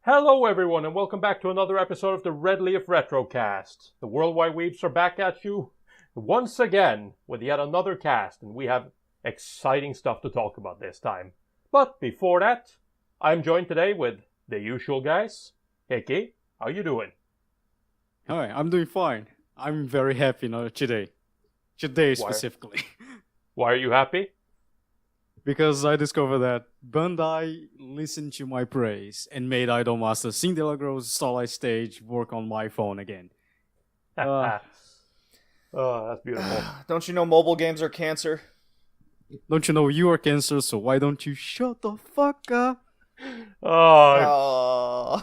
Hello everyone and welcome back to another episode of the RLR Retrocast. The Worldwide Weeps are back at you once again with yet another cast, and we have exciting stuff to talk about this time. But before that, I'm joined today with the usual guys. Hickey, how you doing? Hi, I'm doing fine. I'm very happy now today. Today specifically. Why are you happy? Because I discovered that Bandai listened to my praise and made Idolmaster Cinderella Starlight Stage work on my phone again. Oh, that's beautiful. Don't you know mobile games are cancer? Don't you know you are cancer, so why don't you shut the fuck up? Oh,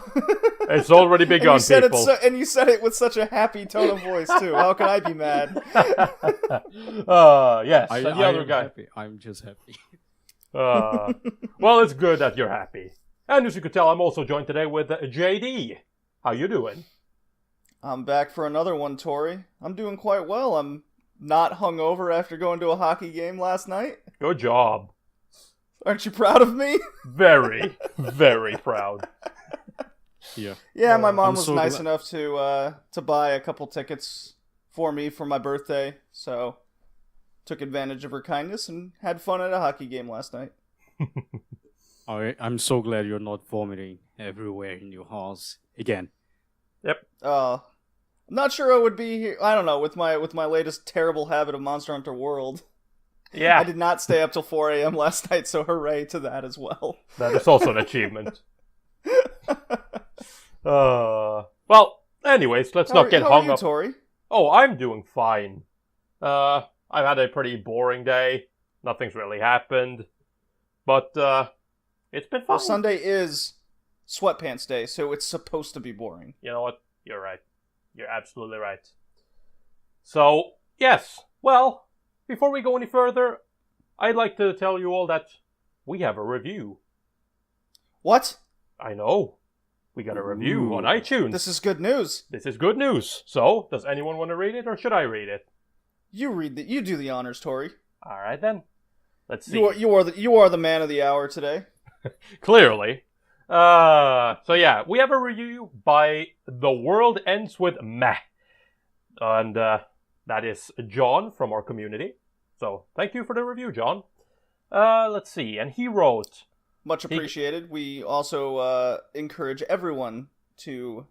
it's already begun, people. And you said it with such a happy tone of voice, too. How can I be mad? Yes, and the other guy. Happy. I'm just happy. Well, it's good that you're happy. And as you could tell, I'm also joined today with JD. How you doing? I'm back for another one, Tori. I'm doing quite well. I'm not hungover after going to a hockey game last night. Good job. Aren't you proud of me? Very, very proud. Yeah. Yeah, my mom was nice enough to buy a couple tickets for me for my birthday, so took advantage of her kindness and had fun at a hockey game last night. I'm so glad you're not vomiting everywhere in your house again. Yep. I'm not sure I would be here. I don't know, with my latest terrible habit of Monster Hunter World. Yeah. I did not stay up till 4 a.m. last night, so hooray to that as well. That is also an achievement. Well, anyways, let's not get hung up. How are you, Tori? Oh, I'm doing fine. I've had a pretty boring day. Nothing's really happened. But, it's been fun. Well, Sunday is Sweatpants Day, so it's supposed to be boring. You know what? You're right. You're absolutely right. So, yes. Well, before we go any further, I'd like to tell you all that we have a review. What? I know. We got a review on iTunes. This is good news. This is good news. So, does anyone want to read it, or should I read it? You do the honors, Tori. All right then. Let's see. You are the man of the hour today. Clearly. So yeah, we have a review by The World Ends With Meh. And that is John from our community. So thank you for the review, John. Let's see. And he wrote... Much appreciated. We also encourage everyone to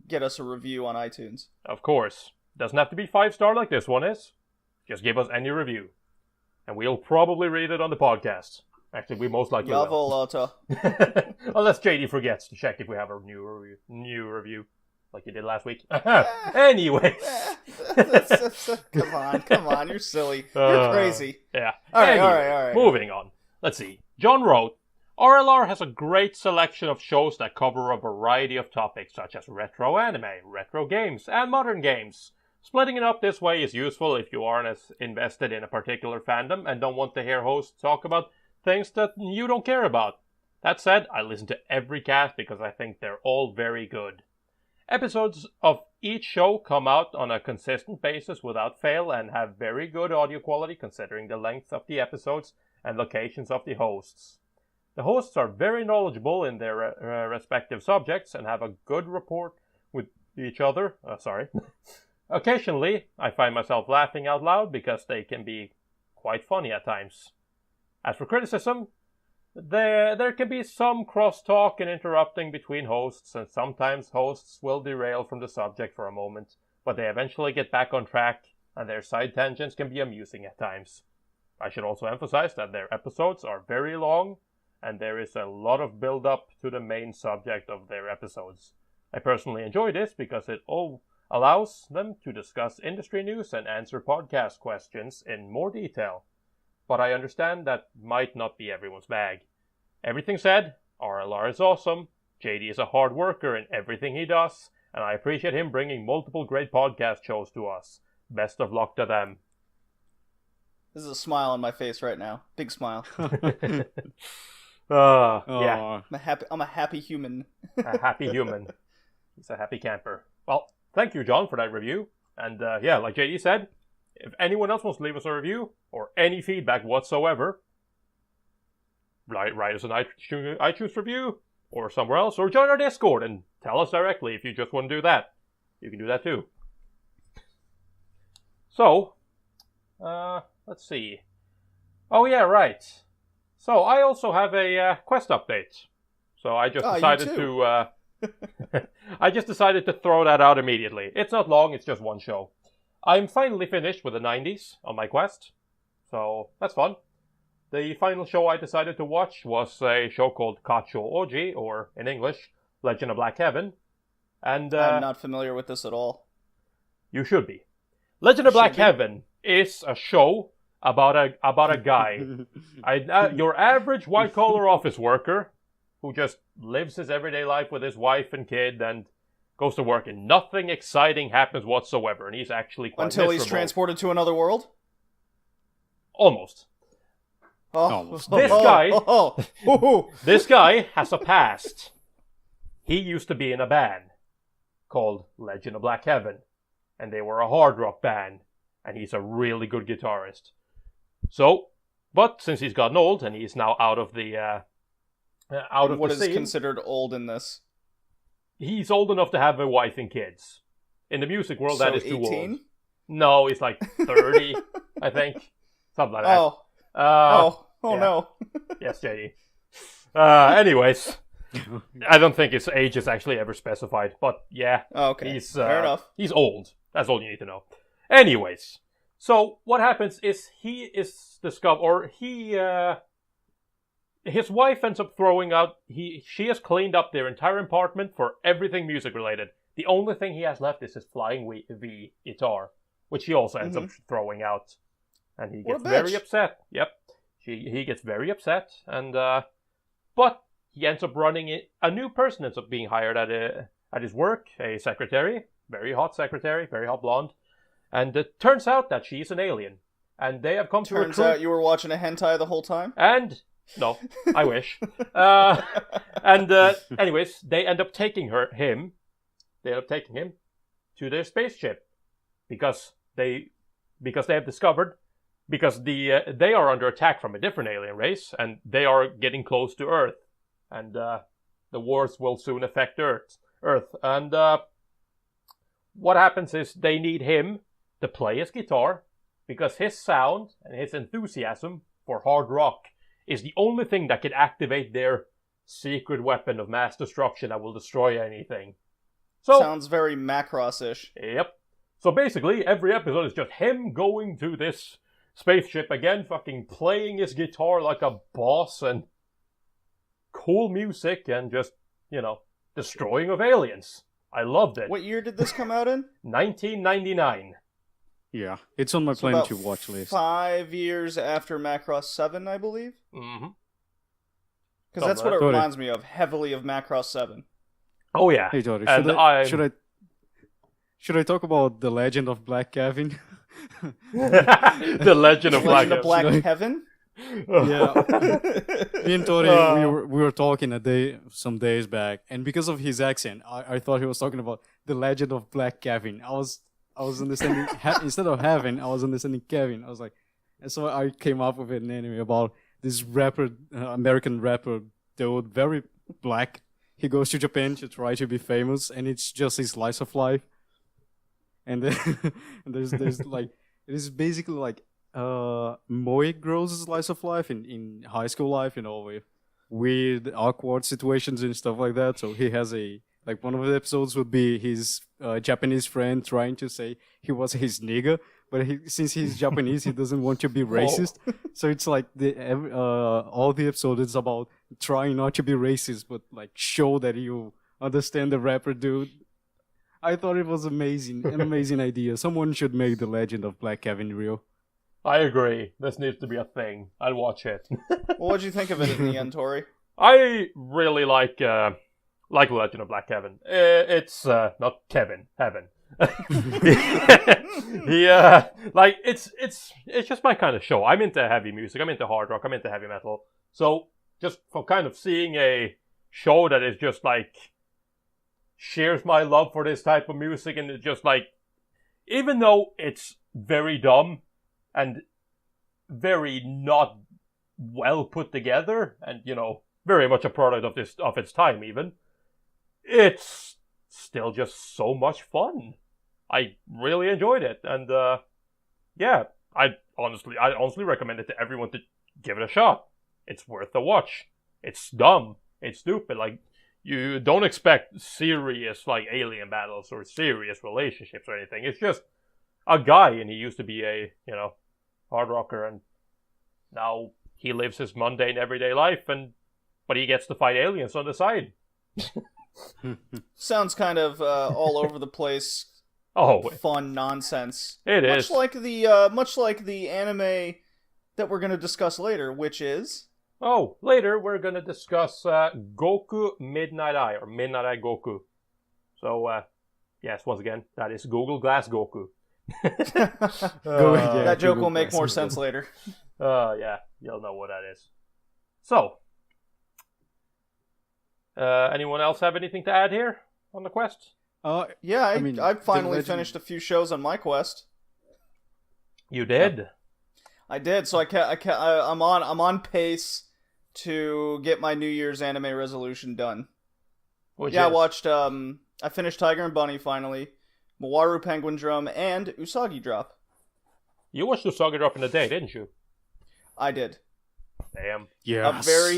get us a review on iTunes. Of course. Doesn't have to be 5-star like this one is. Just give us any review. And we'll probably read it on the podcast. Actually, we most likely will. Unless JD forgets to check if we have a new review. Like you did last week. Anyways. Come on, you're silly. You're crazy. Yeah. All right. Moving on. Let's see. John wrote, RLR has a great selection of shows that cover a variety of topics such as retro anime, retro games, and modern games. Splitting it up this way is useful if you aren't as invested in a particular fandom and don't want to hear hosts talk about things that you don't care about. That said, I listen to every cast because I think they're all very good. Episodes of each show come out on a consistent basis without fail and have very good audio quality considering the length of the episodes and locations of the hosts. The hosts are very knowledgeable in their respective subjects and have a good rapport with each other. Occasionally, I find myself laughing out loud because they can be quite funny at times. As for criticism, there can be some crosstalk and interrupting between hosts, and sometimes hosts will derail from the subject for a moment, but they eventually get back on track, and their side tangents can be amusing at times. I should also emphasize that their episodes are very long, and there is a lot of build-up to the main subject of their episodes. I personally enjoy this because it all allows them to discuss industry news and answer podcast questions in more detail. But I understand that might not be everyone's bag. Everything said, RLR is awesome, JD is a hard worker in everything he does, and I appreciate him bringing multiple great podcast shows to us. Best of luck to them. This is a smile on my face right now. Big smile. Yeah. I'm a happy human. A happy human. He's a happy camper. Well, thank you, John, for that review. And yeah, like JD said, if anyone else wants to leave us a review or any feedback whatsoever, write us an iTunes review or somewhere else, or join our Discord and tell us directly if you just want to do that. You can do that too. So, let's see. Oh yeah, right. So I also have a quest update. So I just decided to I just decided to throw that out immediately. It's not long, it's just one show. I'm finally finished with the 90s on my quest. So that's fun. The final show I decided to watch was a show called Kacho Oji, or in English, Legend of Black Heaven. And I'm not familiar with this at all. You should be. Legend of Black Heaven is a show about a guy, your average white-collar office worker who just lives his everyday life with his wife and kid and goes to work and nothing exciting happens whatsoever, and he's actually quite Until miserable. He's transported to another world? Almost. This guy has a past. He used to be in a band called Legend of Black Heaven, and they were a hard rock band, and he's a really good guitarist. So, but since he's gotten old and he's now out of the what the is scene, considered old in this? He's old enough to have a wife and kids. In the music world, that is too 18? old. No, he's like 30, I think, something like that. No. Yes, JD. Anyways, I don't think his age is actually ever specified, but yeah. Okay, He's, fair enough. He's old. That's all you need to know. Anyways, so what happens is he is discovered, or his wife ends up throwing out, she has cleaned up their entire apartment for everything music related. The only thing he has left is his flying V guitar, which he also ends up throwing out. And he gets very upset. Yep. He gets very upset, and but he ends up running a new person ends up being hired at his work, a secretary, very hot blonde, and it turns out that she's an alien, and they have come to recruit. Turns out you were watching a hentai the whole time? And no, I wish. Anyways, they end up taking him to their spaceship because they have discovered. Because they are under attack from a different alien race, and they are getting close to Earth, and the wars will soon affect Earth. And what happens is they need him to play his guitar, because his sound and his enthusiasm for hard rock is the only thing that can activate their secret weapon of mass destruction that will destroy anything. So sounds very Macross-ish. Yep. So basically, every episode is just him going to this spaceship again, fucking playing his guitar like a boss, and cool music, and just, destroying of aliens. I loved it. What year did this come out in? 1999. Yeah, it's on my plan to watch list. 5 years after Macross 7, I believe? Mm-hmm. Because that's what it reminds me of, heavily of Macross 7. Oh yeah. Hey, Tori, should I talk about The Legend of Black Kevin? The Legend of Black Heaven? Yeah. Me and Tori, we were talking some days back, and because of his accent, I thought he was talking about The Legend of Black Kevin. I was understanding instead of Heaven, I was understanding Kevin. I was like, and so I came up with an anime about this rapper, American rapper dude, very black. He goes to Japan to try to be famous, and it's just his slice of life. And then and there's like, it is basically like Moe grows slice of life in high school life, with weird, awkward situations and stuff like that. So he has one of the episodes would be his Japanese friend trying to say he was his nigga, but since he's Japanese, he doesn't want to be racist. So it's like all the episode is about trying not to be racist, but like show that you understand the rapper dude. I thought it was amazing, an amazing idea. Someone should make The Legend of Black Kevin real. I agree. This needs to be a thing. I'll watch it. Well, what'd you think of it in the end, Tori? I really like Legend of Black Heaven. It's not Kevin, Heaven. It's just my kind of show. I'm into heavy music. I'm into hard rock. I'm into heavy metal. So just for kind of seeing a show that is just like shares my love for this type of music, and it's just like, even though it's very dumb and very not well put together, and very much a product of its time. Even it's still just so much fun. I really enjoyed it, and yeah, I honestly recommend it to everyone to give it a shot. It's worth the watch. It's dumb. It's stupid. Like, you don't expect serious, like, alien battles or serious relationships or anything. It's just a guy, and he used to be a, hard rocker, and now he lives his mundane everyday life, but he gets to fight aliens on the side. Sounds kind of all over the place. Oh, fun nonsense. It is. Much like the anime that we're going to discuss later, which is... Oh, later we're going to discuss Gokuu Midnight Eye, or Midnight Eye Gokuu. So, yes, once again, that is Google Glass Gokuu. That joke will make more sense later. Yeah, you'll know what that is. So, anyone else have anything to add here on the quest? Yeah, I finally finished a few shows on my quest. You did? I did. So I'm on pace to get my New Year's anime resolution done. I watched. I finished Tiger and Bunny finally, Mawaru Penguin Drum, and Usagi Drop. You watched Usagi Drop in a day, didn't you? I did. Damn. Yeah. A very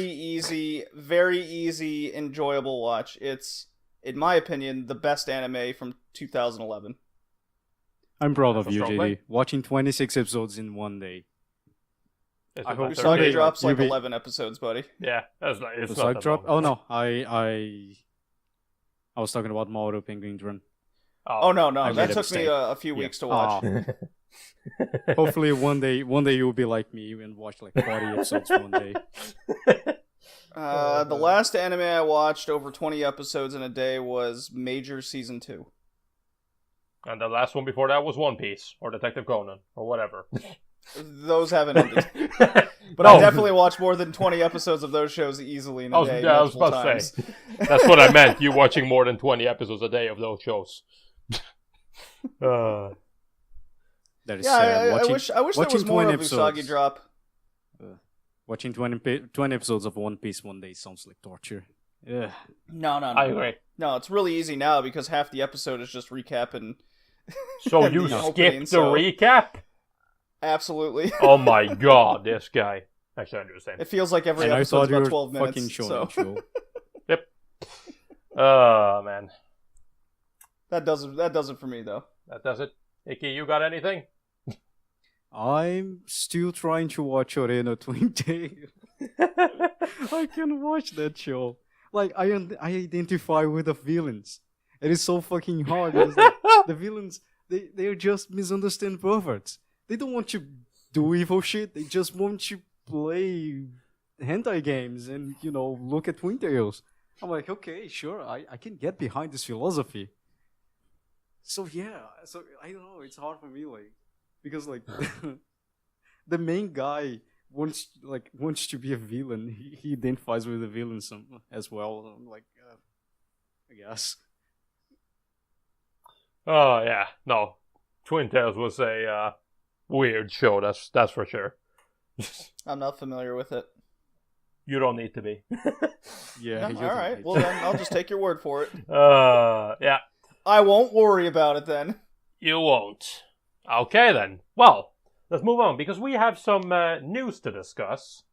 easy, enjoyable watch. It's, in my opinion, the best anime from 2011. I'm proud of you, JD. Watching 26 episodes in one day. I hope Usagi Drop's like 11 episodes, buddy. Yeah, it's Usagi not that Drop. long. Oh no, I was talking about Mawaru Penguin Drum. Oh no, that took me a few weeks to watch. Hopefully one day you'll be like me and watch like 40 episodes one day. The last anime I watched over 20 episodes in a day was Major Season 2. And the last one before that was One Piece, or Detective Conan, or whatever. Those haven't ended. But I definitely watched more than 20 episodes of those shows easily in a day. I was about to say. That's what I meant. You watching more than 20 episodes a day of those shows. That is sad. I wish there was more of Usagi Drop. Watching 20 episodes of One Piece one day sounds like torture. Yeah. No. I agree. No, it's really easy now because half the episode is just recapping. So you skipped the recap? Absolutely. Oh my god, this guy. Actually, I understand. It feels like every episode's about 12 minutes. Show. Yep. Oh, man. That does it for me, though. That does it. Iki, you got anything? I'm still trying to watch Oreno Twin Tail. I can watch that show. Like, I identify with the villains. It is so fucking hard. It's like, the villains, they are just misunderstood perverts. They don't want to do evil shit. They just want to play hentai games and, look at Twin Tails. I'm like, okay, sure, I can get behind this philosophy. So yeah, I don't know, it's hard for me, like, because like the main guy wants to be a villain. He identifies with the villain as well. I'm like, I guess. Oh yeah, no, Twin Tails was a weird show. That's for sure. I'm not familiar with it. You don't need to be. Yeah. No, all right. Well, then I'll just take your word for it. Yeah. I won't worry about it then. You won't. Okay then. Well, let's move on because we have some news to discuss.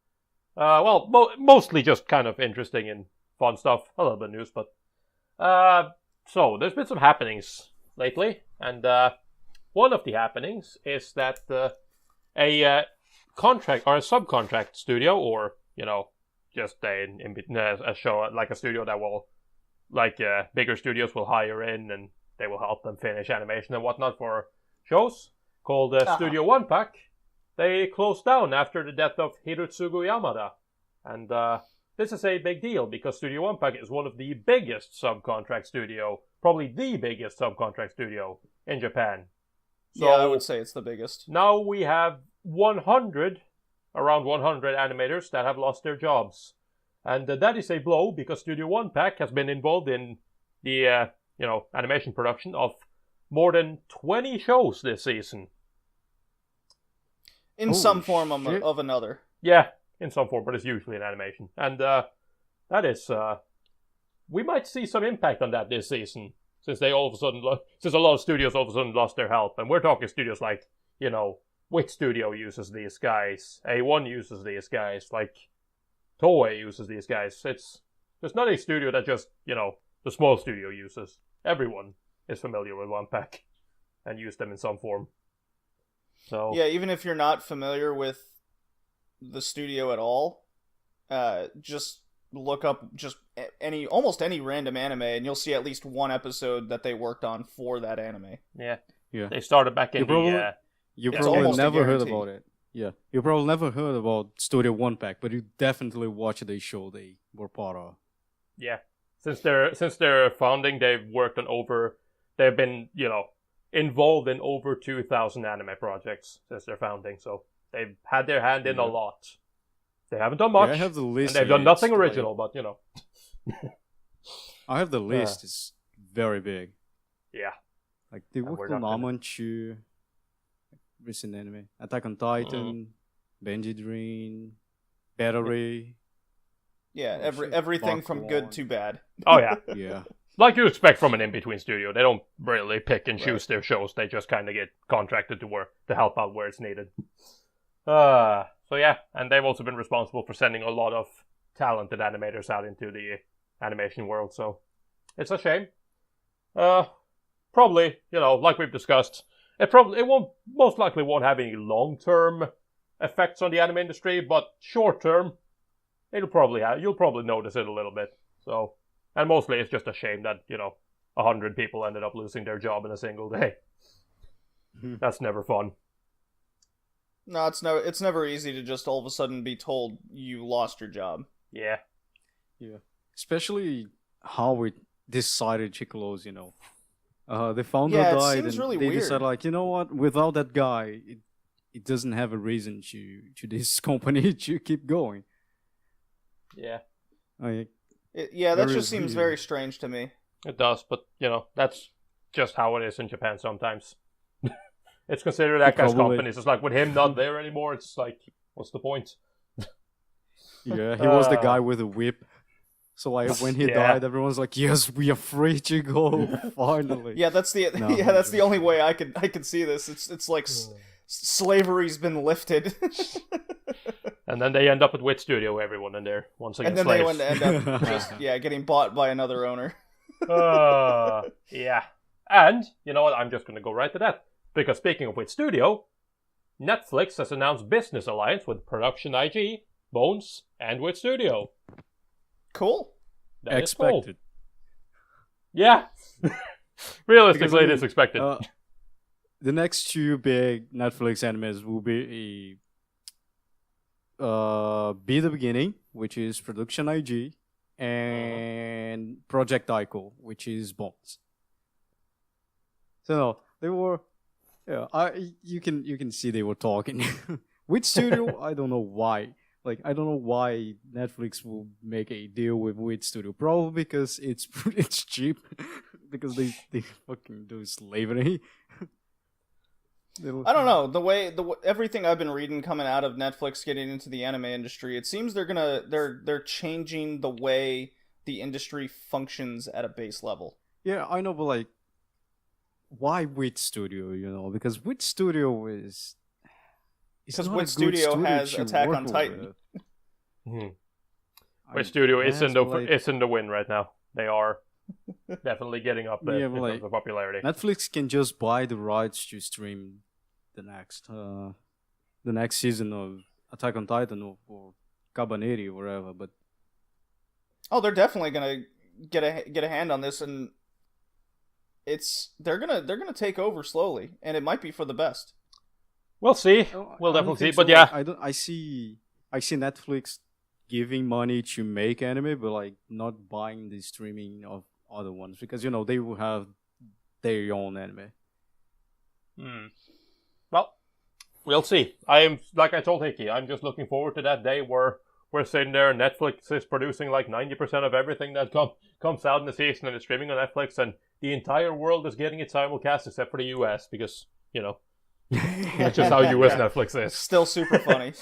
Mostly just kind of interesting and fun stuff. A little bit of news, but so there's been some happenings lately, and one of the happenings is that a contract or a subcontract studio, or just a show, like a studio that will, like bigger studios will hire in and they will help them finish animation and whatnot for shows, called Studio One Pack. They closed down after the death of Hirotsugu Yamada, and this is a big deal because Studio One Pack is one of the biggest subcontract studio, probably the biggest subcontract studio in Japan. So yeah, I would say it's the biggest. Now we have around 100 animators that have lost their jobs. And that is a blow because Studio One Pack has been involved in the, animation production of more than 20 shows this season. In some form of another. Yeah, in some form, but it's usually in animation. And That is, we might see some impact on that this season, since they all of a sudden, since a lot of studios all of a sudden lost their help, and we're talking studios like, Wit Studio uses these guys, A1 uses these guys, like Toei uses these guys. There's not a studio that just, the small studio uses. Everyone is familiar with One Pack and use them in some form. So yeah, even if you're not familiar with the studio at all, just look up almost any random anime, and you'll see at least one episode that they worked on for that anime. Yeah. Yeah. They started back in You It's probably almost a never heard guarantee. about it. Yeah. You probably never heard about Studio One Pack, but you definitely watched the show they were part of. Yeah. Since their founding, they've been, involved in over 2,000 anime projects since their founding, so they've had their hand in a lot. They haven't done much, I have the list and they've here. done nothing It's original, but, I have the list. It's very big. Yeah. Like, they And we're worked on not gonna- Amanchu, recent anime, Attack on Titan, Benji Dream, Battery. Yeah, Oh, shit. everything Mark from good One. to bad. Oh, yeah. Yeah. Like you expect from an in-between studio. They don't really pick and choose Right. their shows. They just kind of get contracted to help out where it's needed. So yeah, and they've also been responsible for sending a lot of talented animators out into the animation world, so it's a shame. Probably, like we've discussed, it most likely won't have any long-term effects on the anime industry, but short-term, you'll probably notice it a little bit. So, and mostly it's just a shame that, 100 people ended up losing their job in a single day. That's never fun. No, it's never easy to just all of a sudden be told you lost your job. Yeah. Yeah. Especially how it decided to close, the founder Yeah, it died, seems and really they weird. decided, like, you know what? Without that guy, it doesn't have a reason to this company to keep going. Yeah. Like, That Very just seems weird. very strange to me. It does, but, that's just how it is in Japan sometimes. It's considered that guy's Probably. company. It's like, with him not there anymore, it's like, what's the point? yeah, he was the guy with the whip. So like when he Yeah. died, everyone's like, "Yes, we are free to go finally." Yeah, that's the No, that's the only way I could see this. It's like slavery's been lifted, And then they end up at Wit Studio, everyone in there, once again and then slaves. they end up just getting bought by another owner. Yeah. And, you know what, I'm just going to go right to that. Because speaking of Wit Studio, Netflix has announced business alliance with Production IG, Bones, and Wit Studio. Cool. That is cool. Expected. Yeah. Realistically, Because, I it is mean, expected. The next two big Netflix animes will be Be the Beginning, which is Production IG, and Project Ico, which is Bones. So they were, you can see they were talking. Which studio? I don't know why. Like, I don't know why Netflix will make a deal with Wit Studio. Probably because it's cheap. Because they fucking do slavery. I don't know, the way everything I've been reading coming out of Netflix getting into the anime industry, it seems they're changing the way the industry functions at a base level. Yeah, I know, but like, why Wit Studio? Because Wit Studio is Because not Wit a good studio has to Attack work on Titan. with. Wit Studio is in Like, it's in the win right now. They are definitely getting up there Yeah, in but, like, terms of popularity. Netflix can just buy the rights to stream the next season of Attack on Titan or Cabaneri or whatever. But Oh, they're definitely gonna get a hand on this, and they're gonna take over slowly, and it might be for the best. We'll see. We'll I don't definitely see. think But so. yeah, Like, I see Netflix giving money to make anime, but like not buying the streaming of other ones because they will have their own anime. Well, we'll see. Like I told Hickey, I'm just looking forward to that day where we're sitting there and Netflix is producing like 90% of everything that comes out in the season and is streaming on Netflix, and the entire world is getting it simulcast except for the US because, that's just how US Netflix is. Still super funny.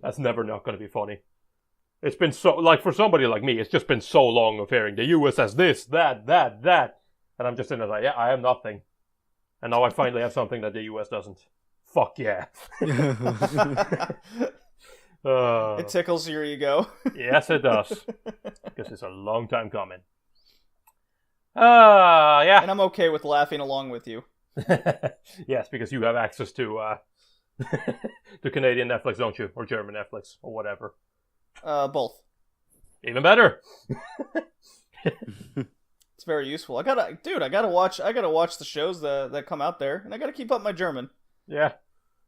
That's never not going to be funny. It's been so, like, for somebody like me, it's just been so long of hearing the US has this, that. And I'm just in there like, yeah, I have nothing. And now I finally have something that the US doesn't. Fuck yeah. It tickles your ego. Yes, it does. Because it's a long time coming. Yeah. And I'm okay with laughing along with you. Yes, because you have access to to Canadian Netflix, don't you? Or German Netflix, or whatever. Both. Even better. It's very useful. I gotta watch the shows that come out there, and I gotta keep up my German. Yeah.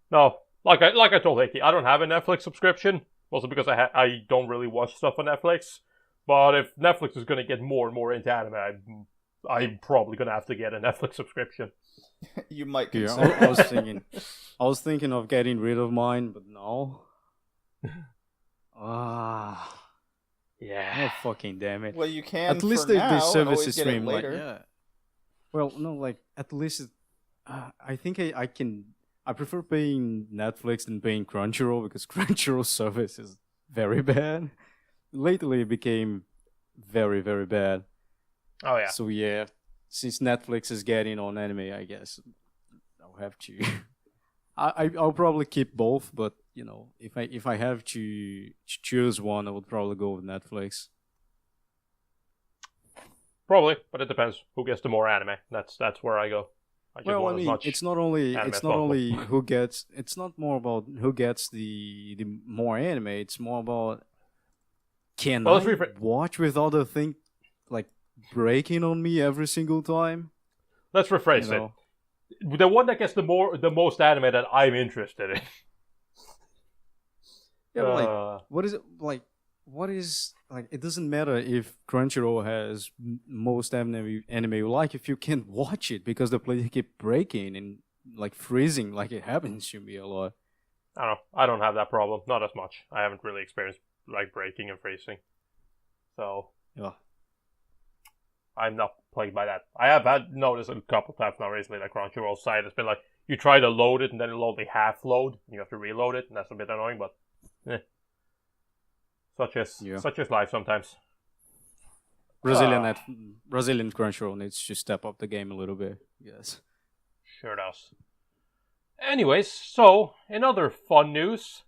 No, like I told Hickey, I don't have a Netflix subscription, also because I don't really watch stuff on Netflix. But if Netflix is going to get more and more into anime, I'm probably going to have to get a Netflix subscription. You might consider. Yeah, I was thinking of getting rid of mine, but no. Yeah. Oh, fucking damn it. Well, you can. At least the service is stream later. like, yeah. Well, no, like at least I think I can. I prefer paying Netflix than paying Crunchyroll because Crunchyroll service is very bad. Lately, it became very, very bad. Oh yeah. So yeah, since Netflix is getting on anime, I guess I'll have to. I'll probably keep both, but you know, if I have to choose one, I would probably go with Netflix. Probably, but it depends who gets the more anime. That's where I go. Well, I mean, it's not only who gets. It's not more about who gets the more anime. It's more about can I watch without a thing like breaking on me every single time. Let's rephrase it. The one that gets the most anime that I'm interested in. Yeah, like what is it like? What is like? It doesn't matter if Crunchyroll has most anime you like if you can't watch it because the player keep breaking and like freezing, like it happens to me a lot. I don't know. I don't have that problem. Not as much. I haven't really experienced like breaking and freezing, so yeah, I'm not plagued by that. I have had noticed a couple times now recently that Crunchyroll site has been like you try to load it and then it'll only half load. And you have to reload it, and that's a bit annoying, but. Such as life sometimes. Brazilian Crunchyroll needs to step up the game a little bit. Yes. Sure does. Anyways, so in other fun news,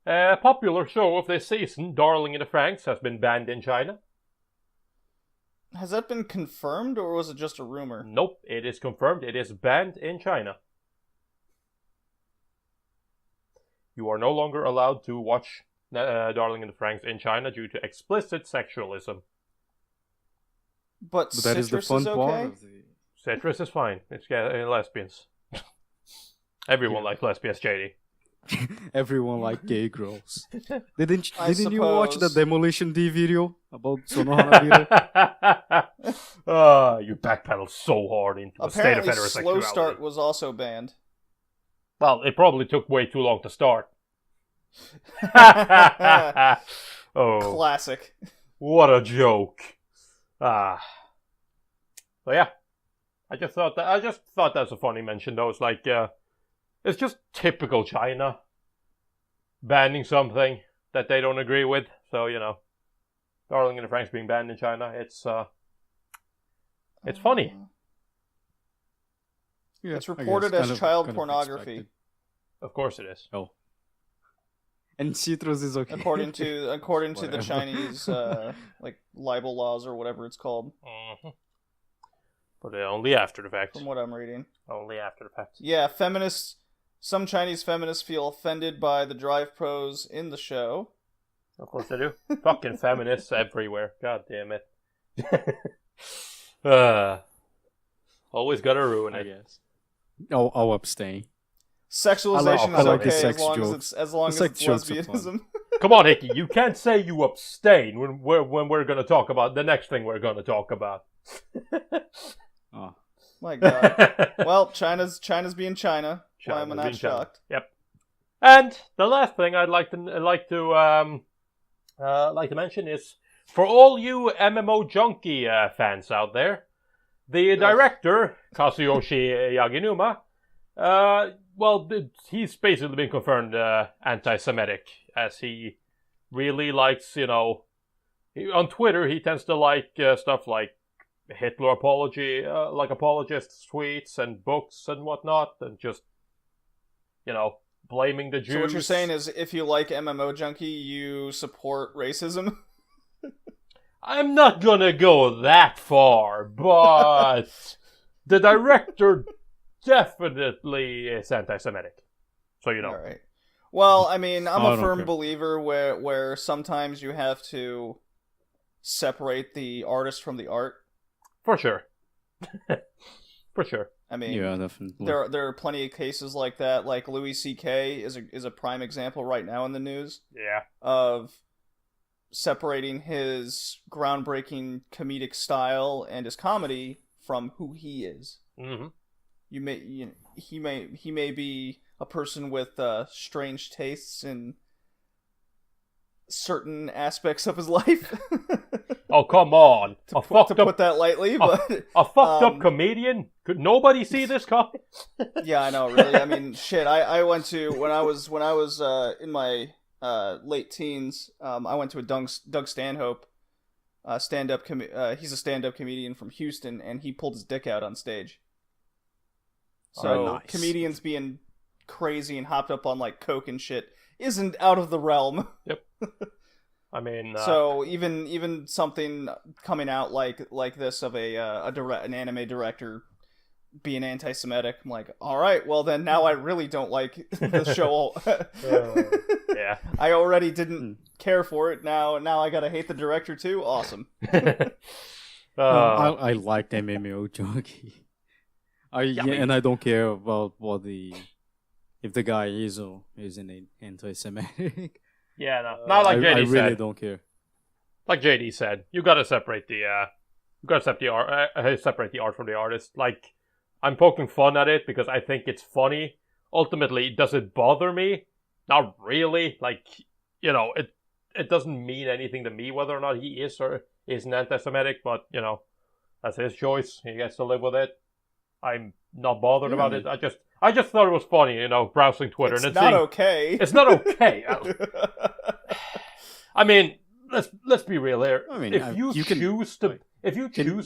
a popular show of this season, Darling in the Franxx, has been banned in China. Has that been confirmed, or was it just a rumor? Nope, it is confirmed. It is banned in China. You are no longer allowed to watch Darling in the Franxx in China due to explicit sexualism. But that is the fun part of the... Citrus is fine. It's lesbians. Everyone likes lesbians, JD. Everyone like gay girls. Didn't you watch the Demolition D video about Sonohana? You backpedaled so hard into a state of heterosexuality. Slow Start was also banned. Well, it probably took way too long to start. Oh, classic. What a joke. So yeah, I just thought that was a funny mention though. It's like it's just typical China banning something that they don't agree with. So you know, Darling in the Franxx being banned in China, it's funny. Yeah, it's reported as child pornography. Expected. Of course it is. Oh. And Citrus is okay. According to the Chinese like libel laws or whatever it's called. Mm-hmm. But only after the fact. From what I'm reading. Only after the fact. Yeah, some Chinese feminists feel offended by the drive pros in the show. Of course they do. Fucking feminists everywhere. God damn it. Always gotta ruin it. I guess. I'll abstain. Sexualization is okay as long as it's lesbianism. Come on, Hickey, you can't say you abstain when we're going to talk about the next thing we're going to talk about. Oh my God! Well, China's being China. Why am I not shocked? Yep. And the last thing I'd like to mention is for all you MMO junkie fans out there, the director Kazuyoshi Yaginuma. Well, he's basically been confirmed anti-Semitic, as he really likes, on Twitter he tends to like stuff like Hitler apology, like apologist tweets and books and whatnot, and just, blaming the Jews. So what you're saying is, if you like MMO Junkie, you support racism? I'm not gonna go that far, but the director definitely is anti-Semitic. So you know. All right. Well, I mean, I'm I a don't firm care. believer where sometimes you have to separate the artist from the art. For sure. For sure. I mean, Yeah, definitely. there are plenty of cases like that. Like Louis C.K. is a prime example right now in the news Yeah. of separating his groundbreaking comedic style and his comedy from who he is. Mm-hmm. He may be a person with strange tastes in certain aspects of his life. Oh, come on. to put that lightly, but a fucked up comedian? Could nobody see this coming? yeah, I know, really. I mean, shit. I went to when I was in my late teens. I went to a Doug Stanhope stand-up. He's a stand-up comedian from Houston, and he pulled his dick out on stage. So nice. comedians being crazy and hopped up on like coke and shit isn't out of the realm. Yep. I mean, so even something coming out like this of an anime director being anti-Semitic, I'm like, all right, well then now I really don't like the show. yeah. I already didn't care for it. Now I gotta hate the director too. Awesome. I liked MMO Junkie. And I don't care about if the guy is or isn't anti-Semitic. Yeah, no. Not like JD I said. really don't care. Like JD said, you gotta separate the separate the art from the artist. Like, I'm poking fun at it because I think it's funny. Ultimately, does it bother me? Not really. Like, it doesn't mean anything to me whether or not he is or isn't anti-Semitic, but, that's his choice. He gets to live with it. I'm not bothered about it. I just thought it was funny, browsing Twitter. It's and not okay. It's not okay. I mean, let's be real here. I mean, if you choose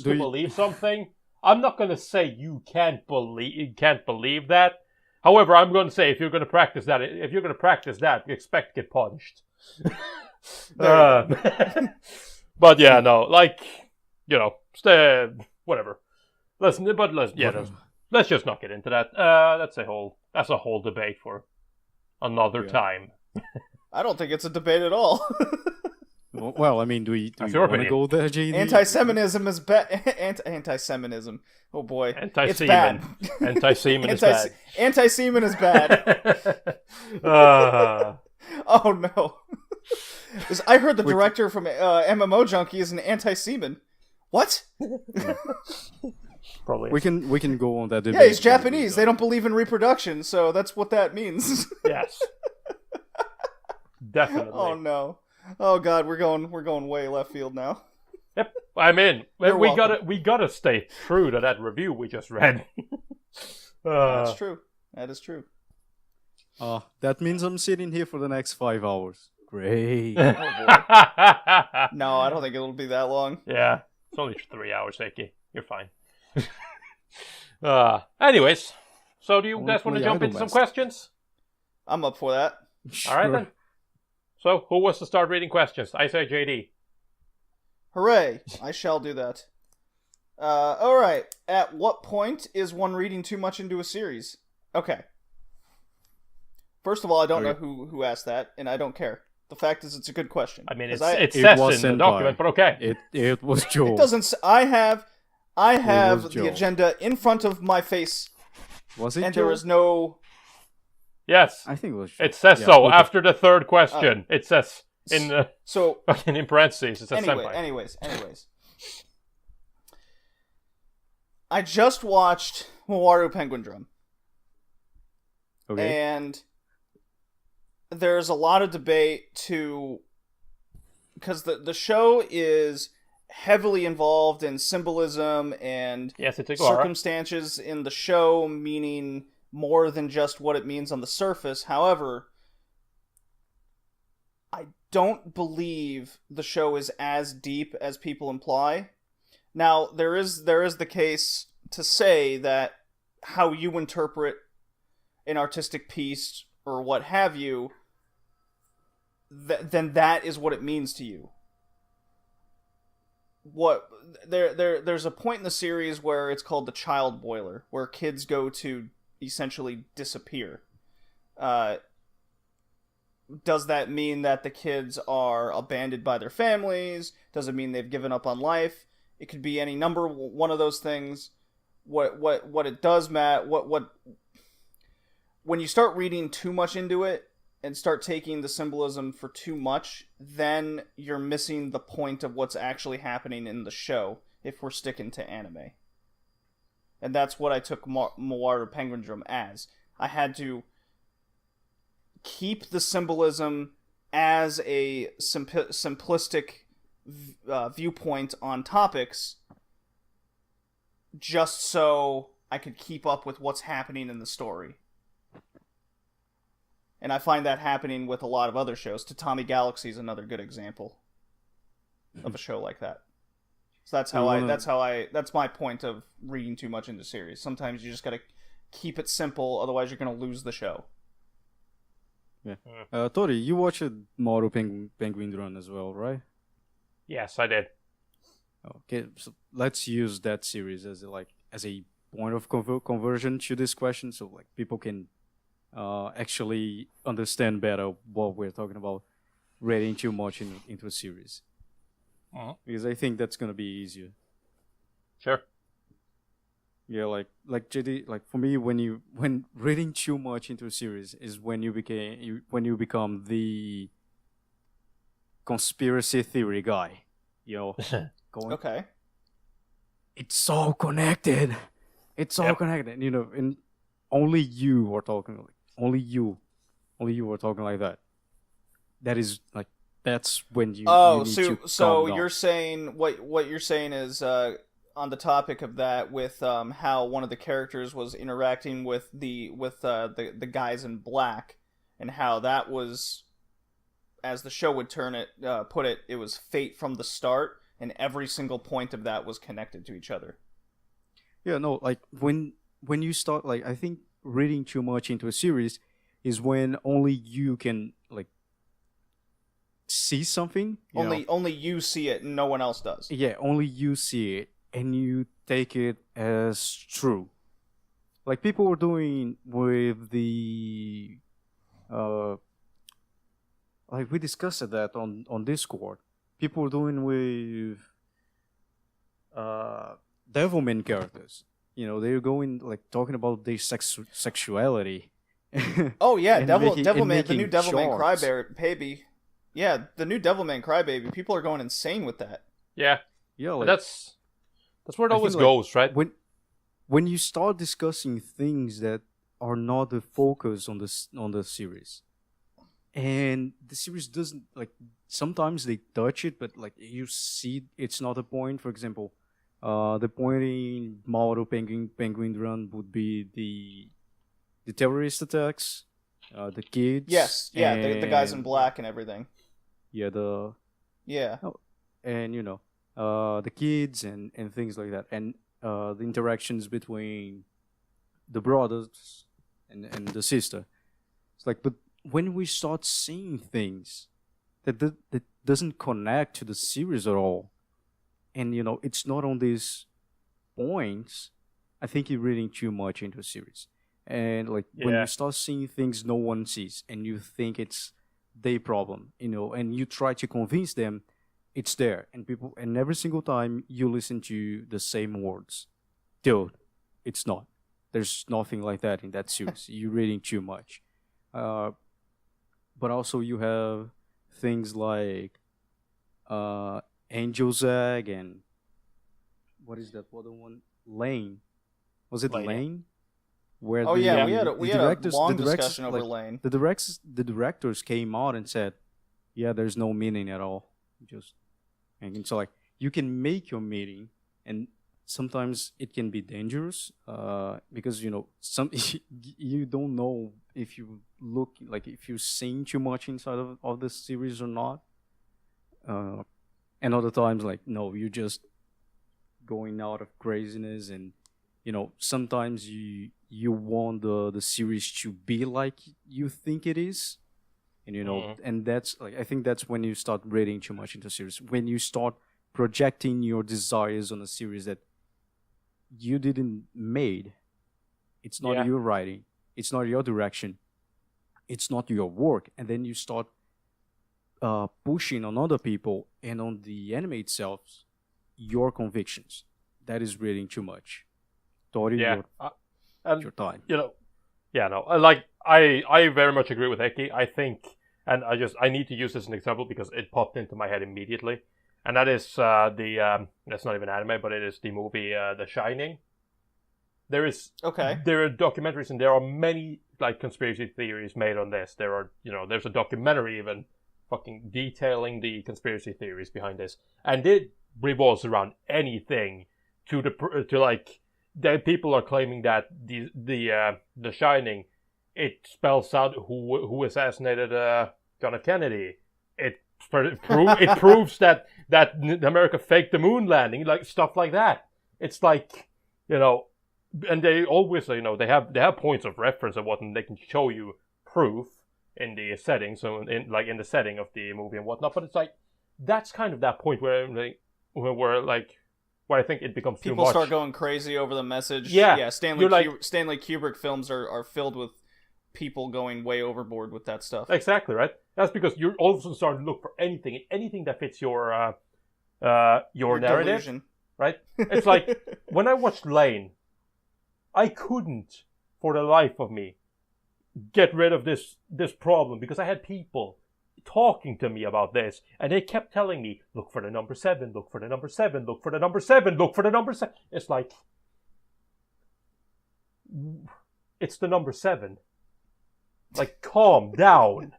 to believe something, I'm not going to say you can't believe that. However, I'm going to say if you're going to practice that, expect to get punished. But yeah, no, like, whatever. Let's just not get into that. That's a whole debate for another time. I don't think it's a debate at all. Well, I mean, do you want to go there, JD? Anti-Semitism is bad. Anti-Semitism. Oh boy, it's bad. Anti-Semen is bad. Anti-Semen is bad. Oh no! I heard the director from MMO Junkie is an anti-Semen. What? Probably. We can go on that debate. Yeah, he's Japanese. They don't believe in reproduction, so that's what that means. Yes. Definitely. Oh no. Oh god, we're going way left field now. Yep. I mean, we welcome. gotta stay true to that review we just read. That's true. That is true. That means I'm sitting here for the next 5 hours. Great. Oh, boy. No, I don't think it'll be that long. Yeah. It's only 3 hours, Seiki. You're fine. Anyways, so do you guys want to jump into some questions? I'm up for that. All right then. So, who wants to start reading questions? I say JD. Hooray! I shall do that. Alright. At what point is one reading too much into a series? Okay. First of all, I don't know who asked that, and I don't care. The fact is, it's a good question. I mean, it says in the document, but okay. It was Joel. It doesn't. I have the agenda in front of my face. Was it and Joel? There is no. Yes. I think it was Joel. It says so. Okay. After the third question, it says in parentheses. It says senpai. Anyways. I just watched Mawaru Penguin Drum. Okay. And there's a lot of debate because the show is heavily involved in symbolism and circumstances in the show, meaning more than just what it means on the surface. However, I don't believe the show is as deep as people imply. Now, there is the case to say that how you interpret an artistic piece or what have you, then that is what it means to you. There's a point in the series where it's called the child boiler, where kids go to essentially disappear. Does that mean that the kids are abandoned by their families? Does it mean they've given up on life? It could be any number one of those things. What it does, Matt, when you start reading too much into it and start taking the symbolism for too much, then you're missing the point of what's actually happening in the show, if we're sticking to anime. And that's what I took Moaru Penguin Drum as. I had to keep the symbolism as a simplistic viewpoint on topics, just so I could keep up with what's happening in the story. And I find that happening with a lot of other shows. Tatami Galaxy is another good example of a show like that. So that's my point of reading too much into series. Sometimes you just gotta keep it simple, otherwise you're gonna lose the show. Yeah. Tori, you watched Maru Penguin Run as well, right? Yes, I did. Okay, so let's use that series as a point of conversion to this question, so like people can actually understand better what we're talking about reading too much into a series. Because I think that's gonna be easier. Sure. Yeah, like JD, like for me, when reading too much into a series is when you become the conspiracy theory guy. Okay. It's all connected. It's all connected. And only you are talking. Only you are talking like that. That is like that's when you. Oh, you need to so calm you're down. saying what you're saying is on the topic of that with how one of the characters was interacting with the guys in black, and how that was, as the show would put it, it was fate from the start, and every single point of that was connected to each other. Yeah, no, like when you start, like I think reading too much into a series is when only you can like see something. Only you see it, and no one else does. Yeah, only you see it, and you take it as true. Like people were doing with the, like we discussed that on Discord. People were doing with Devilman characters. They're going like talking about their sexuality. Oh yeah, and Devilman, the new Devilman charts. Crybaby. Yeah, the new Devilman Crybaby. People are going insane with that. Yeah. Yeah, like, That's where it I always think, goes, right? When you start discussing things that are not the focus on the series, and the series doesn't like, sometimes they touch it, but like you see it's not a point. For example, the point in Mauro Penguin Run would be the terrorist attacks, the kids. Yes, yeah, the guys in black and everything. Yeah, and the kids and things like that, and the interactions between the brothers and the sister. It's like, but when we start seeing things that doesn't connect to the series at all, and it's not on these points, I think you're reading too much into a series. And like when you start seeing things no one sees, and you think it's their problem, and you try to convince them it's there, and every single time you listen to the same words, dude, it's not. There's nothing like that in that series. You're reading too much. But also you have things like Angel's Egg, and what is that other one? Lane. Was it Lane? Where we had a long discussion over Lane. The directors came out and said, yeah, there's no meaning at all. And so like you can make your meaning and sometimes it can be dangerous because some you don't know if you look like if you're seeing too much inside of the series or not. And other times, like, no, you're just going out of craziness, and sometimes you want the series to be like you think it is, and and that's like, I think that's when you start reading too much into series, when you start projecting your desires on a series that you didn't made. It's not your writing, it's not your direction, it's not your work, and then you start pushing on other people and on the anime itself your convictions. That is reading too much. Tori, your time. I very much agree with Eki. I think, and I need to use this as an example because it popped into my head immediately, and that is that's not even anime, but it is the movie The Shining. There are documentaries, and there are many like conspiracy theories made on this. There are there's a documentary even fucking detailing the conspiracy theories behind this, and it revolves around anything to like that people are claiming that the Shining, it spells out who assassinated John F. Kennedy. It proves that America faked the moon landing, like stuff like that. It's like and they always they have points of reference and whatnot. They can show you proof in the setting, so in the setting of the movie and whatnot. But it's like that's kind of that point where I think it becomes people too much. Start going crazy over the message. Yeah. Stanley Kubrick films are filled with people going way overboard with that stuff. Exactly, right? That's because you're also starting to look for anything that fits your narrative, delusion. Right? It's like when I watched Lane, I couldn't, for the life of me, get rid of this problem because I had people talking to me about this, and they kept telling me, look for the number 7, look for the number 7, look for the number 7, look for the number 7. It's like, it's the number 7. Like, calm down.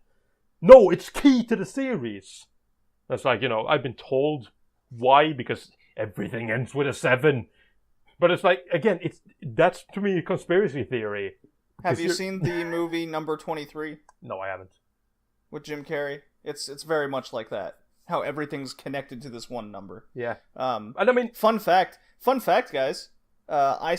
No, it's key to the series. That's like, I've been told why, because everything ends with a 7. But it's like, again, that's to me a conspiracy theory. Have you seen the movie Number 23? No, I haven't. With Jim Carrey? It's very much like that. How everything's connected to this one number. Yeah. And I mean, fun fact, guys. My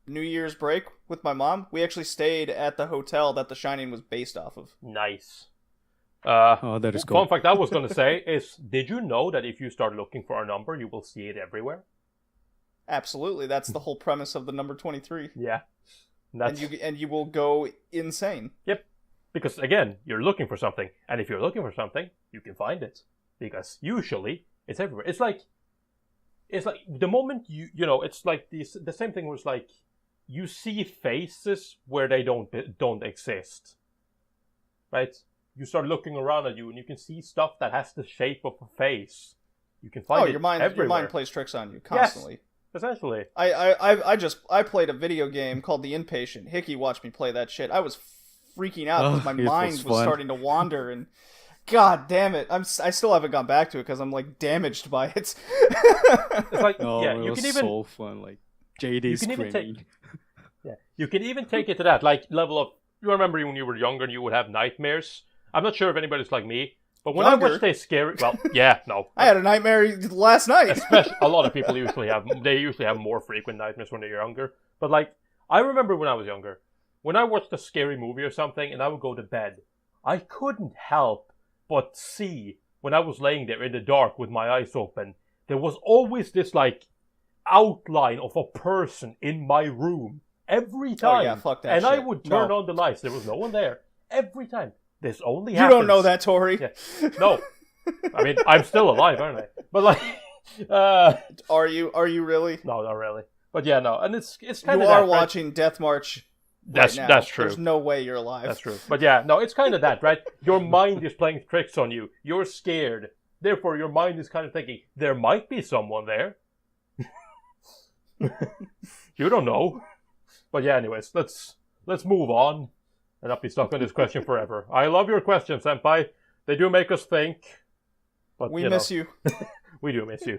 New Year's break with my mom, we actually stayed at the hotel that The Shining was based off of. Nice. That is cool. Fun fact I was going to say is, did you know that if you start looking for a number, you will see it everywhere? Absolutely. That's the whole premise of the number 23. Yeah. And you will go insane. Yep. Because, again, you're looking for something. And if you're looking for something, you can find it. Because usually, it's everywhere. It's like the moment it's like the same thing was like, you see faces where they don't exist. Right? You start looking around at you, and you can see stuff that has the shape of a face. You can find it everywhere. Your mind plays tricks on you constantly. Yes, essentially. I played a video game called The Inpatient. Hickey watched me play that shit. I was freaking out because my mind was starting to wander, and god damn it, I still haven't gone back to it because I'm like damaged by it. It's like it was so fun, like JD screaming. You can even take it to that like level of. You remember when you were younger and you would have nightmares. I'm not sure if anybody's like me, but when I watch these scary, I had a nightmare last night. Especially, a lot of people usually have more frequent nightmares when they're younger. But like, I remember when I was younger, when I watched a scary movie or something, and I would go to bed, I couldn't help but see when I was laying there in the dark with my eyes open, there was always this like outline of a person in my room every time. Oh yeah, fuck that. And shit. I would turn on the lights. There was no one there every time. This only happens. You don't know that, Tori. Yeah. No. I mean, I'm still alive, aren't I? But like, are you really? No, not really. But yeah, no, and it's kind of you are watching Death March. That's true. There's no way you're alive. That's true. But yeah, no, it's kind of that, right? Your mind is playing tricks on you. You're scared. Therefore, your mind is kind of thinking there might be someone there. You don't know. But yeah, anyways, let's move on. And not be stuck on this question forever. I love your questions, Senpai. They do make us think. But we miss you. We do miss you.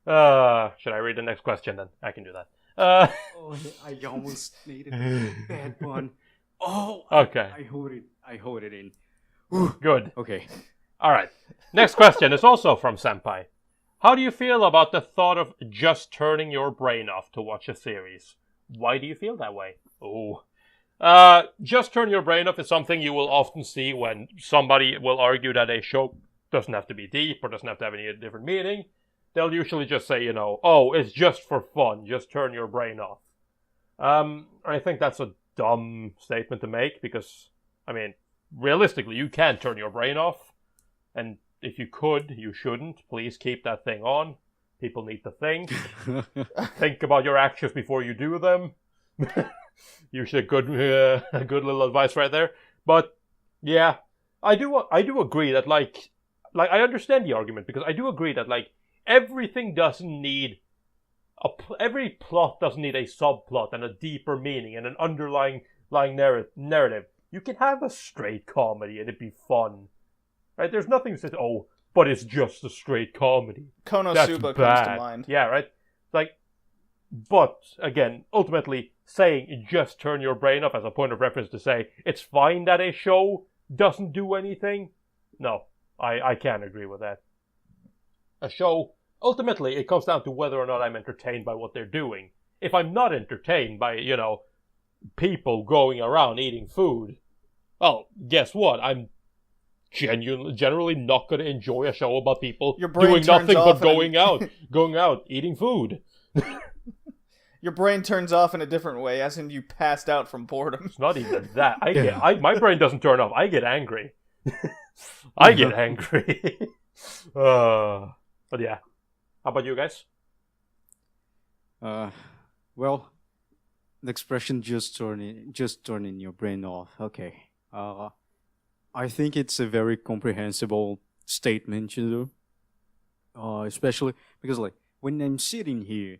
Should I read the next question then? I can do that. Oh, I almost made a bad one. Oh, okay. I hold it in. Good. Okay. All right. Next question is also from Senpai. How do you feel about the thought of just turning your brain off to watch a series? Why do you feel that way? Oh. Just turn your brain off is something you will often see when somebody will argue that a show doesn't have to be deep or doesn't have to have any different meaning. They'll usually just say, oh, it's just for fun. Just turn your brain off. I think that's a dumb statement to make because, realistically, you can turn your brain off. And if you could, you shouldn't. Please keep that thing on. People need to think. Think about your actions before you do them. Usually a good little advice right there. But yeah, I do agree that like I understand the argument because I do agree that everything doesn't need every plot doesn't need a subplot and a deeper meaning and an underlying narrative. You can have a straight comedy and it'd be fun, right? There's nothing that says, oh, but it's just a straight comedy. Konosuba comes to mind. Yeah, right. But again, ultimately, saying just turn your brain off as a point of reference to say it's fine that a show doesn't do anything. No, I can't agree with that. A show, ultimately, it comes down to whether or not I'm entertained by what they're doing. If I'm not entertained by, people going around eating food, well, guess what? I'm generally not going to enjoy a show about people doing nothing but going out, eating food. Your brain turns off in a different way, as in you passed out from boredom. It's not even that. My brain doesn't turn off. I get angry. I get angry. But yeah. How about you guys? Well, the expression just turning your brain off. Okay. I think it's a very comprehensible statement, especially because when I'm sitting here,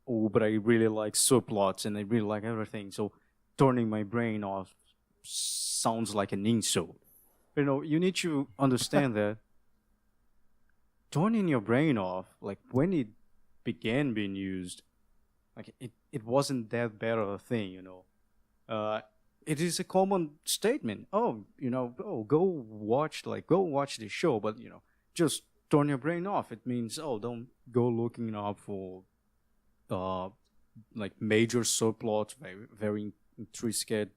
oh, but I really like subplots and I really like everything. So turning my brain off sounds like an insult. You need to understand that turning your brain off, when it began being used, it wasn't that bad of a thing, it is a common statement. Oh, go watch the show, but just turn your brain off. It means, oh, don't go looking up for major subplots, very intricate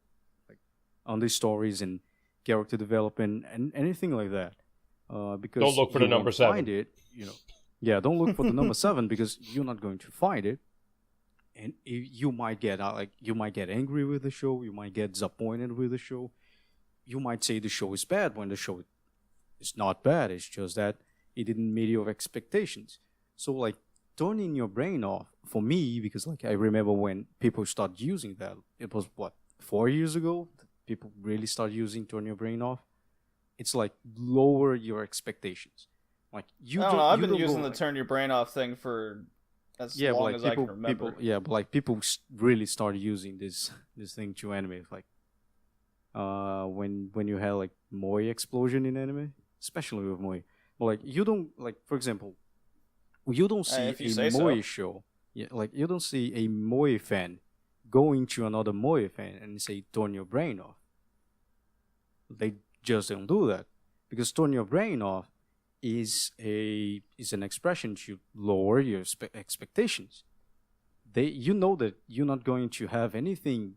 on the stories and character development and anything like that. Because don't look for the number 7. Find it, Yeah, don't look for the number 7 because you're not going to find it, and you might get angry with the show. You might get disappointed with the show. You might say the show is bad when the show is not bad. It's just that it didn't meet your expectations. So turning your brain off for me, because I remember when people started using that. It was 4 years ago. People really start using turn your brain off. It's lower your expectations. I don't know. I've been using the turn your brain off thing for as long as I can remember. People really started using this thing to anime. When you had moe explosion in anime, especially with moe. But you don't for example, you don't see a moe show. Yeah, you don't see a moe fan going to another moe fan and say turn your brain off. They just don't do that because turn your brain off is an expression to lower your expectations. You know that you're not going to have anything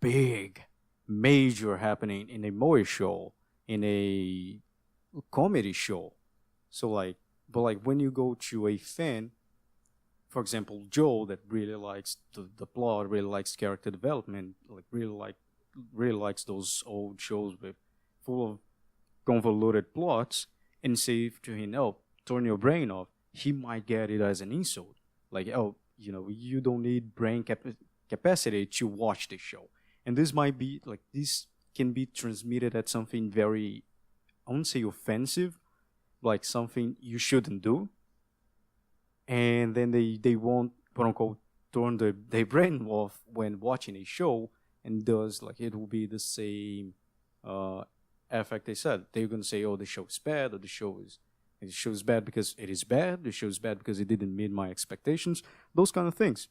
big, major happening in a moe show, in a comedy show. So but when you go to a fan, for example, Joe that really likes the plot, really likes character development, really likes those old shows full of convoluted plots, and say to him, oh, turn your brain off, he might get it as an insult. Oh, you don't need brain capacity to watch this show. And this might be, this can be transmitted as something very, I won't say offensive, something you shouldn't do. And then they won't, quote unquote, turn their brain off when watching a show, and does, it will be the same effect they said. They're going to say, oh, the show is bad, or the show is The show is bad because it is bad. The show is bad because it didn't meet my expectations. Those kind of things.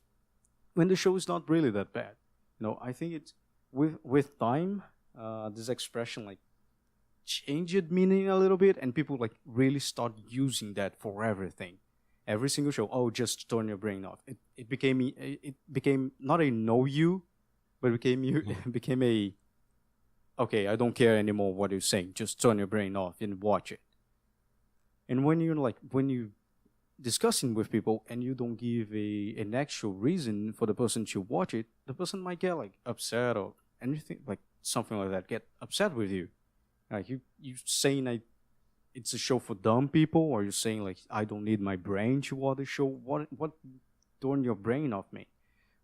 When the show is not really that bad. I think it's with time, this expression like changed meaning a little bit, and people like really start using that for everything. Every single show, just turn your brain off. It became not a know you, but it became a okay, I don't care anymore what you're saying. Just turn your brain off and watch it. And when you discussing with people and you don't give an actual reason for the person to watch it, the person might get like upset or anything like something like that. Get upset with you. Like you saying it's a show for dumb people, or you're saying like I don't need my brain to watch the show. What turn your brain off me?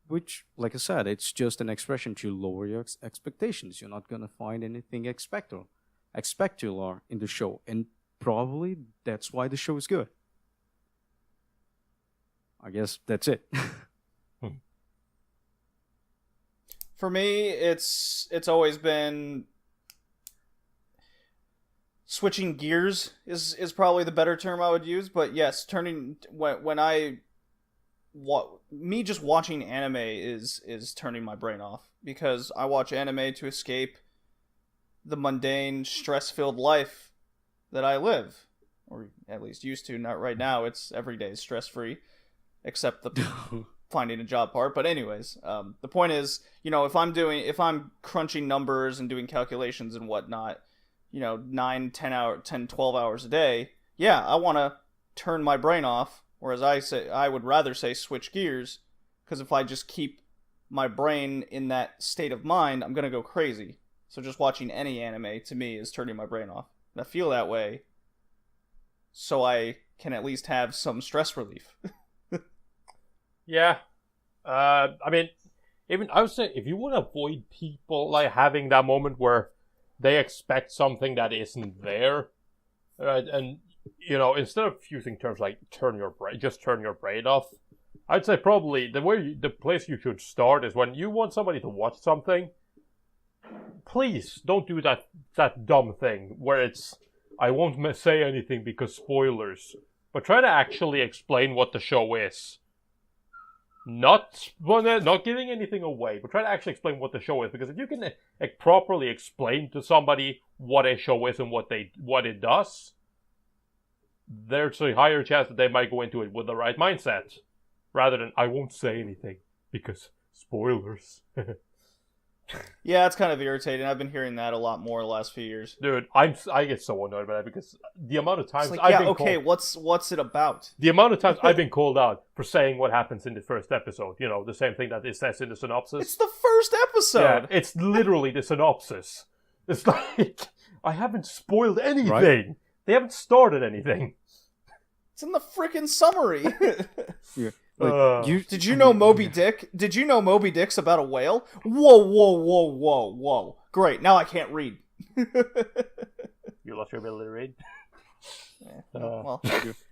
Which, like I said, it's just an expression to lower your expectations. You're not gonna find anything spectacular in the show, and probably that's why the show is good. I guess that's it. For me, it's always been switching gears is probably the better term I would use. But yes, me just watching anime is turning my brain off, because I watch anime to escape the mundane, stress-filled life that I live, or at least used to. Not right now. It's every day stress-free, except the finding a job part. But anyways, the point is, if I'm crunching numbers and doing calculations and whatnot, 9, 10, 12 hours a day, yeah, I want to turn my brain off. Whereas I would rather say switch gears, because if I just keep my brain in that state of mind, I'm going to go crazy. So just watching any anime, to me, is turning my brain off. And I feel that way, so I can at least have some stress relief. Yeah. I mean, even I would say, if you want to avoid people like having that moment where they expect something that isn't there, and instead of using terms like just turn your brain off, I'd say probably the place you should start is when you want somebody to watch something. Please don't do that dumb thing where it's I won't say anything because spoilers, but try to actually explain what the show is. Not giving anything away, but try to actually explain what the show is, because if you can properly explain to somebody what a show is and what it does, there's a higher chance that they might go into it with the right mindset, rather than I won't say anything because spoilers. Yeah, it's kind of irritating. I've been hearing that a lot more the last few years. Dude, I get so annoyed by that, because the amount of times what's it about? The amount of times I've been called out for saying what happens in the first episode. The same thing that it says in the synopsis. It's the first episode. Yeah, it's literally the synopsis. It's like I haven't spoiled anything. Right? They haven't started anything. It's in the freaking summary. Yeah. Did you know Moby Dick? Did you know Moby Dick's about a whale? Whoa. Great, now I can't read. You lost your ability to read? Yeah, well.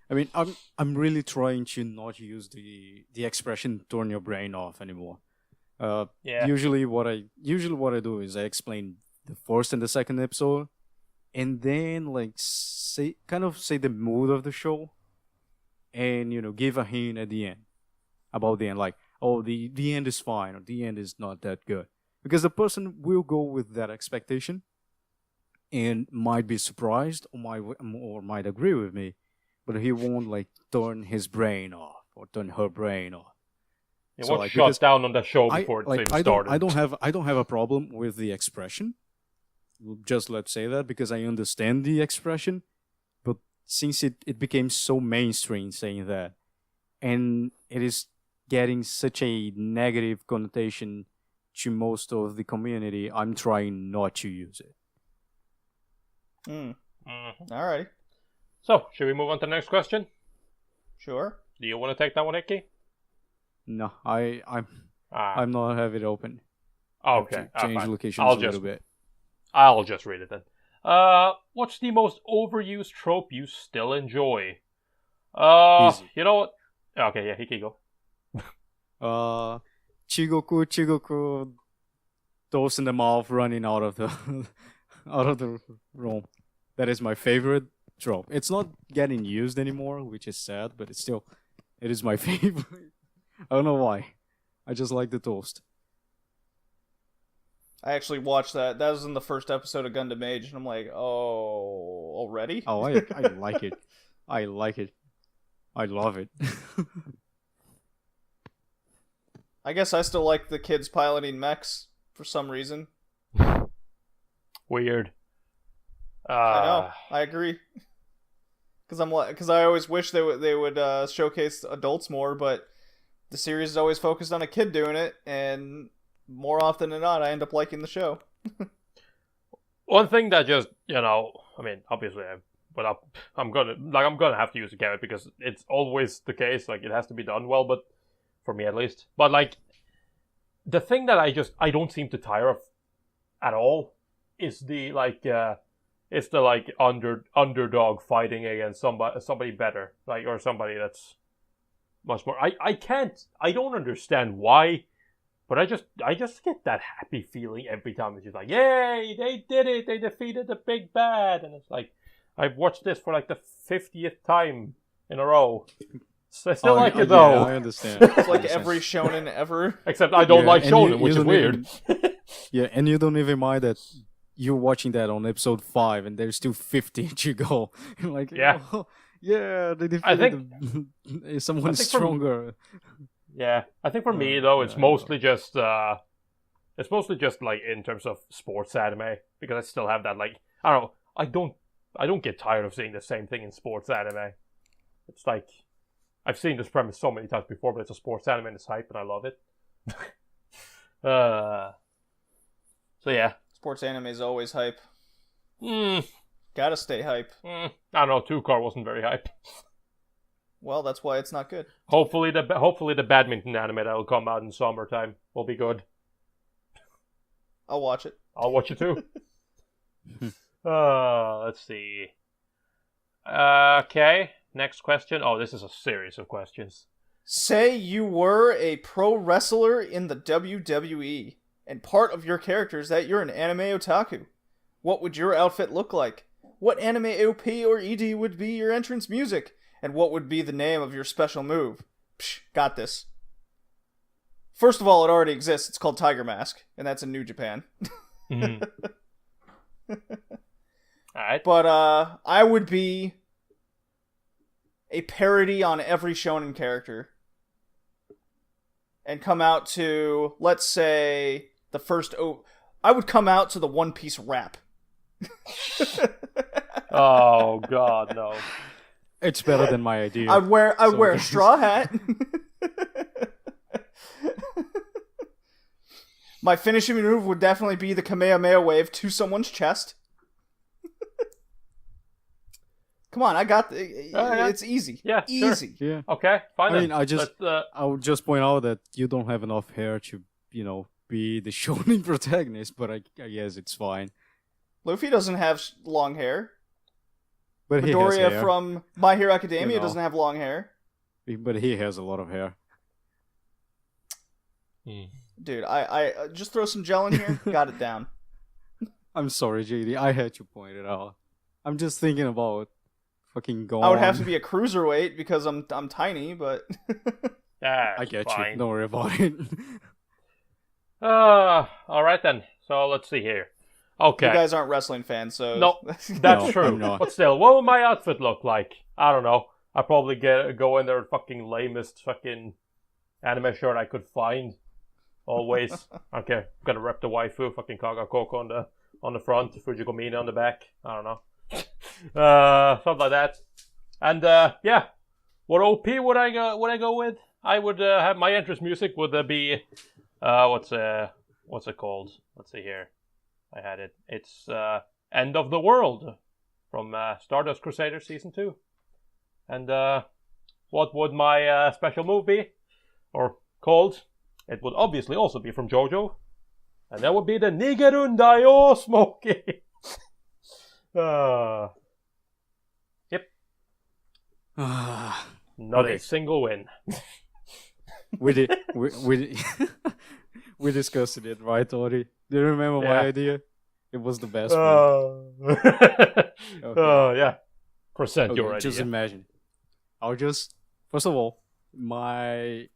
I mean, I'm really trying to not use the expression turn your brain off anymore. Yeah. Usually what I do is I explain the first and the second episode, and then like say the mood of the show, and give a hint at the end about the end, like, oh, the end is fine, or the end is not that good, because the person will go with that expectation and might be surprised or might agree with me, but he won't like turn his brain off or turn her brain off. It won't shut down on the show before it's even started. I don't have a problem with the expression. Just let's say that, because I understand the expression, but since it became so mainstream saying that, and it is getting such a negative connotation to most of the community, I'm trying not to use it. Alright. So, should we move on to the next question? Sure. Do you want to take that one, Hickey? No, I'm not have it open. Okay. Change locations a little bit. I'll just read it then. What's the most overused trope you still enjoy? Easy. You know what? Okay, yeah, Hickey, go. Chigoku, toast in the mouth, running out of the room. That is my favorite trope. It's not getting used anymore, which is sad, but it is my favorite. I don't know why. I just like the toast. I actually watched that. That was in the first episode of Gundam Age, and I'm like, oh, already? Oh, I like it. I like it. I love it. I guess I still like the kids piloting mechs for some reason. Weird. I know. I agree. Because I always wish they would showcase adults more, but the series is always focused on a kid doing it, and more often than not, I end up liking the show. One thing that just, I mean, obviously, I'm gonna have to use a caveat because it's always the case. Like, it has to be done well, but for me at least. But like, the thing that I don't seem to tire of at all is the underdog fighting against somebody better, like, or somebody that's much more. I don't understand why, but I just get that happy feeling every time. It's just like, yay, they did it, they defeated the big bad, and it's like, I've watched this for like the 50th time in a row. So I still like it though. Yeah, I understand. It's like every shonen ever. Except I don't like shonen, which is weird. Yeah, and you don't even mind that you're watching that on episode 5 and there's still 50 to go. Like, yeah. Oh, yeah, they defeated someone stronger. I think for me though, it's mostly just like in terms of sports anime, because I still have that, like, I don't know, I don't get tired of seeing the same thing in sports anime. It's like, I've seen this premise so many times before, but it's a sports anime and it's hype and I love it. So yeah. Sports anime is always hype. Gotta stay hype. I don't know, Two-Car wasn't very hype. Well, that's why it's not good. Hopefully the badminton anime that will come out in summertime will be good. I'll watch it. I'll watch it too. Let's see. Okay, next question. Oh, this is a series of questions. Say you were a pro wrestler in the WWE, and part of your character is that you're an anime otaku. What would your outfit look like? What anime OP or ED would be your entrance music? And what would be the name of your special move? Psh, got this. First of all, it already exists. It's called Tiger Mask, and that's in New Japan. Mm-hmm. Alright. But I would be a parody on every shonen character. And come out to, let's say, the first... I would come out to the One Piece rap. Oh, God, no. It's better than my idea. I'd wear a straw hat. My finishing move would definitely be the Kamehameha wave to someone's chest. Come on, I got it's easy. Yeah, easy. Sure. Yeah. Okay, fine. I mean, I would just point out that you don't have enough hair to, be the shonen protagonist, but I guess it's fine. Luffy doesn't have long hair. But Midoriya he has hair. from My Hero Academia doesn't have long hair. But he has a lot of hair. Dude, I just throw some gel in here. Got it down. I'm sorry, JD. I had to point it out. I'm just thinking about fucking going. I would have to be a cruiserweight because I'm tiny, but That's I get fine. you. Don't worry about it. Alright then. So let's see here. Okay. You guys aren't wrestling fans, so... No, that's No, true. I'm not. But still, what would my outfit look like? I don't know. I'd probably go in there fucking lamest fucking anime shirt I could find. Always. Okay, I'm gonna rep the waifu, fucking Kaga Koko on the front, Fujiko Mina on the back. I don't know. Something like that. And yeah. What OP would I go with? I would have my entrance music would be what's it called? Let's see here. I had it. It's End of the World from Stardust Crusader Season 2. And what would my special move be? Or called? It would obviously also be from JoJo. And that would be the Nigerundayo Smokey. Yep. Not a single win. we discussed it, right, Tori? Do you remember my idea? It was the best one. Yeah. Present your idea. Just imagine. I'll just first of all, my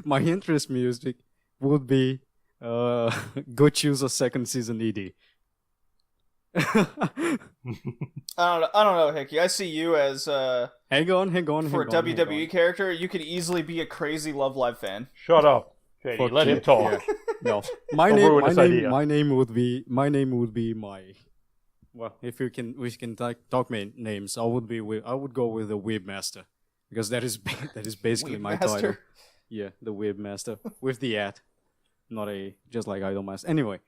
my interest music would be Goku's second season ED. I don't know, Hickey. I see you as Hang on. For a WWE character, you could easily be a crazy Love Live fan. Shut up, JD. Let him talk. Yeah. No, my name would be my. Well, if we can talk names, I would go with the Weeb Master, because that is basically Weeb my Master? title. Yeah, the Weeb Master with the at, not a just like Idol Master. Anyway,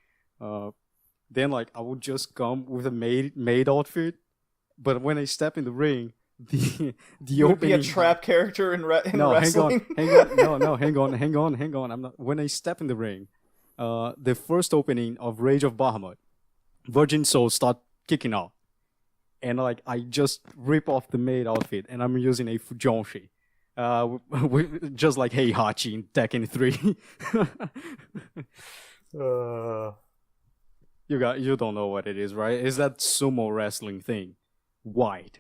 then like I would just come with a maid outfit, but when I step in the ring, the You would opening. be a trap character in No, wrestling. hang on. Hang on. When I step in the ring, the first opening of Rage of Bahamut, Virgin Souls start kicking out, and like I just rip off the maid outfit, and I'm using a Fujonshi, just like Heihachi in Tekken 3. You don't know what it is, right? Is that sumo wrestling thing, white,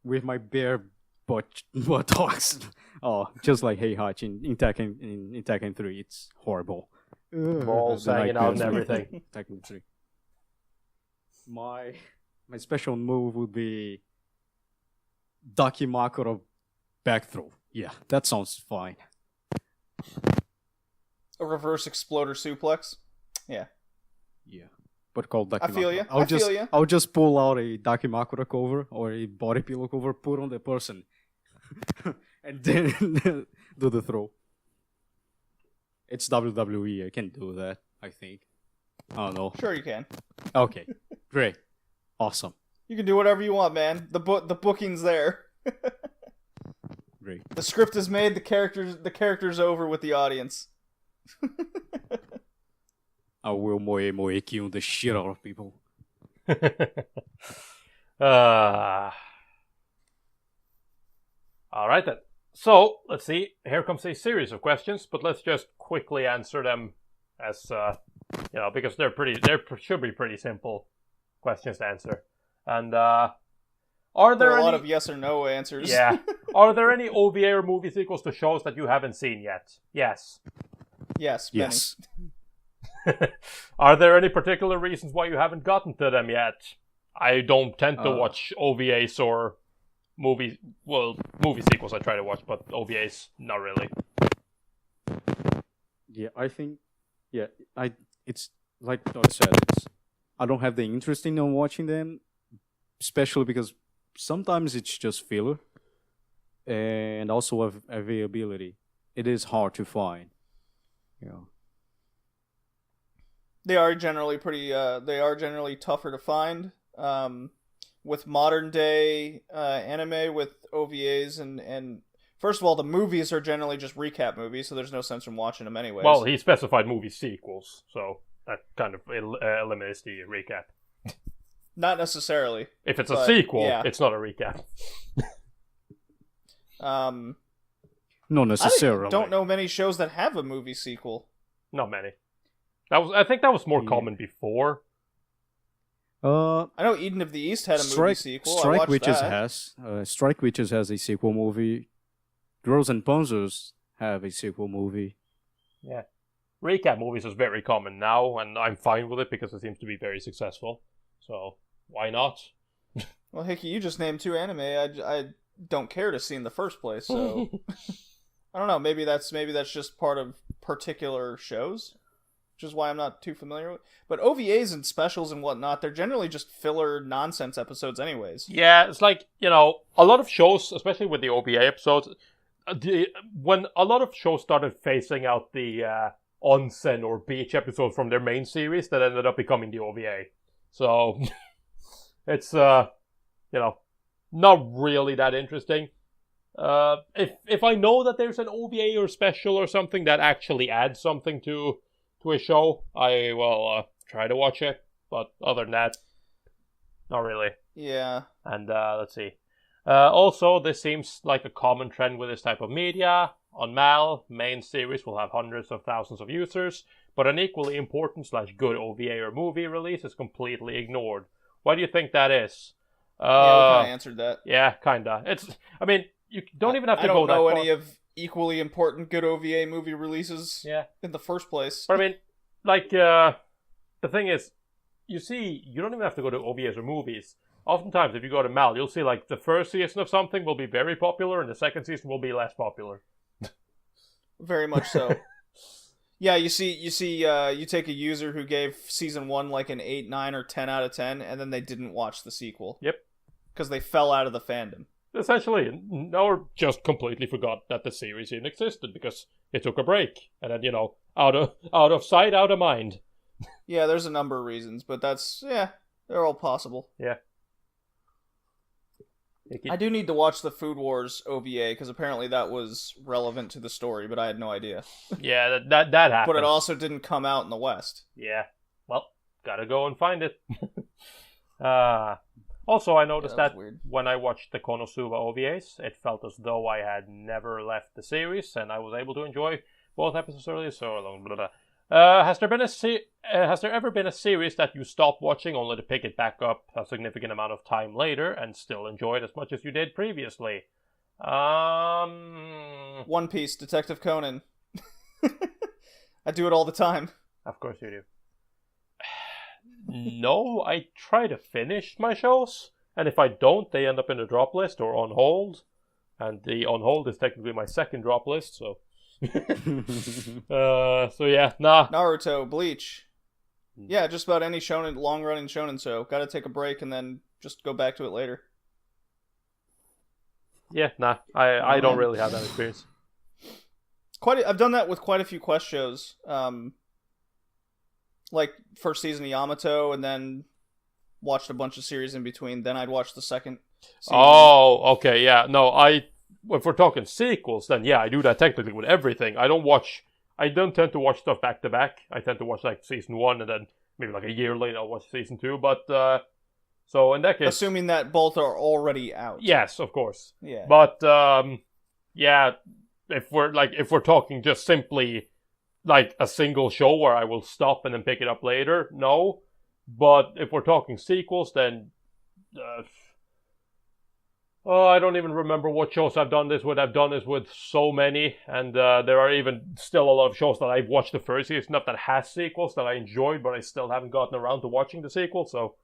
with my bare buttocks. Oh, just like Heihachi in Tekken 3. It's horrible. Balls hanging out and everything. Tekken 3. My special move would be Dakimakura back throw. Yeah, that sounds fine. A reverse exploder suplex. Yeah. Yeah, but called Dakimakura. I feel you. I'll just pull out a Dakimakura cover or a body pillow cover, put on the person, and then do the throw. It's WWE. I can do that, I think. I don't know. Sure you can. Okay, great, awesome, You can do whatever you want, man. The booking's there. great. The script is made. The character's over with the audience. I will moe kill the shit out of people. All right then. So let's see. Here comes a series of questions, but let's just quickly answer them as because they should be pretty simple questions to answer. And are there a any... lot of yes or no answers? Yeah. Are there any OVA or movie sequels to shows that you haven't seen yet? Yes. Yes. Yes. Are there any particular reasons why you haven't gotten to them yet? I don't tend to watch OVAs or movie sequels I try to watch, but OVAs, not really. Yeah, I think. Yeah, it's like I said. I don't have the interest in watching them, especially because sometimes it's just filler, and also availability. It is hard to find. They are generally tougher to find. With modern day anime with OVAs and first of all, the movies are generally just recap movies, so there's no sense in watching them anyways. Well, he specified movie sequels, so that kind of eliminates the recap. Not necessarily. If it's a sequel, yeah. It's not a recap. Not necessarily. I don't know many shows that have a movie sequel. Not many. I think that was more common before. I know Eden of the East had a movie sequel. Strike Witches has a sequel movie. Girls and Panzers have a sequel movie. Yeah. Recap movies is very common now, and I'm fine with it because it seems to be very successful. So, why not? Well, Hickey, you just named two anime I don't care to see in the first place, so... I don't know, maybe that's just part of particular shows, which is why I'm not too familiar with. But OVAs and specials and whatnot, they're generally just filler nonsense episodes anyways. Yeah, it's like, a lot of shows, especially with the OVA episodes, when a lot of shows started phasing out the onsen or beach episodes from their main series, that ended up becoming the OVA. So, it's, not really that interesting. If I know that there's an OVA or special or something that actually adds something to a show, I will try to watch it. But other than that, not really. Yeah. And let's see. Also, this seems like a common trend with this type of media. On MAL, main series will have hundreds of thousands of users, but an equally important / good OVA or movie release is completely ignored. Why do you think that is? Yeah, we kind of answered that. Yeah, kinda. I mean, you don't even have to go that far. I don't know any of equally important good OVA movie releases in the first place. But I mean, like, the thing is, you don't even have to go to OVAs or movies. Oftentimes, if you go to Mal, you'll see, like, the first season of something will be very popular, and the second season will be less popular. Very much so. Yeah, you take a user who gave season 1 like an 8, 9, or 10 out of 10, and then they didn't watch the sequel. Yep. Because they fell out of the fandom. Essentially, or just completely forgot that the series even existed because it took a break. And then, out of sight, out of mind. Yeah, there's a number of reasons, but they're all possible. Yeah. I do need to watch the Food Wars OVA, because apparently that was relevant to the story, but I had no idea. Yeah, that happened. But it also didn't come out in the West. Yeah. Well, gotta go and find it. Also, I noticed that when I watched the Konosuba OVAs, it felt as though I had never left the series, and I was able to enjoy both episodes earlier, so blah, blah, blah. Has there ever been a series that you stopped watching only to pick it back up a significant amount of time later and still enjoy it as much as you did previously? One Piece, Detective Conan. I do it all the time. Of course you do. No, I try to finish my shows, and if I don't, they end up in the drop list or on hold, and the on hold is technically my second drop list, so... so yeah, nah. Naruto, Bleach. Yeah, just about any shonen, long-running shonen show. Gotta take a break and then just go back to it later. Yeah, nah. I don't really have that experience. I've done that with quite a few Quest shows. Like first season of Yamato, and then watched a bunch of series in between. Then I'd watch the second season. Oh, okay, yeah. No, if we're talking sequels, then yeah, I do that technically with everything. I don't tend to watch stuff back to back. I tend to watch like season 1 and then maybe like a year later I'll watch season 2. But so in that case, assuming that both are already out. Yes, of course. Yeah. But yeah, if we're talking just simply like a single show where I will stop and then pick it up later, no. But if we're talking sequels, then I don't even remember what shows I've done this with. I've done this with so many, and there are even still a lot of shows that I've watched the first season of that has sequels that I enjoyed, but I still haven't gotten around to watching the sequel, so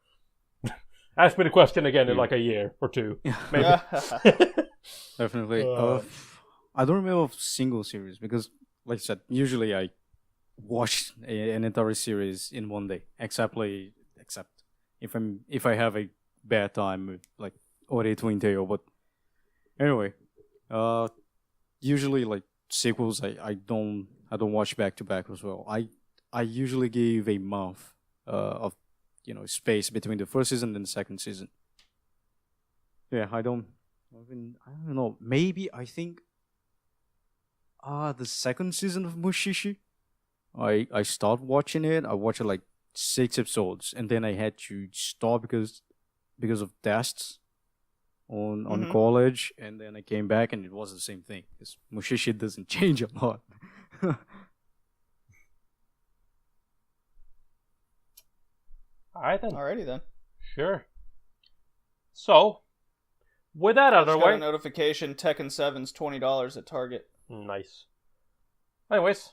ask me the question again in like a year or two, maybe. Definitely. I don't remember a single series, because, like I said, usually I watch an entire series in one day, except if I have a bad time with, like, Ore Twin Tail. But anyway, usually like sequels I don't watch back to back as well. I usually give a month of space between the first season and the second season. Yeah, I don't know. Maybe I think the second season of Mushishi, I started watching it. I watched like 6 episodes, and then I had to stop because of tests on college, and then I came back and it was the same thing, because Mushishi doesn't change a lot. Alrighty then. Sure. So, with that out of the way, got a notification: Tekken 7's $20 at Target. Nice. Anyways,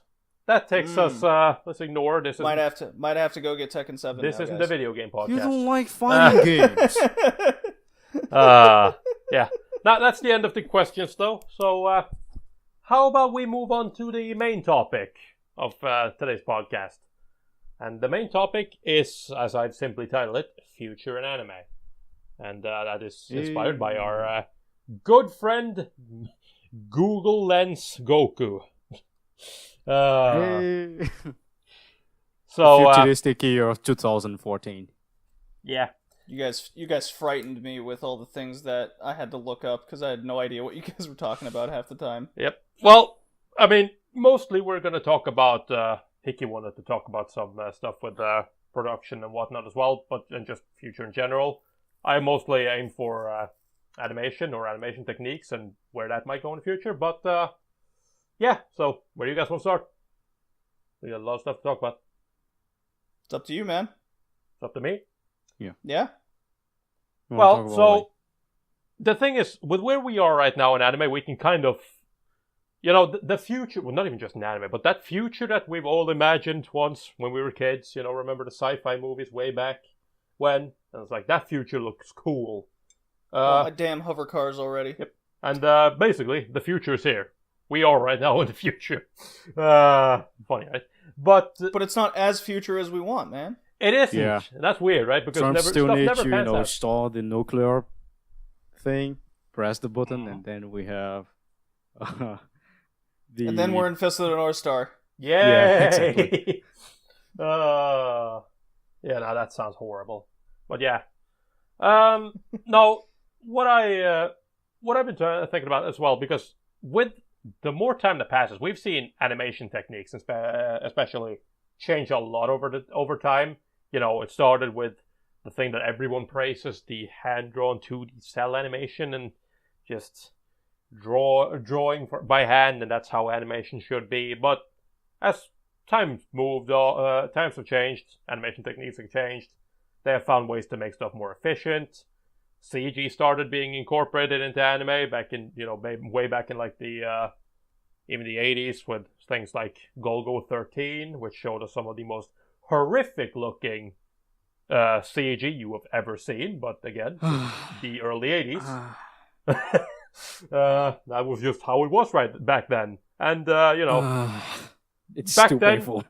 that takes us. Let's ignore this. Might have to go get Tekken 7. This isn't the video game podcast. You don't like fighting games. Yeah. Now that's the end of the questions, though. So, how about we move on to the main topic of today's podcast? And the main topic is, as I've simply titled it, Future in Anime. And that is inspired by our good friend, Google Lens Gokuu. So futuristic year of 2014. Yeah. You guys frightened me with all the things that I had to look up, because I had no idea what you guys were talking about half the time. Yep. Well, I mean, mostly we're going to talk about... Hickey wanted to talk about some stuff with production and whatnot as well, and just future in general. I mostly aim for animation or animation techniques and where that might go in the future. But yeah, so where do you guys want to start? We got a lot of stuff to talk about. It's up to you, man. It's up to me? Yeah? Well, so the thing is, with where we are right now in anime, we can kind of, the future, well, not even just in anime, but that future that we've all imagined once when we were kids, remember the sci-fi movies way back when? And it's like, that future looks cool. My damn hover cars already. Yep. And basically, the future is here. We are right now in the future. Funny, right? But it's not as future as we want, man. It isn't. Yeah. That's weird, right? Because Trump still needs to, install the nuclear thing, press the button, and then we have and then we're in Fist of the North Star. Yay! Yeah, exactly. No, that sounds horrible. But yeah. No, what I've been thinking about as well, because with the more time that passes, we've seen animation techniques, especially, change a lot over time. It started with the thing that everyone praises, the hand-drawn 2D cell animation, and just drawing by hand, and that's how animation should be. But as times have changed, animation techniques have changed. They have found ways to make stuff more efficient. CG started being incorporated into anime back in, way back in like the even the 80s with things like Gokuu 13, which showed us some of the most horrific looking CG you have ever seen. But again, the early 80s. That was just how it was right back then. And, it's back too then, painful.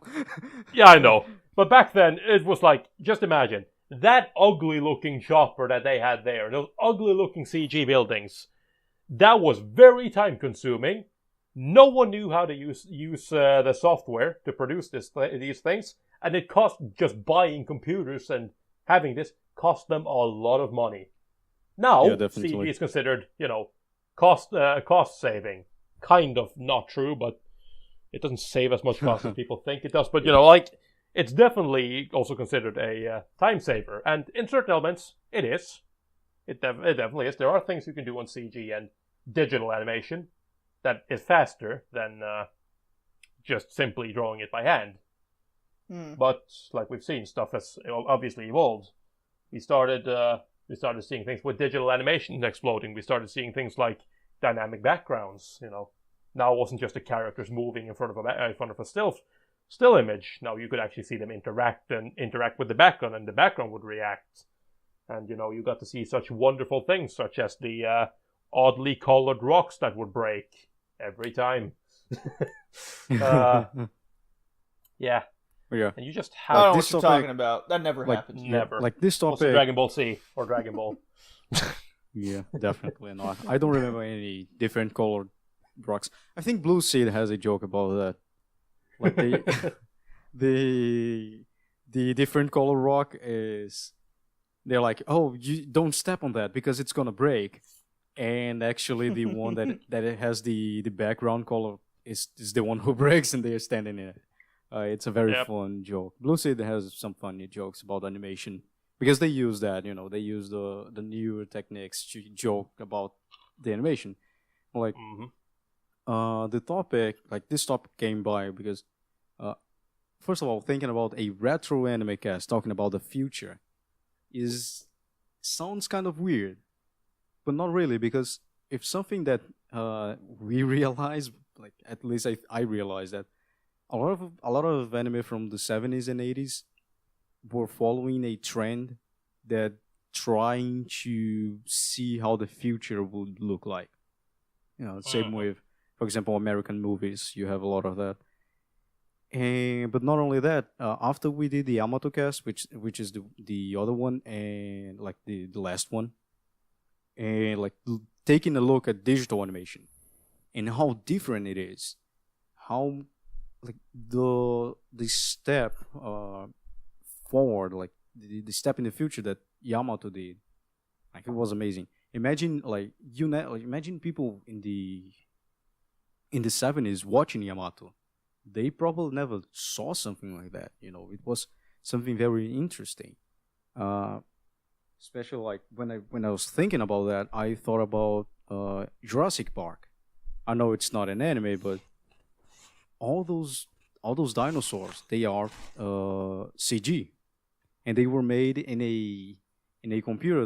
Yeah, I know. But back then, it was like, just imagine, that ugly looking chopper that they had there, those ugly looking CG buildings, that was very time consuming. No one knew how to use the software to produce these things, and it cost, just buying computers and having this cost them a lot of money. Now, CG is considered, cost saving. Kind of not true, but it doesn't save as much cost as people think it does. But, it's definitely also considered a time saver. And in certain elements, it is. It definitely is. There are things you can do on CG and digital animation that is faster than just simply drawing it by hand. But, like we've seen, stuff has obviously evolved. We started seeing things with digital animation exploding. We started seeing things like dynamic backgrounds. Now it wasn't just the characters moving in front of a still image. Now you could actually see them interact with the background, and the background would react. And you got to see such wonderful things, such as the oddly colored rocks that would break every time. Yeah. Yeah. And you just have... I don't know what you're talking about. That never happens. Never. Like this topic... Also Dragon Ball Z or Dragon Ball. Yeah, definitely not. I don't remember any different colored rocks. I think Blue Seed has a joke about that. Like the different color rock is... They're like, oh, you don't step on that because it's gonna break. And actually the one that it has the background color is the one who breaks, and they're standing in it. It's a very fun joke. Blue Seed has some funny jokes about animation because they use that, they use the newer techniques to joke about the animation. Like, the topic, like this topic came by because, first of all, thinking about a retro anime cast talking about the future sounds kind of weird, but not really, because if something that we realize, like at least I realized that a lot of anime from the 70s and 80s were following a trend that trying to see how the future would look like. Same with, for example, American movies. You have a lot of that. But not only that, after we did the Yamato cast, which is the other one, and like the last one, and like taking a look at digital animation and how different it is, how like the step forward, like the step in the future that Yamato did, like it was amazing. Imagine imagine people in the 70s watching Yamato. They probably never saw something like that. It was something very interesting. Especially like when I was thinking about that, I thought about Jurassic Park. I know it's not an anime, but all those dinosaurs, they are CG, and they were made in a computer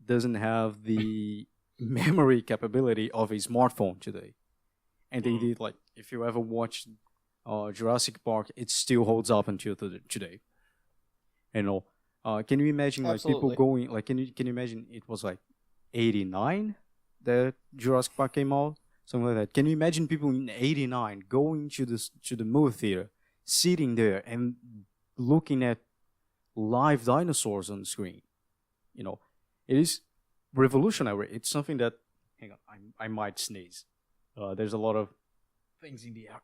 doesn't have the memory capability of a smartphone today. And they did, like, if you ever watched Jurassic Park, it still holds up until today. You know, can you imagine like Absolutely. people going, like, can you imagine it was like 89 that Jurassic Park came out, something like that. Can you imagine people in 89 going to the movie theater, sitting there and looking at live dinosaurs on the screen? You know, it is revolutionary. It's something that, hang on, I might sneeze. There's a lot of things in the air.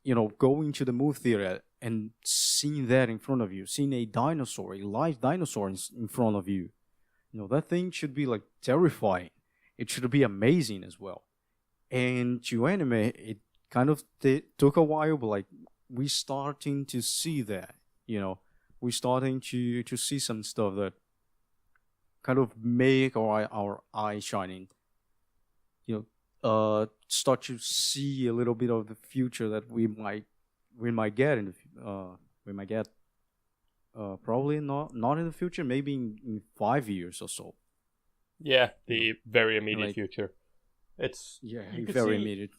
You know, going to the movie theater and seeing that in front of you, seeing a dinosaur, a live dinosaur in front of you, you know, that thing should be like terrifying. It should be amazing as well. And to anime, it kind of took a while, but like we starting to see that, you know, we're starting to see some stuff that kind of make our eyes shining. You know, start to see a little bit of the future that we might get probably not in the future, maybe in 5 years or so. Yeah, the very immediate future. It's very immediate.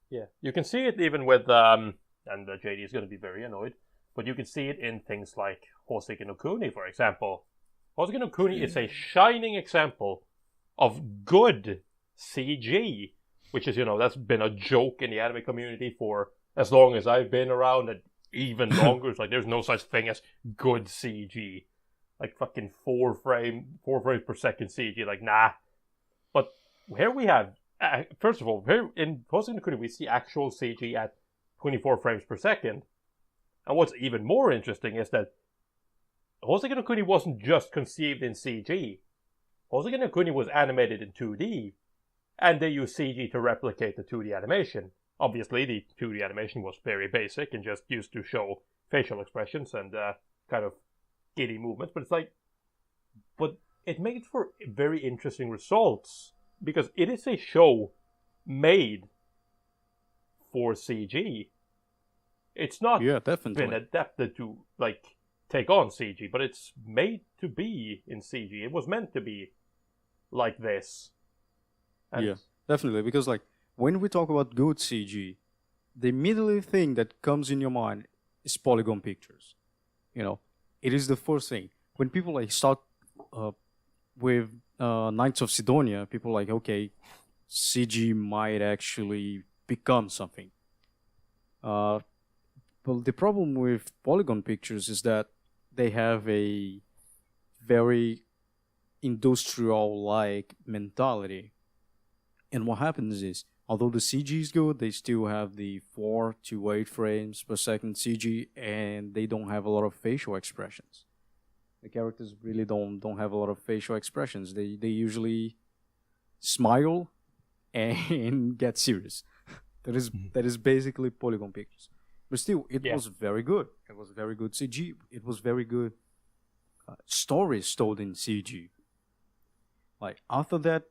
Yeah, you can see it even with and JD is going to be very annoyed, but you can see it in things like Hoseki no Kuni, for example. Hoseki no Kuni is a shining example of good CG, which is, you know, that's been a joke in the anime community for as long as I've been around, and even longer. It's like there's no such thing as good CG. Like fucking 4 frames per second CG. Like, nah. But here we have, first of all, here in Hoseki no Kuni we see actual CG at 24 frames per second. And what's even more interesting is that Hoseki no Kuni wasn't just conceived in CG. Hoseki no Kuni was animated in 2D, and they used CG to replicate the 2D animation. Obviously, the 2D animation was very basic and just used to show facial expressions and kind of giddy movements, but it made for very interesting results, because it is a show made for CG. It's not been adapted to, like, take on CG, but it's made to be in CG. It was meant to be like this. And yeah, definitely, because like when we talk about good CG, the immediate thing that comes in your mind is polygon pictures. You know, it is the first thing. When people like start with Knights of Sidonia, people are like, okay, CG might actually become something. But the problem with polygon pictures is that they have a very industrial-like mentality. And what happens is, although the CG is good, they still have the 4 to 8 frames per second CG, and they don't have a lot of facial expressions. The characters really don't have a lot of facial expressions. They usually smile and get serious. That is basically polygon pictures. But still, it was very good. It was very good CG. It was very good stories told in CG. Like after that,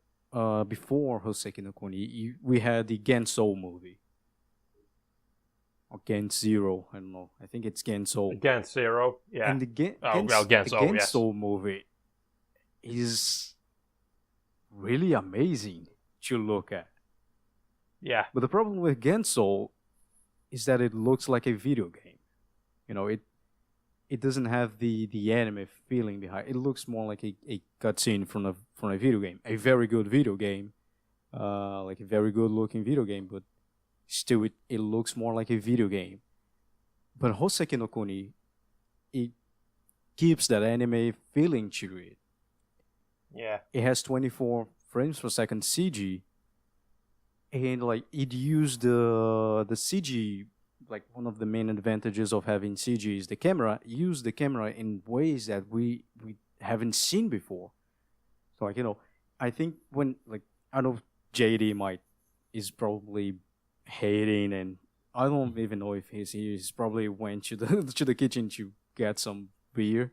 before Hoseki no Kuni, we had the Gensou movie. Or Gens Zero, I don't know. I think it's Gensou. Gens Zero, yeah. And the Gensou, Gensou movie is really amazing to look at. Yeah. But the problem with Gensou is that it looks like a video game. You know, it doesn't have the anime feeling behind it. It looks more like a cutscene from a video game. A very good video game. Like a very good looking video game, but still it looks more like a video game. But Hoseki no Kuni, it keeps that anime feeling to it. Yeah. It has 24 frames per second CG, and like it used the CG. Like one of the main advantages of having CG is the camera. Use the camera in ways that we haven't seen before. So like, you know, I think when like I know JD is probably hating, and I don't even know if he's probably went to the to the kitchen to get some beer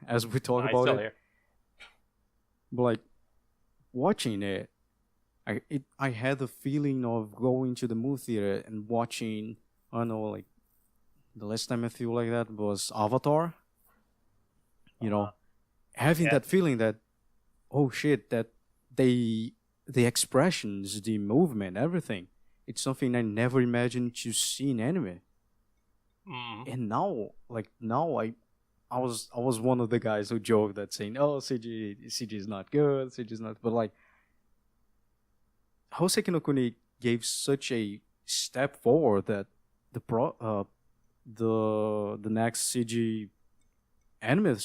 as we talk about it. Here. But like watching it, I had the feeling of going to the movie theater and watching. I don't know, like the last time I feel like that was Avatar. You know, having that feeling that, oh shit, that the expressions, the movement, everything, it's something I never imagined to see in anime. And now I was one of the guys who joked that saying, oh, CG is not good, CG is not, but like Hoseki no Kuni gave such a step forward that the next CG anime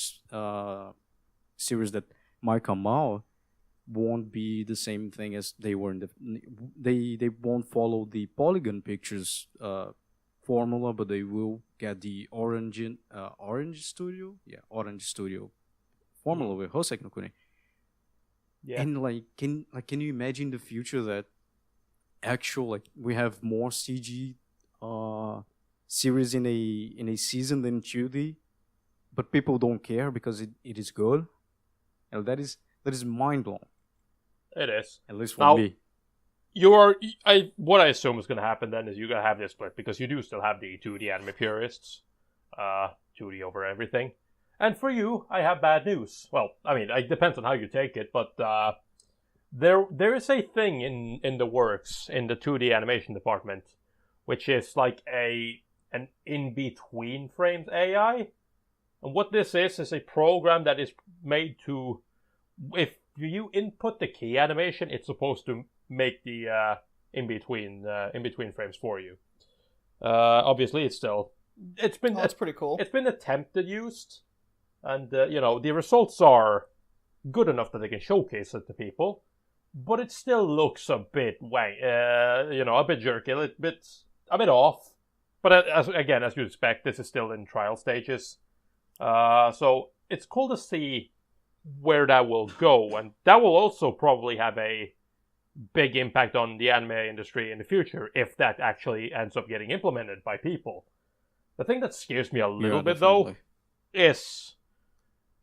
series that might come out won't be the same thing as they were in they won't follow the Polygon Pictures formula, but they will get the Orange Studio formula with Hoseki no Kuni. Yeah. And can you imagine the future that we have more CG series in a season than 2D, but people don't care because it is good? And that is mind blowing. It is. At least for me. What I assume is going to happen then is you're going to have this split, because you do still have the 2D anime purists, 2D over everything. And for you, I have bad news. Well, I mean, it depends on how you take it, but there is a thing in the works in the 2D animation department, which is like an in-between frames AI. And what this is a program that is made to, if you input the key animation, it's supposed to make the in-between frames for you. Obviously, that's pretty cool. It's been attempted used, and the results are good enough that they can showcase it to people, but it still looks a bit a bit jerky, a bit off. But as you expect, this is still in trial stages. So it's cool to see where that will go, and that will also probably have a big impact on the anime industry in the future if that actually ends up getting implemented by people. The thing that scares me a little bit though is,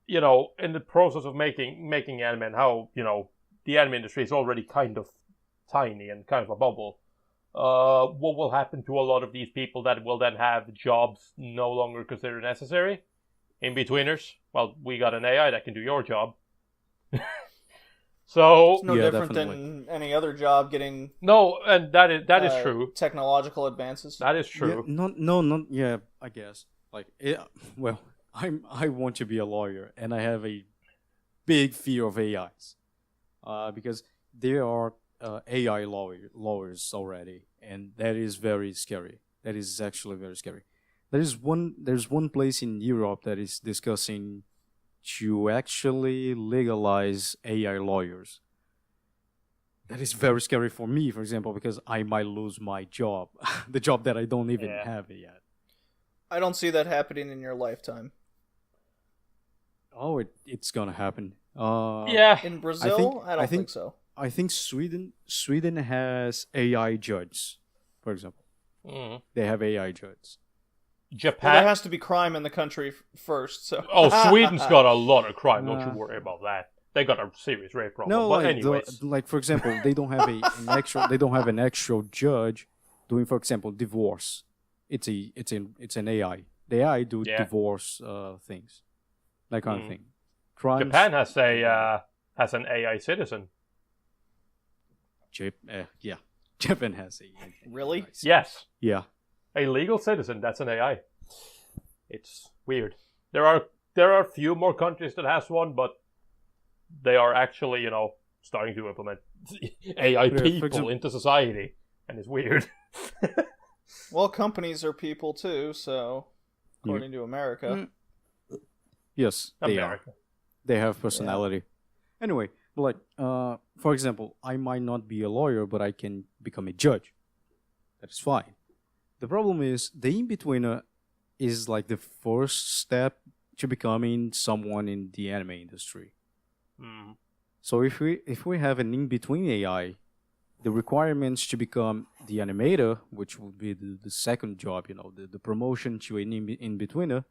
in the process of making anime, and how the anime industry is already kind of tiny and kind of a bubble. What will happen to a lot of these people that will then have jobs no longer considered necessary? In-betweeners. Well, we got an AI that can do your job. So it's no different than any other job getting. No, and that is true. Technological advances. That is true. Yeah, I guess. I want to be a lawyer, and I have a big fear of AIs, because there are AI lawyers already, and that is very scary. That is actually very scary. There's one place in Europe that is discussing to actually legalize AI lawyers. That is very scary for me, for example, because I might lose my job, the job that I don't even have yet. I don't see that happening in your lifetime. Oh, it's gonna happen. In Brazil, I don't think so. I think Sweden has AI judges, for example. They have AI judges. Japan. Well, there has to be crime in the country first. So. Sweden's got a lot of crime. Don't you worry about that. They got a serious rape problem. No, but anyways, for example, they don't have an actual judge doing, for example, divorce. It's an AI. The AI do divorce things, that kind of thing. Crimes. Japan has an AI citizen. Japan has a really? Yes. Yeah. A legal citizen, that's an AI. It's weird. There are a few more countries that has one, but they are actually, starting to implement AI people into society, and it's weird. Well, companies are people too, so according to America. Yes, they are. They have personality. Yeah. Anyway, for example, I might not be a lawyer, but I can become a judge. That is fine. The problem is the in-betweener is like the first step to becoming someone in the anime industry. So if we have an in-between AI, the requirements to become the animator, which would be the second job, the promotion to an in-betweener,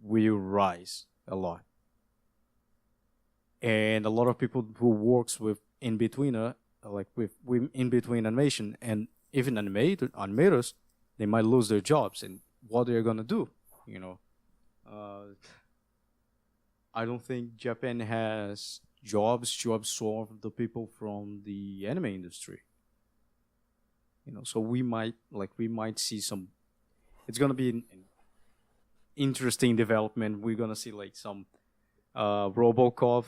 will rise a lot. And a lot of people who works with in-betweener, like with in-between animation and even animators, they might lose their jobs, and what they're gonna do, I don't think Japan has jobs to absorb the people from the anime industry. So we might see some. It's gonna be an interesting development. We're gonna see like some RoboCop,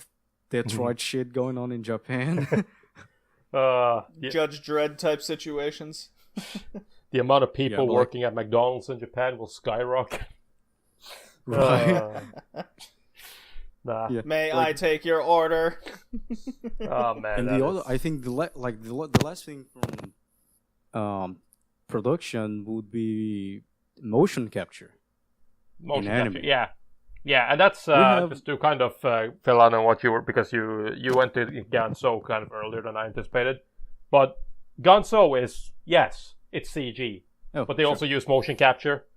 Detroit shit going on in Japan. Judge Dredd type situations. The amount of people working at McDonald's in Japan will skyrocket. Right. Nah. Yeah. May I take your order? Oh man! And I think the last thing from production would be motion capture. Motion capture, yeah, and that's just to kind of fill out on what you were, because you went to Ganso kind of earlier than I anticipated, but Ganso is it's CG, but they also use motion capture.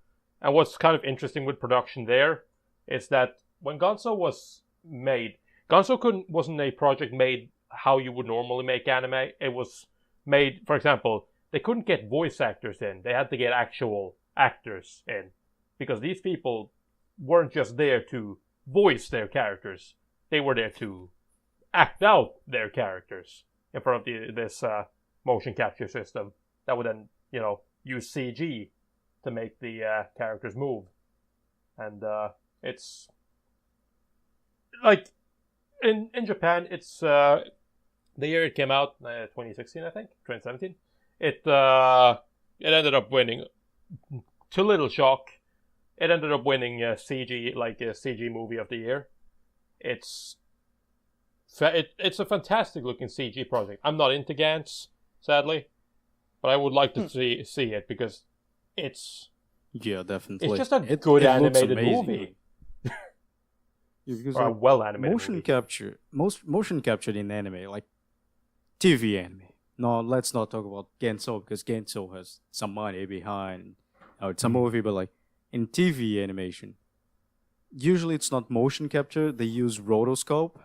And what's kind of interesting with production there is that when Ganso was made, Ganso wasn't a project made how you would normally make anime. It was made, for example, they couldn't get voice actors in. They had to get actual actors in, because these people weren't just there to voice their characters. They were there to act out their characters in front of this motion capture system that would then, use CG to make the characters move. And it's like in Japan, it's the year it came out, 2016, I think, 2017. It ended up winning, to little shock. It ended up winning CG, like a CG movie of the year. It's a fantastic looking CG project. I'm not into Gantz, sadly, but I would like to see it, because it's definitely. It's just a good animated movie. Because or a well animated motion movie. capture, motion captured in anime, like TV anime. No, let's not talk about Genso, because Genso has some money behind. It's a movie, but like in TV animation, usually it's not motion capture. They use rotoscope,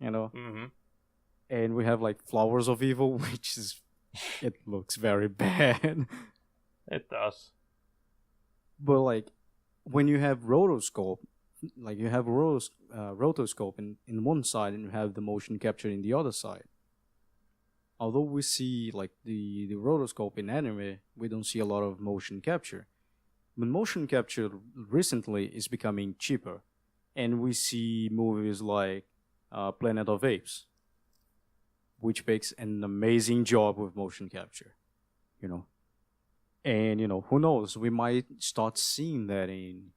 and we have like Flowers of Evil, which is it looks very bad. It does. But like when you have rotoscope, like you have rotoscope in one side and you have the motion capture in the other side. Although we see like the rotoscope in anime, we don't see a lot of motion capture. But motion capture recently is becoming cheaper, and we see movies like Planet of Apes, which makes an amazing job with motion capture, And who knows? We might start seeing that in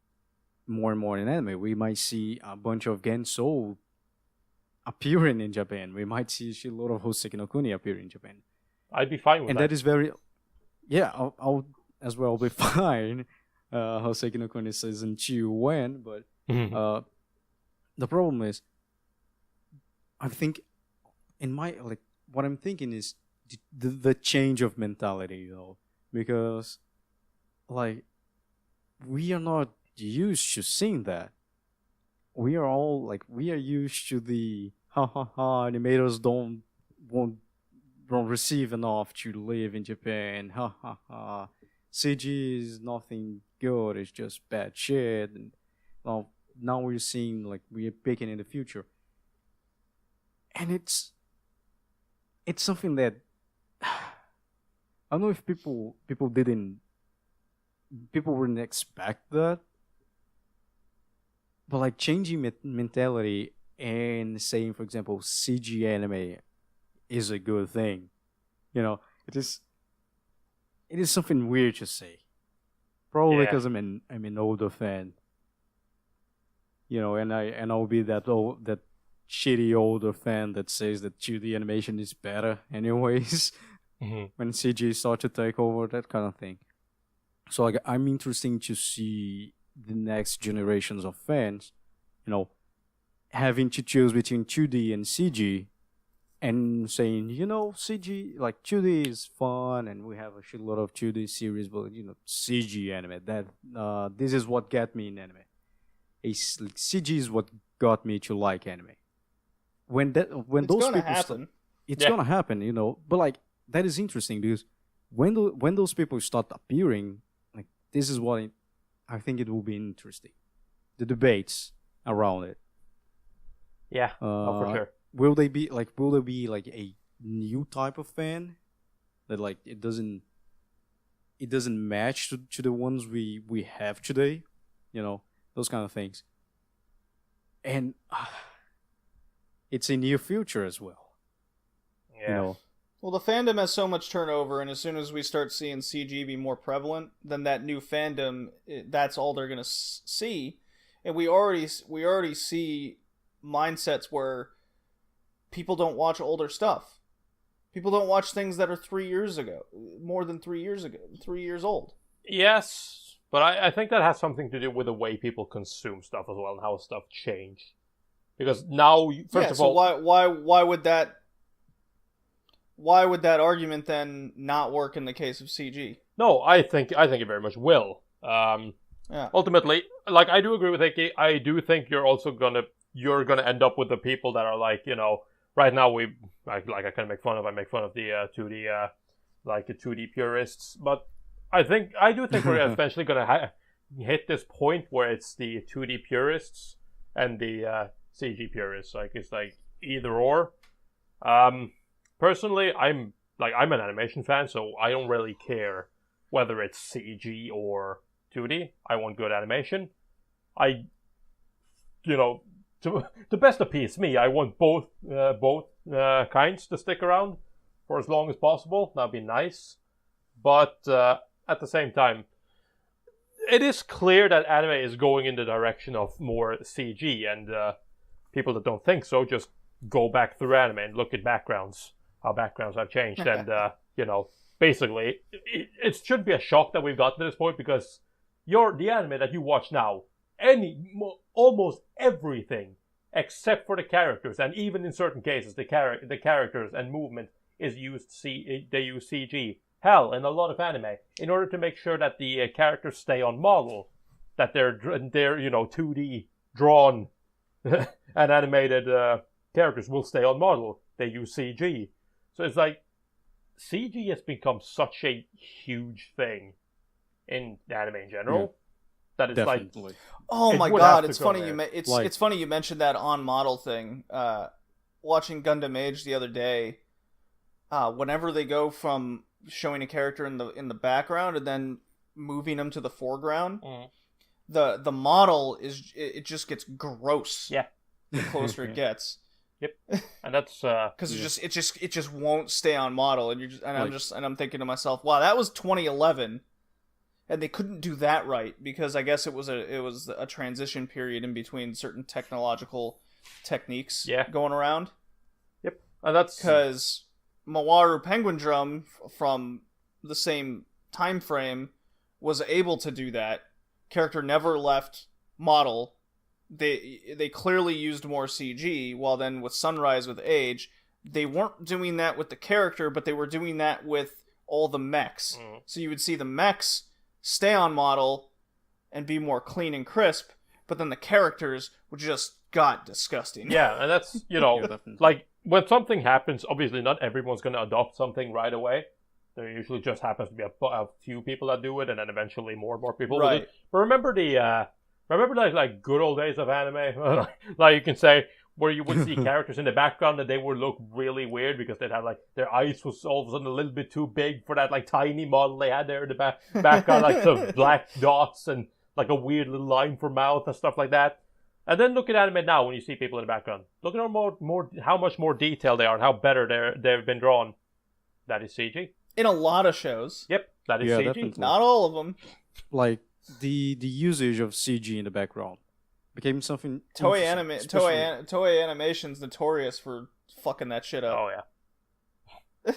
more and more in anime. We might see a bunch of Genso appearing in Japan. We might see a shitload of Hoseki no Kuni appear in Japan. I'd be fine with that. And that is very, I'll as well be fine. Hoseki no Kuni season 2 when, but the problem is, I think what I'm thinking is the change of mentality, because like we are not used to seeing that. We are used to the animators don't receive enough to live in Japan. CG is nothing good. It's just bad shit. And now we're seeing like we're picking in the future, and it's something that I don't know if people wouldn't expect that. But like changing mentality and saying, for example, CG anime is a good thing, it is something weird to say. Probably because I'm an older fan, and I'll be that shitty older fan that says that 2D animation is better, anyways. When CG start to take over, that kind of thing. So like I'm interested to see the next generations of fans, having to choose between 2D and CG, and saying, CG, like 2D is fun, and we have a shitload of 2D series, but CG anime, that this is what got me in anime. CG is what got me to like anime. When those people happen. It's gonna happen, but like that is interesting, because when those people start appearing, like this is what I think it will be interesting. The debates around it. Yeah, for sure. Will there be like a new type of fan that like it doesn't match to the ones we have today, those kind of things. And it's a near future as well. Yeah. Well, the fandom has so much turnover, and as soon as we start seeing CG be more prevalent, then that new fandom, that's all they're gonna see. And we already see mindsets where people don't watch older stuff. People don't watch things that are 3 years ago, more than 3 years ago, 3 years old. Yes, but I think that has something to do with the way people consume stuff as well and how stuff changed. Because now, first of all, why would that argument then not work in the case of CG? No, I think it very much will. Ultimately, like I do agree with Hickey. I do think you're gonna end up with the people that are like, right now I make fun of the 2D like the 2D purists, but I do think we're eventually gonna hit this point where it's the 2D purists and the CG purists. Like it's like either or. Personally, I'm an animation fan, so I don't really care whether it's CG or 2D. I want good animation. To best appease me, I want both kinds to stick around for as long as possible. That'd be nice. But at the same time, it is clear that anime is going in the direction of more CG, and people that don't think so just go back through anime and look at backgrounds, how backgrounds have changed, and basically, it should be a shock that we've gotten to this point, because the anime that you watch now, almost everything except for the characters, and even in certain cases the characters and movement is they use CG. Hell, in a lot of anime, in order to make sure that the characters stay on model, that they're 2D drawn and animated characters will stay on model, they use CG. So it's like CG has become such a huge thing in anime in general. That it's definitely. Like, oh my god! It's funny it's funny you mentioned that on model thing. Watching Gundam Age the other day, whenever they go from showing a character in the background and then moving them to the foreground, the model it just gets gross. Yeah, the closer it gets. Yep, and that's because it just won't stay on model, and I'm thinking to myself, wow, that was 2011. And they couldn't do that right because I guess it was a transition period in between certain technological techniques going around. Yep, and that's because Mawaru Penguin Drum from the same time frame was able to do that. Character never left model. They clearly used more CG. While then with Sunrise with Age, they weren't doing that with the character, but they were doing that with all the mechs. So you would see the mechs stay on model and be more clean and crisp, but then the characters would just got disgusting. Yeah, and that's, like, when something happens, obviously not everyone's going to adopt something right away. There usually just happens to be a few people that do it, and then eventually more and more people will do it. But remember like good old days of anime? Like you can say, where you would see characters in the background that they would look really weird because they'd have like their eyes was all of a sudden a little bit too big for that like tiny model they had there in the background, like some black dots and like a weird little line for mouth and stuff like that. And then look at anime now when you see people in the background. Look at how much more detailed they are and how better they've been drawn. That is CG. In a lot of shows. Yep, that is CG. Definitely. Not all of them. Like the usage of CG in the background became something. Toei Animation's notorious for fucking that shit up. Oh yeah.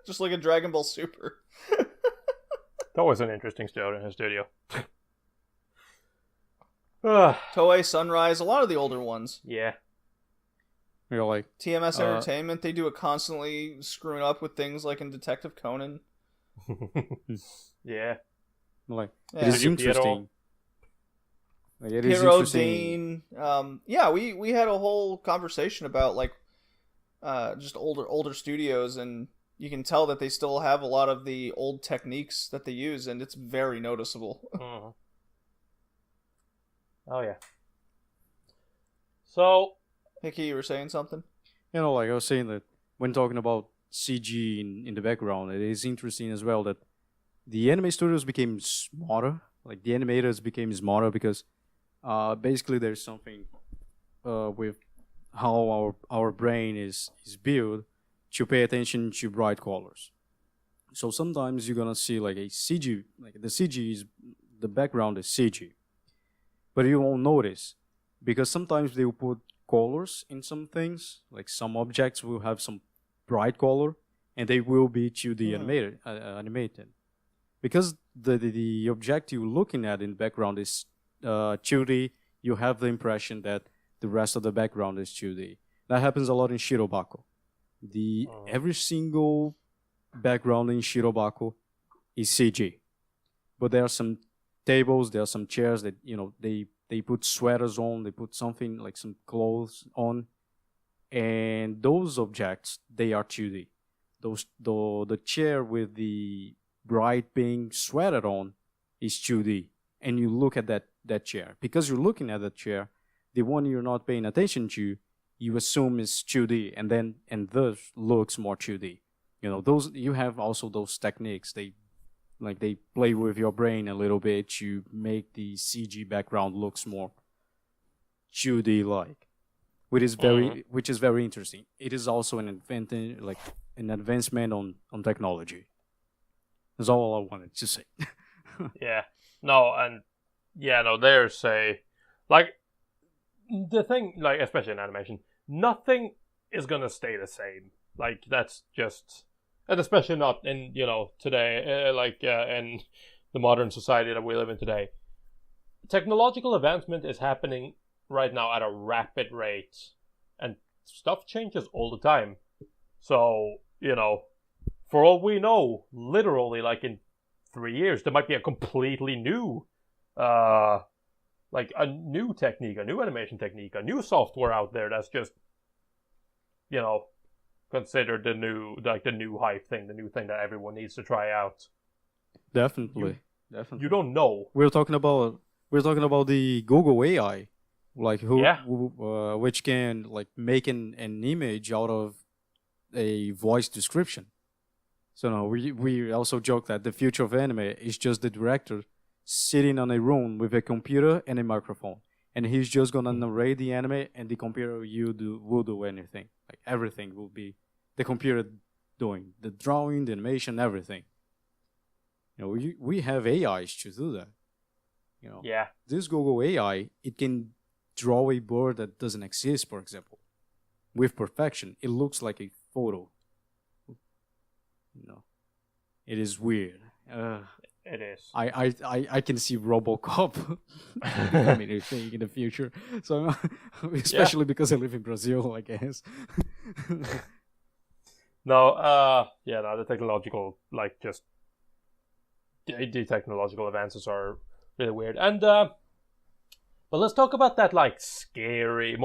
Just like a Dragon Ball Super. That was an interesting studio. Toei, Sunrise, a lot of the older ones. Yeah. You're like TMS Entertainment, they do it constantly screwing up with things like in Detective Conan. Yeah. Like it is interesting. Like, it is Hero interesting. Dean. We had a whole conversation about like just older studios, and you can tell that they still have a lot of the old techniques that they use, and it's very noticeable. Oh yeah. So Hickey, you were saying something? You know, like I was saying that when talking about CG in the background, it is interesting as well that the anime studios became smarter. Like the animators became smarter because basically there's something with how our brain is built to pay attention to bright colors. So sometimes you're gonna see like a CG, like the CG is the background is CG, but you won't notice because sometimes they will put colors in some things. Like some objects will have some bright color, and they will be 2D animated. Because the object you're looking at in the background is 2D, you have the impression that the rest of the background is 2D. That happens a lot in Shirobako. Every single background in Shirobako is CG, but there are some tables, there are some chairs that they put sweaters on, they put something like some clothes on, and those objects they are 2D. The chair with the bright pink sweater on is 2D, and you look at that chair because you're looking at that chair. The one you're not paying attention to, you assume is 2D, and thus looks more 2D. Those you have also those techniques. They play with your brain a little bit to make the CG background looks more 2D like, which is very interesting. It is also an advancement on technology. That's all I wanted to say. There's the thing, like especially in animation, nothing is gonna stay the same. Like that's just. And especially not in, today, in the modern society that we live in today. Technological advancement is happening right now at a rapid rate. And stuff changes all the time. So, for all we know, literally, like in 3 years, there might be a completely new, a new technique, a new animation technique, a new software out there that's just, considered the new hype thing, the new thing that everyone needs to try out. Definitely. You don't know. We're talking about the Google AI, like which can like make an image out of a voice description. So no, we also joke that the future of anime is just the director sitting on a room with a computer and a microphone, and he's just gonna narrate the anime, and the computer will do anything. Like everything will be the computer doing the drawing, the animation, everything. We have AIs to do that. This Google AI, it can draw a bird that doesn't exist, for example, with perfection. It looks like a photo. It is weird. It is. I can see RoboCop becoming a thing in the future. So, especially because I live in Brazil, I guess. The technological, the technological advances are really weird. And, but let's talk about that, scary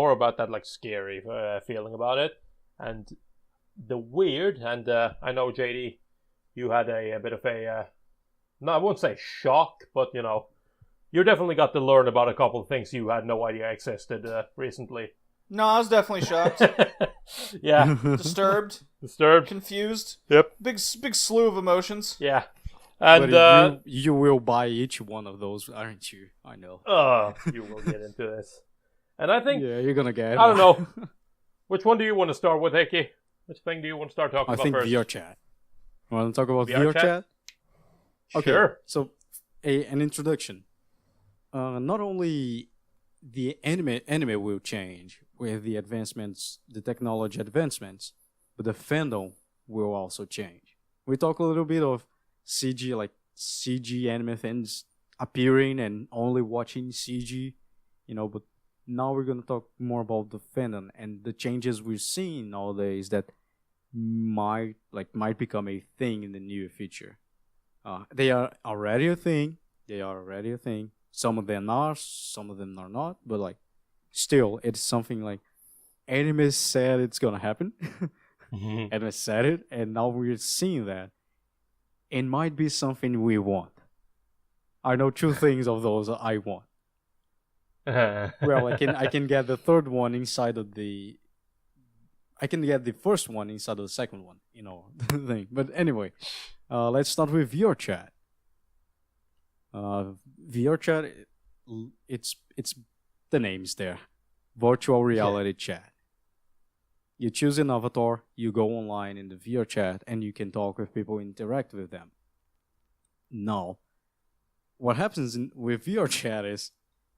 feeling about it. And the weird, and I know, JD, you had a bit of a... No, I won't say shock, but, you definitely got to learn about a couple of things you had no idea existed recently. No, I was definitely shocked. Yeah. Disturbed. Confused. Yep. Big slew of emotions. Yeah. And but you will buy each one of those, aren't you? I know. You will get into this. And I think... Yeah, you're gonna get it. I don't know. Which one do you want to start with, Hickey? Which thing do you want to start talking about first? I think VR chat. Want to talk about VR chat? Okay, sure. So, an introduction. Not only the anime will change with the advancements, the technology advancements, but the fandom will also change. We talk a little bit of CG, like CG anime fans appearing and only watching CG, but now we're gonna talk more about the fandom and the changes we're seeing nowadays that might become a thing in the near future. They are already a thing. Some of them are, some of them are not. But still, it's something like anime said it's gonna happen. Anime said it, and now we're seeing that. It might be something we want. I know two things of those I want. Well, I can get the third one inside of the. I can get the first one inside of the second one, the thing. But anyway, let's start with VRChat. VRChat, it's the name's there, virtual reality chat. You choose an avatar, you go online in the VRChat, and you can talk with people, interact with them. Now, what happens with VRChat is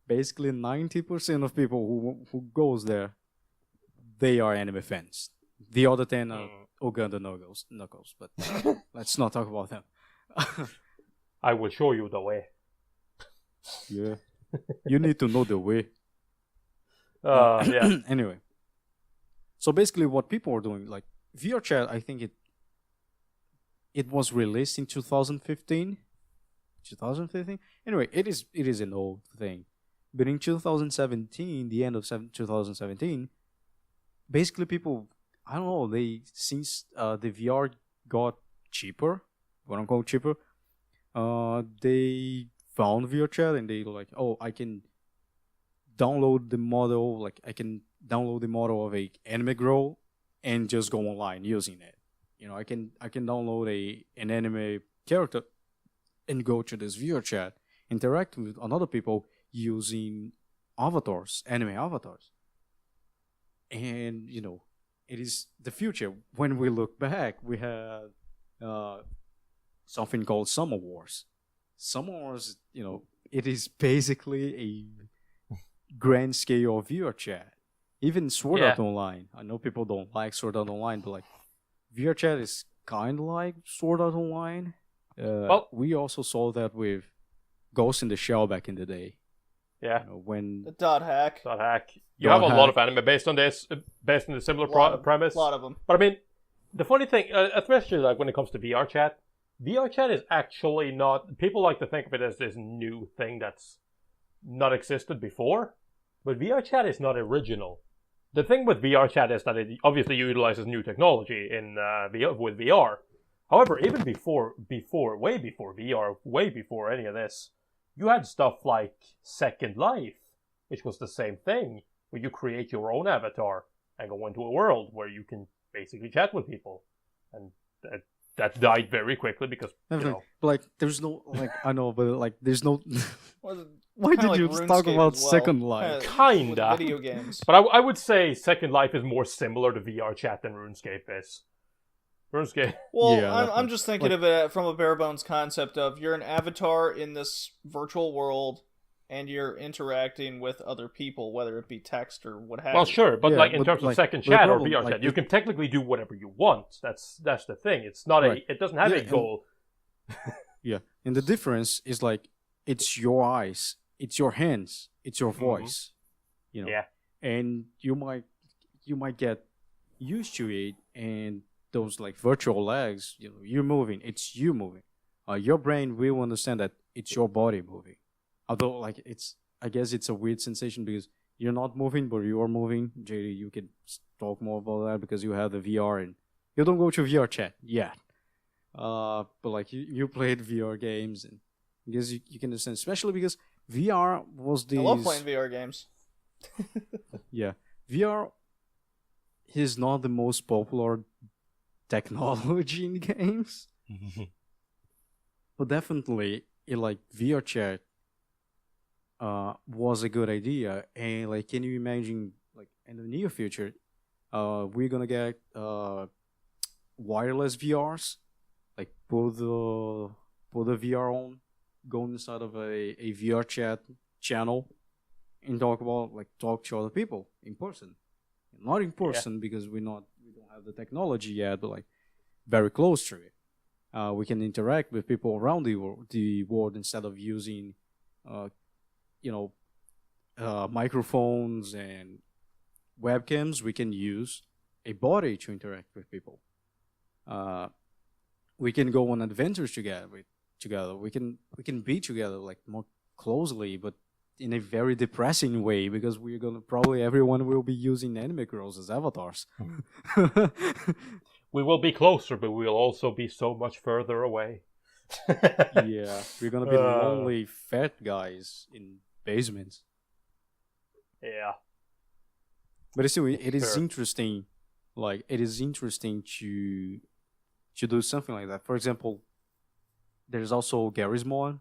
basically 90% of people who goes there, they are anime fans. The other 10 are Uganda knuckles, but let's not talk about them. I will show you the way. Yeah, you need to know the way. Yeah. Anyway, so basically, what people are doing, like VRChat, I think it was released in 2015. 2015. Anyway, it is an old thing, but in 2017, the end of 2017, basically people, I don't know, since the VR got cheaper, quote unquote cheaper, they found VRChat and they like, oh, I can download the model, like I can download the model of a anime girl and just go online using it. I can download an anime character and go to this VRChat, interact with other people using avatars, anime avatars. And, it is the future. When we look back, we had something called Summer Wars. Summer Wars, it is basically a grand scale of VRChat. Even Sword Art Online. I know people don't like Sword Art Online, but like VRChat is kind of like Sword Art Online. Well, we also saw that with Ghost in the Shell back in the day. Yeah. When the dot hack. You have a lot of anime based on this, based on the similar premise. A lot of them. But I mean, the funny thing, especially like when it comes to VRChat is actually not. People like to think of it as this new thing that's not existed before, but VRChat is not original. The thing with VRChat is that it obviously utilizes new technology with VR. However, even way before VR, way before any of this, you had stuff like Second Life, which was the same thing, where you create your own avatar and go into a world where you can basically chat with people. And that died very quickly because, Like, there's no, like, I know, but, like, there's no... Why did you talk about Second Life? Kinda. Video games. But I would say Second Life is more similar to VRChat than RuneScape is. RuneScape. Well, yeah, I'm just thinking of it from a bare bones concept of you're an avatar in this virtual world and you're interacting with other people, whether it be text or what have you. Well, sure, but in terms of Second Chat or VRChat, you can technically do whatever you want. That's the thing. It's not it doesn't have a goal. Yeah, and the difference is like it's your eyes, it's your hands, it's your voice. Yeah. And you might get used to it, and those like virtual legs, you're moving, it's you moving. Your brain will understand that it's your body moving. Although, like, I guess it's a weird sensation because you're not moving, but you're moving. JD, you can talk more about that because you have the VR and you don't go to VRChat yet. But like you played VR games, and I guess you can understand, especially because VR was the. I love playing VR games. Yeah, VR is not the most popular technology in games, but definitely VRChat was a good idea. And like, can you imagine, like, in the near future, we're gonna get wireless VRs, like put the VR on, go inside of a VRChat channel, and talk to other people in person. Not in person because we don't have the technology yet, but like very close to it. We can interact with people around the world instead of using, microphones and webcams. We can use a body to interact with people. We can go on adventures together. We can be together like more closely, but in a very depressing way because we're gonna everyone will be using anime girls as avatars. We will be closer, but we will also be so much further away. Yeah, we're gonna be lonely fat guys in basements. Yeah. But still, it is interesting. Like, it is interesting to do something like that. For example, there's also Garry's Mod,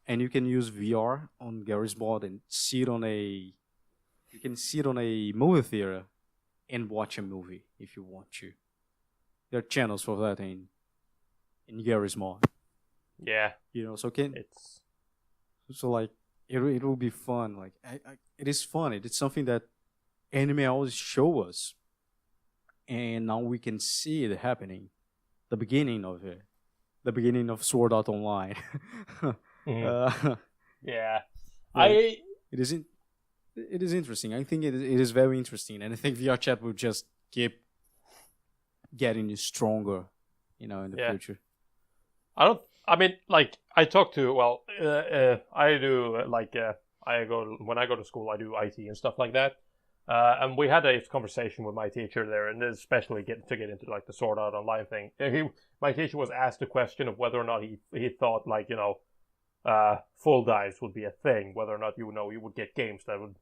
and you can use VR on Garry's Mod and sit on a movie theater and watch a movie if you want to. There are channels for that in Garry's Mod. Yeah. Like it will be fun. Like it is fun. It is something that anime always show us, and now we can see it happening. The beginning of it, the beginning of Sword Art Online. Yeah, it is interesting. I think it is very interesting, and I think VR chat will just keep getting stronger, in the future. I talk to, I do, when I go to school, I do IT and stuff like that. And we had a conversation with my teacher there, and especially to get into like the Sword Art Online thing. My teacher was asked the question of whether or not he thought full dives would be a thing, whether or not you would get games that would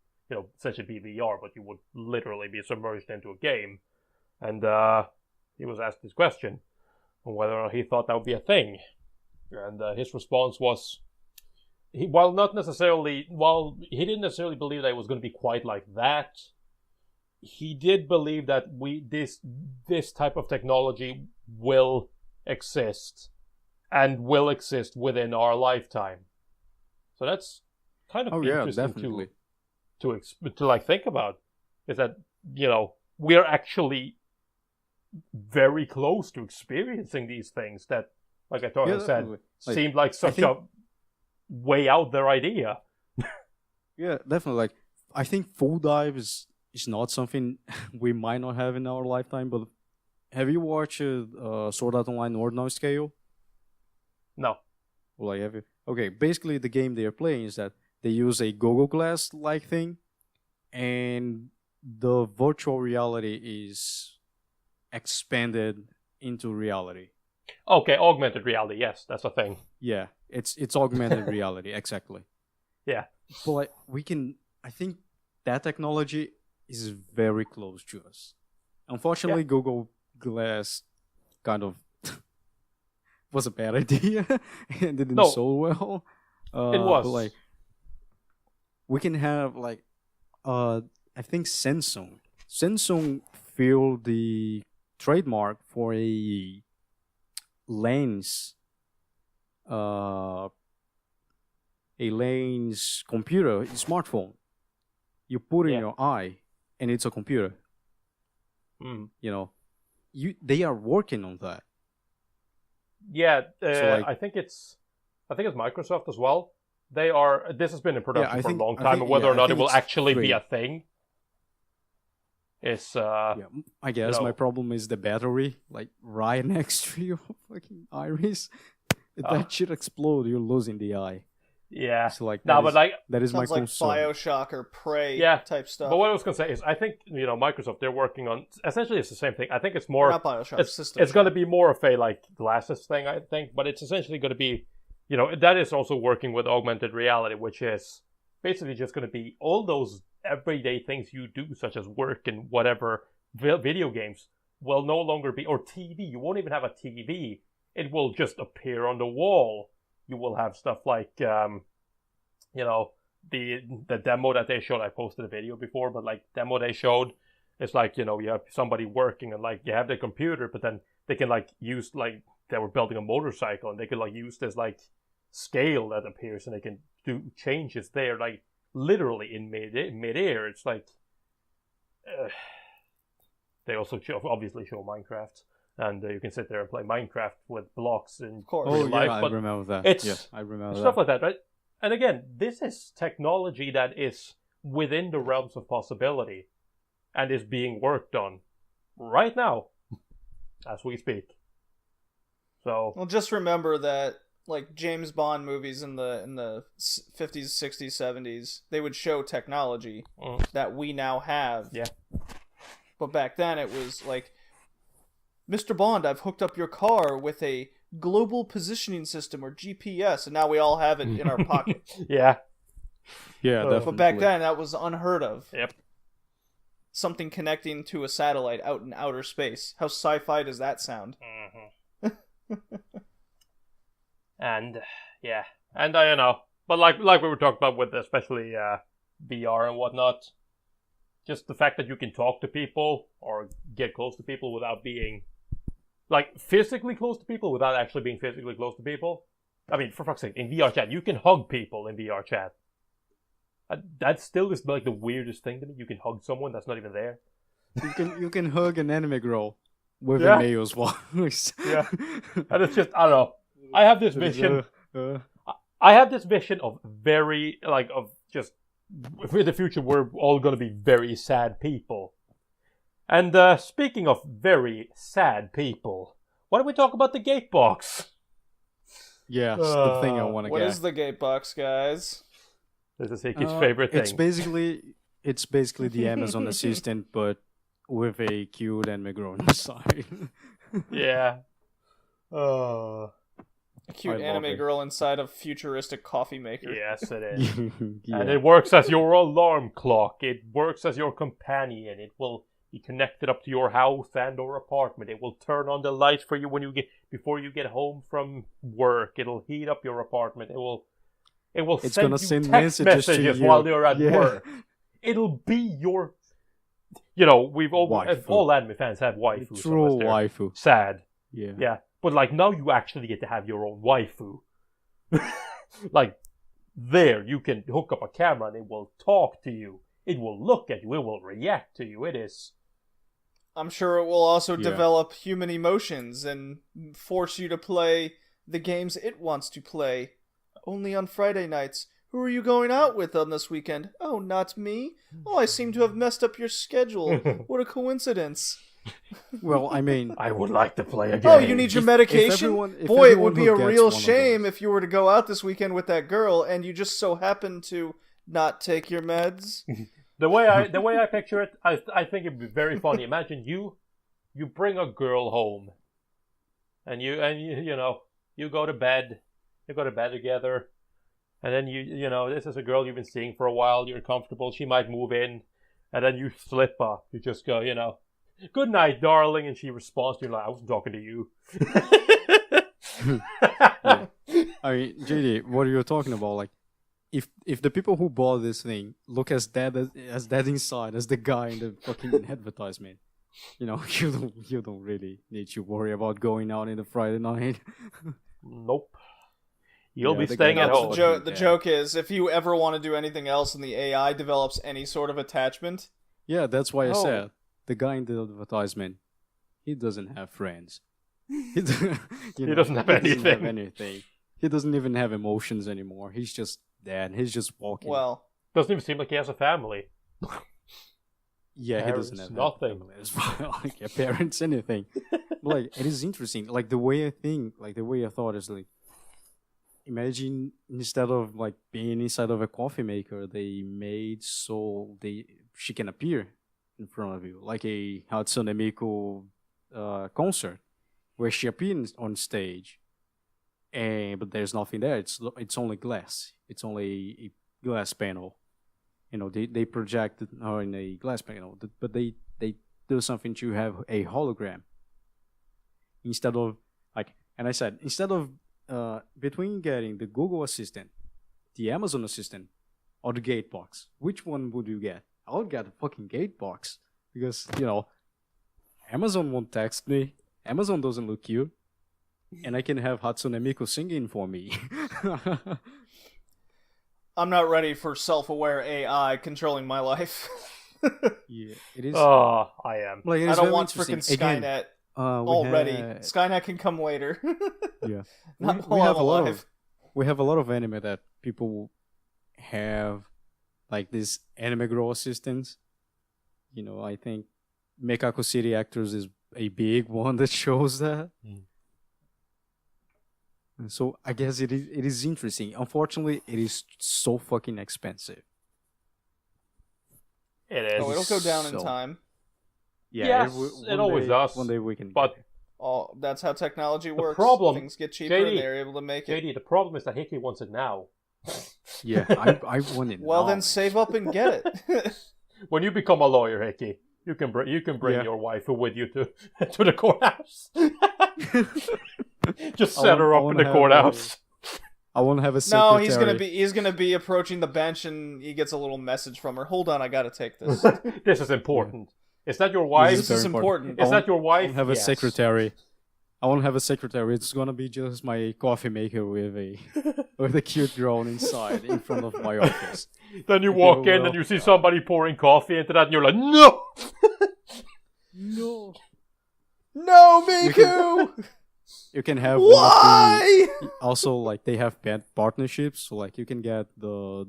essentially be VR, but you would literally be submerged into a game. And he was asked this question on whether or not he thought that would be a thing, and his response was, he didn't necessarily believe that it was going to be quite like that. He did believe that this type of technology will exist, and will exist within our lifetime. So that's kind of interesting to think about. Is that we are actually very close to experiencing these things that, like I said, seemed like such a way out there idea. Yeah, definitely. Like, I think full dive is not something we might not have in our lifetime. But have you watched Sword Art Online Ordinal Scale? No. Well, have you? Okay, basically the game they are playing is that they use a Google Glass like thing, and the virtual reality is expanded into reality. Okay, augmented reality. Yes, that's a thing. Yeah, it's augmented reality, exactly. Yeah. But I think that technology is very close to us. Unfortunately, Google Glass kind of was a bad idea and didn't so well. It was. But we can have I think Samsung filled the trademark for a lens computer, a smartphone. You put in your eye, and it's a computer. They are working on that. Yeah, I think it's Microsoft as well. They are. This has been in production for a long time, and whether or not it will actually be a thing is. I guess my problem is the battery, right next to your fucking iris. If that shit explode, you're losing the eye. Yeah. So that is my concern. Like BioShock or Prey type stuff. But what I was gonna say is, I think Microsoft, they're working on essentially it's the same thing. I think it's more not BioShock. It's going to be more of a glasses thing, I think, but it's essentially going to be that is also working with augmented reality, which is basically just going to be all those everyday things you do, such as work and whatever video games, will no longer be, or TV. You won't even have a TV. It will just appear on the wall. You will have stuff like, the demo that they showed. I posted a video before, but demo they showed, it's you have somebody working and you have the computer, but then they can use they were building a motorcycle and they could use this scale that appears and they can do changes there literally in mid-air. It's they also obviously show Minecraft. And you can sit there and play Minecraft with blocks in real life. I remember that. I remember stuff like that, right? And again, this is technology that is within the realms of possibility and is being worked on right now as we speak. So, well, just remember that James Bond movies in the 50s, 60s, 70s, they would show technology that we now have. Yeah. But back then it was Mr. Bond, I've hooked up your car with a global positioning system or GPS, and now we all have it in our pocket. Yeah. Yeah, definitely. But back then, that was unheard of. Yep. Something connecting to a satellite out in outer space. How sci-fi does that sound? And and I know, but like we were talking about with especially VR and whatnot, just the fact that you can talk to people or get close to people without being like physically close to people without actually being physically close to people. I mean, for fuck's sake, in VR chat, you can hug people in VR chat. That still is like the weirdest thing to me. You can hug someone that's not even there. You can hug an anime girl with a Mayo's voice. Yeah, and it's just I don't know. I have this vision. I have this vision of just in the future we're all gonna be very sad people. And speaking of very sad people, why don't we talk about the gate box? Yeah, the thing I want to get. What is the gate box, guys? This is Hickey's favorite thing. It's basically the Amazon Assistant, but with a cute anime girl inside. Yeah. A cute anime girl inside a futuristic coffee maker. Yes, it is. Yeah. And it works as your alarm clock. It works as your companion. It will be connected up to your house and or apartment. It will turn on the lights for you before you get home from work. It'll heat up your apartment. It's send you text messages while you're at work. It'll be your... You know, all anime fans have waifus. True waifu. Sad. Yeah. Yeah. But like now you actually get to have your own waifu. Like there you can hook up a camera and it will talk to you. It will look at you. It will react to you. It is... I'm sure it will also develop human emotions and force you to play the games it wants to play. Only on Friday nights. Who are you going out with on this weekend? Oh, not me? Oh, I seem to have messed up your schedule. What a coincidence. Well, I mean... I would like to play a game. Oh, you need your medication? Boy, it would be a real shame if you were to go out this weekend with that girl and you just so happen to not take your meds. The way I picture it, I think it'd be very funny. Imagine you bring a girl home and you go to bed. You go to bed together, and then you know this is a girl you've been seeing for a while. You're comfortable. She might move in, and then you slip up. You just go, good night, darling, and she responds to you like, I wasn't talking to you. Yeah. I mean, JD, what are you talking about? Like, if the people who bought this thing look as dead inside as the guy in the fucking advertisement, you don't really need to worry about going out in the Friday night. Nope. You'll be staying at home. The joke is, if you ever want to do anything else and the AI develops any sort of attachment... Yeah, that's why I said, the guy in the advertisement, he doesn't have friends. He doesn't have anything. He doesn't even have emotions anymore. He's just dead. He's just walking. Well... Doesn't even seem like he has a family. Yeah, parents, he doesn't have nothing. As well. Like, yeah, parents, anything. But, like, it is interesting. Like, the way I thought is, like, imagine instead of like being inside of a coffee maker, they made so she can appear in front of you, like a Hatsune Miku concert, where she appears on stage, but there's nothing there. It's only glass. It's only a glass panel. They projected her in a glass panel, but they do something to have a hologram instead of between getting the Google Assistant, the Amazon Assistant, or the gate box, which one would you get? I would get the fucking gate box because, Amazon won't text me. Amazon doesn't look cute. And I can have Hatsune Miku singing for me. I'm not ready for self-aware AI controlling my life. Yeah, it is. Oh, I am. Like, I don't want freaking Skynet. Already. Skynet can come later. Yeah. Not we while have I'm alive. We have a lot of anime that people have, like, these anime girl assistants. I think Mekako City Actors is a big one that shows that. And so I guess it is interesting. Unfortunately, it is so fucking expensive. It is. Oh, it'll go down in time. Yeah, it always does. One day we can. But that's how technology works. Problem, things get cheaper, JD, and they're able to make it. JD, the problem is that Hickey wants it now. Yeah, I want it. Well, now, then man. save up and get it. When you become a lawyer, Hickey, you can bring your wife with you to to the courthouse. Just set her up in the courthouse. I want to have a secretary. No, he's gonna be approaching the bench, and he gets a little message from her. Hold on, I gotta take this. This is important. Is that your wife? This is important. Is that your wife? I want to have a secretary. I want to have a secretary. It's gonna be just my coffee maker with a cute drone inside in front of my office. Then you walk in and you see somebody pouring coffee into that, and you're like, no, no, Miku. You can have why? Also, like they have partnerships, so like you can get the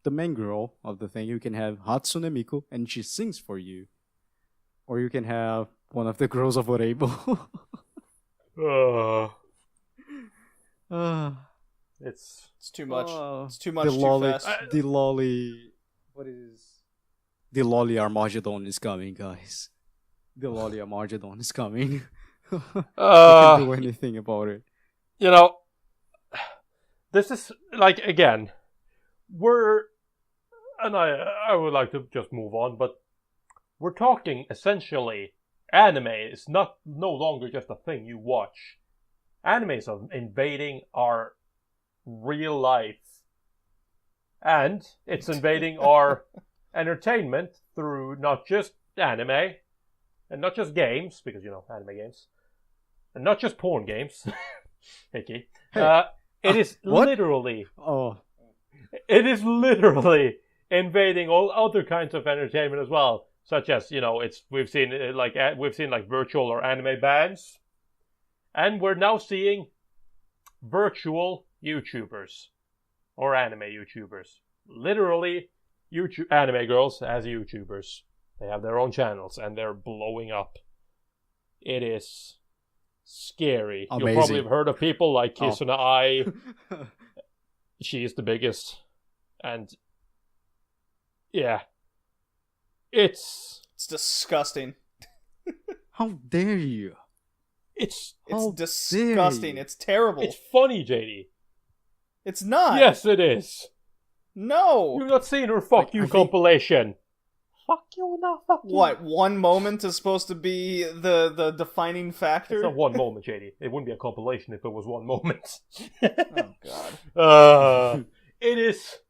main girl of the thing. You can have Hatsune Miku, and she sings for you, or you can have one of the girls of Oreibo. It's too much. It's too much. The lolly. What is? The lolly Armageddon is coming, guys. The lolly Armageddon is coming. You can't do anything about it. You know, this is like again, I would like to just move on, but we're talking essentially anime is no longer just a thing you watch. Anime is invading our real life, and it's invading our entertainment through not just anime and not just games, because anime games, and not just porn games. Hickey. It is literally it is literally invading all other kinds of entertainment as well, such as we've seen virtual or anime bands, and we're now seeing virtual YouTubers or anime YouTubers, literally anime girls as YouTubers. They have their own channels and they're blowing up. It is scary. Amazing. You'll probably have heard of people like Kisuna Ai. She is the biggest. And yeah. It's disgusting. How dare you? It's disgusting. It's terrible. It's funny, JD. It's not. Yes, it is. No. You've not seen her fuck you compilation. Fuck you, no, fuck you. What, one moment is supposed to be the defining factor? It's not one moment, JD. It wouldn't be a compilation if it was one moment. Oh, God. It's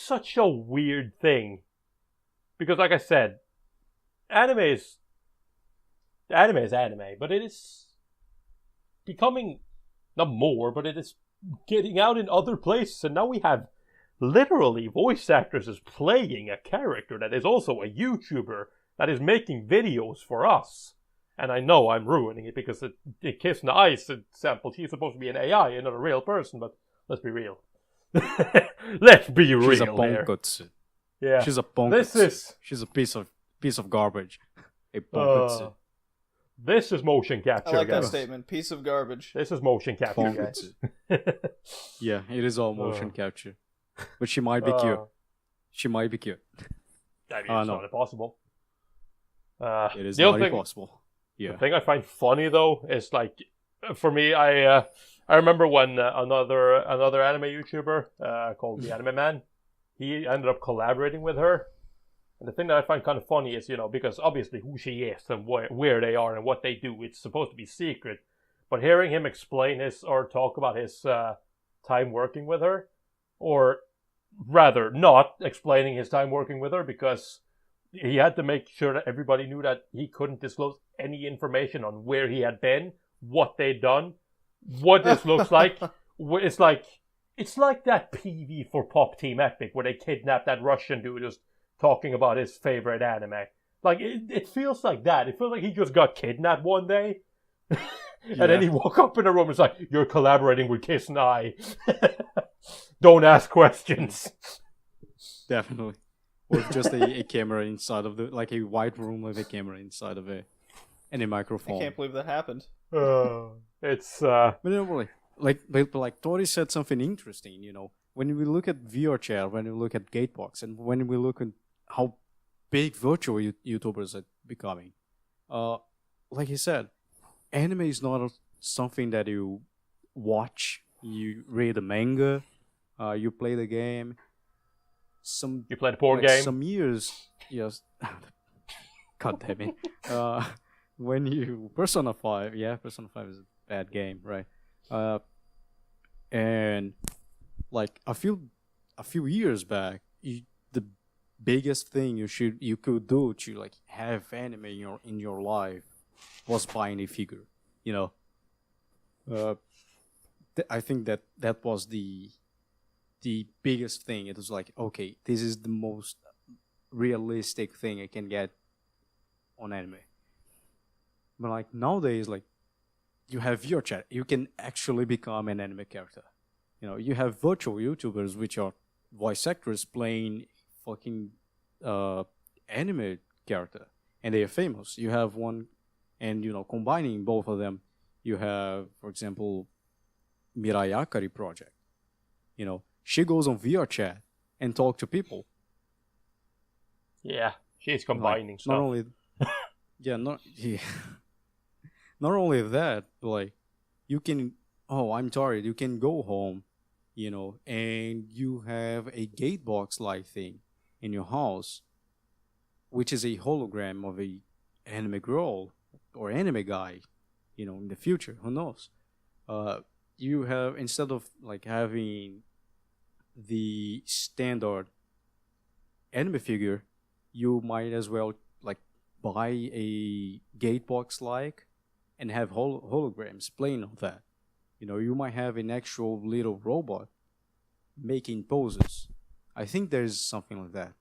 such a weird thing. Because, like I said, anime is anime, but it is becoming, not more, but it is getting out in other places, and now we have literally voice actors is playing a character that is also a YouTuber that is making videos for us. And I know I'm ruining it because it Kiss in the Ice example, she's supposed to be an AI and not a real person, but let's be real. Let's be real. She's a bonkotsu. Yeah. She's a bonkotsu. She's a piece of garbage. A bonkotsu. This is motion capture, I like guys. that statement. Piece of garbage. This is motion capture, guys. Yeah, it is all motion capture. But she might be cute. She might be cute. I mean, it's not impossible. It is not impossible. Yeah. The thing I find funny though is like, for me, I remember when another anime YouTuber called the Anime Man, he ended up collaborating with her. And the thing that I find kind of funny is, because obviously who she is and where they are and what they do, it's supposed to be secret. But hearing him explain or talk about his time working with her, or rather not explaining his time working with her, because he had to make sure that everybody knew that he couldn't disclose any information on where he had been, what they'd done, what this looks like. It's like that PV for Pop Team Epic where they kidnapped that Russian dude just talking about his favorite anime. Like, it feels like that. It feels like he just got kidnapped one day. And then he woke up in a room and was like, "You're collaborating with Kiss and I. Don't ask questions." Definitely. With just a camera inside of like a white room with a camera inside of it. And a microphone. I can't believe that happened. It's But really, like Tori said something interesting, When we look at VR chat, when we look at Gatebox, and when we look at how big virtual YouTubers are becoming, like he said, anime is not something that you watch, you read a manga, You play the game. You play the board game. Some years, yes. God damn it. When you Persona 5, Persona 5 is a bad game, right? And like a few years back, the biggest thing you could do to like have anime in your life was buying a figure, you know. I think that was the biggest thing. It was like, okay, this is the most realistic thing I can get on anime. But like nowadays, like you have VR chat, you can actually become an anime character. You know, you have virtual YouTubers which are voice actors playing fucking anime character, and they are famous. You have one, and combining both of them, you have, for example, Mirai Akari project. She goes on VR chat and talk to people. Yeah, she's combining stuff. Not only, not only that, but like you can. Oh, I'm tired. You can go home, and you have a gatebox-like thing in your house, which is a hologram of a anime girl or anime guy, in the future. Who knows? You have, instead of like having the standard anime figure, you might as well like buy a gatebox like and have holograms playing on that. You might have an actual little robot making poses. I think there's something like that.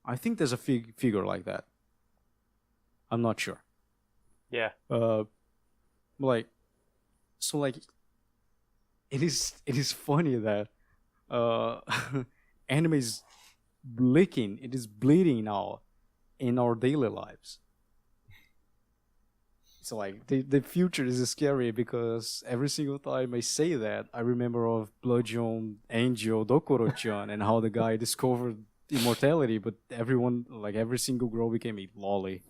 I think there's a figure like that. I'm not sure. Yeah. It is funny that anime is it is bleeding now in our daily lives. So like the future is scary because every single time I say that, I remember of Bloodjohn Angel Dokoro-chan and how the guy discovered immortality, but everyone, like every single girl became a lolly.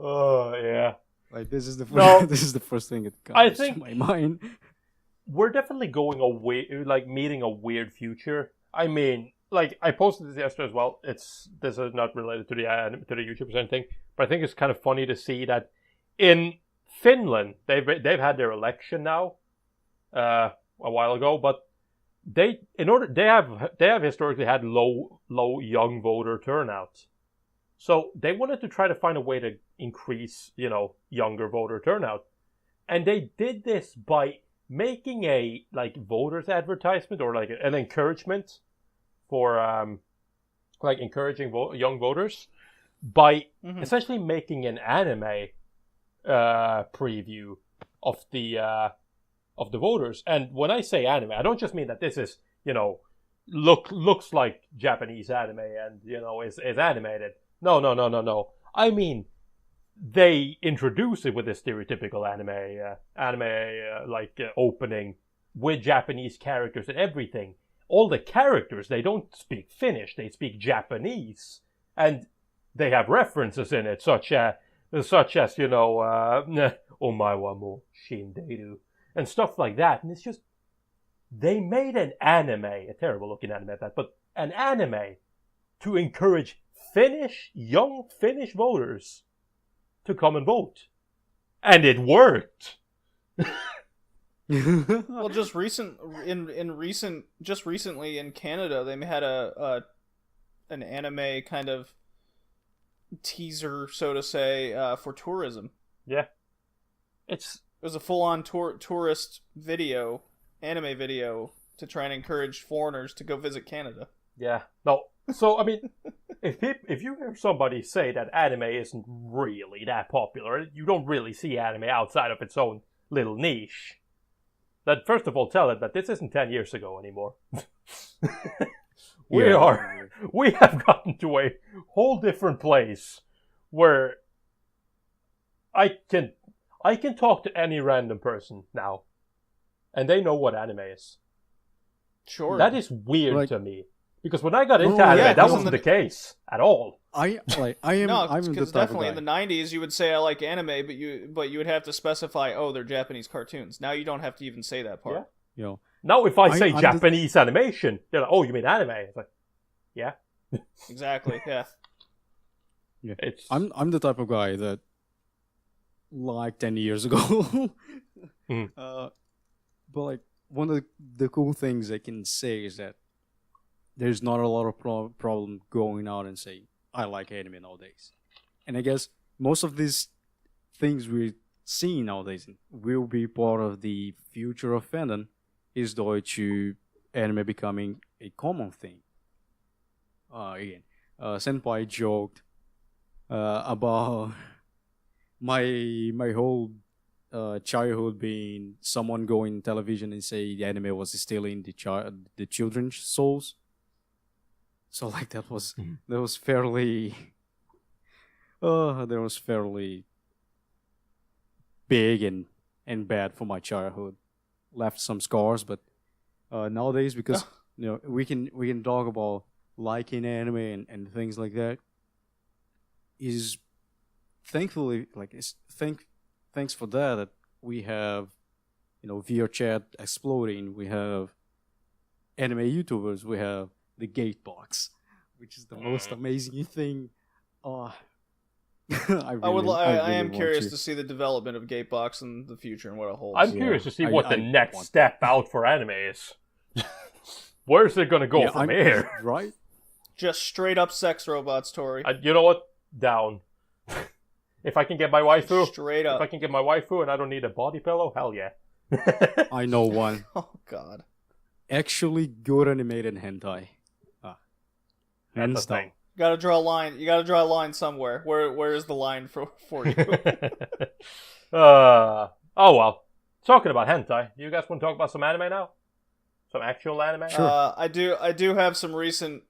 Oh yeah. Like this is the first thing that comes to my mind. We're definitely going away, like meeting a weird future. I mean, like I posted this yesterday as well. This is not related to the YouTubers or anything, but I think it's kind of funny to see that in Finland they've had their election now a while ago, but they have historically had low young voter turnout. So they wanted to try to find a way to increase, younger voter turnout. And they did this by making a like voters advertisement or like an encouragement for like encouraging young voters by essentially making an anime preview of the voters. And when I say anime, I don't just mean that this is, looks like Japanese anime and, is animated. No. I mean, they introduce it with a stereotypical anime opening with Japanese characters and everything. All the characters, they don't speak Finnish, they speak Japanese. And they have references in it, such as omae wa mo shinderu, and stuff like that. And it's just, they made an anime, a terrible looking anime at that, but an anime to encourage young Finnish voters to come and vote. And it worked. Well, just recently in Canada, they had an anime kind of teaser, so to say, for tourism. Yeah. It was a full-on tourist video, anime video, to try and encourage foreigners to go visit Canada. Yeah. No. So, I mean, if you hear somebody say that anime isn't really that popular, you don't really see anime outside of its own little niche, then first of all tell it that this isn't 10 years ago anymore. We have gotten to a whole different place where I can talk to any random person now, and they know what anime is. Sure. That is weird to me. Because when I got into anime, that wasn't the case at all. I'm because definitely in the 90s you would say I like anime, but you would have to specify, they're Japanese cartoons. Now you don't have to even say that part. Yeah. Now, if I say Japanese animation, they're like, "Oh, you mean anime?" It's like, yeah, exactly, yeah. Yeah. I'm the type of guy that, like 10 years ago, but like one of the cool things I can say is that there's not a lot of problem going out and saying I like anime nowadays, and I guess most of these things we're seeing nowadays will be part of the future of fandom, is due to anime becoming a common thing. Again, Senpai joked about my whole childhood being someone going on television and say the anime was stealing the children's souls. So like that was fairly big and bad for my childhood. Left some scars, but nowadays, because we can talk about liking anime and things like that, is thankfully thanks for that we have VR chat exploding, we have anime YouTubers, we have the Gatebox, which is the most amazing thing. I am curious to see the development of Gatebox in the future and what it holds. I'm curious to see what the next step out for anime is. Where's it gonna go from here? Right? Just straight up sex robots, Tori. You know what? Down. If I can get my waifu, straight up. If I can get my waifu and I don't need a body pillow, hell yeah. I know one. Oh God. Actually, good animated hentai. That's the thing. You gotta draw a line. You gotta draw a line somewhere. Where is the line for you? Oh well. Talking about hentai, do you guys want to talk about some anime now? Some actual anime? Sure. I do have some recent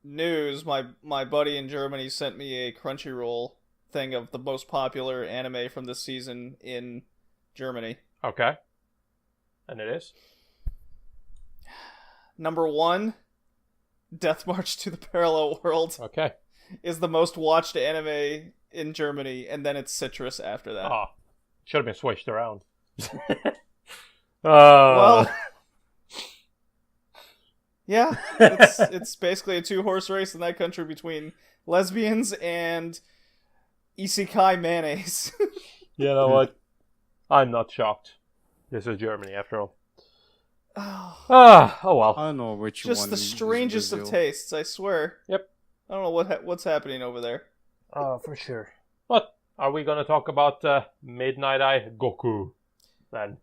news. My buddy in Germany sent me a Crunchyroll thing of the most popular anime from this season in Germany. Okay. And it is? Number 1, Death March to the Parallel World. Okay. Is the most watched anime in Germany, and then it's Citrus after that. Oh, should have been switched around. Well, yeah, it's basically a 2-horse race in that country between lesbians and isekai mayonnaise. You know what? I'm not shocked. This is Germany, after all. Oh well. I don't know which one. Just the strangest of tastes, I swear. Yep. I don't know what's happening over there. Oh, for sure. But are we going to talk about Midnight Eye Gokuu then?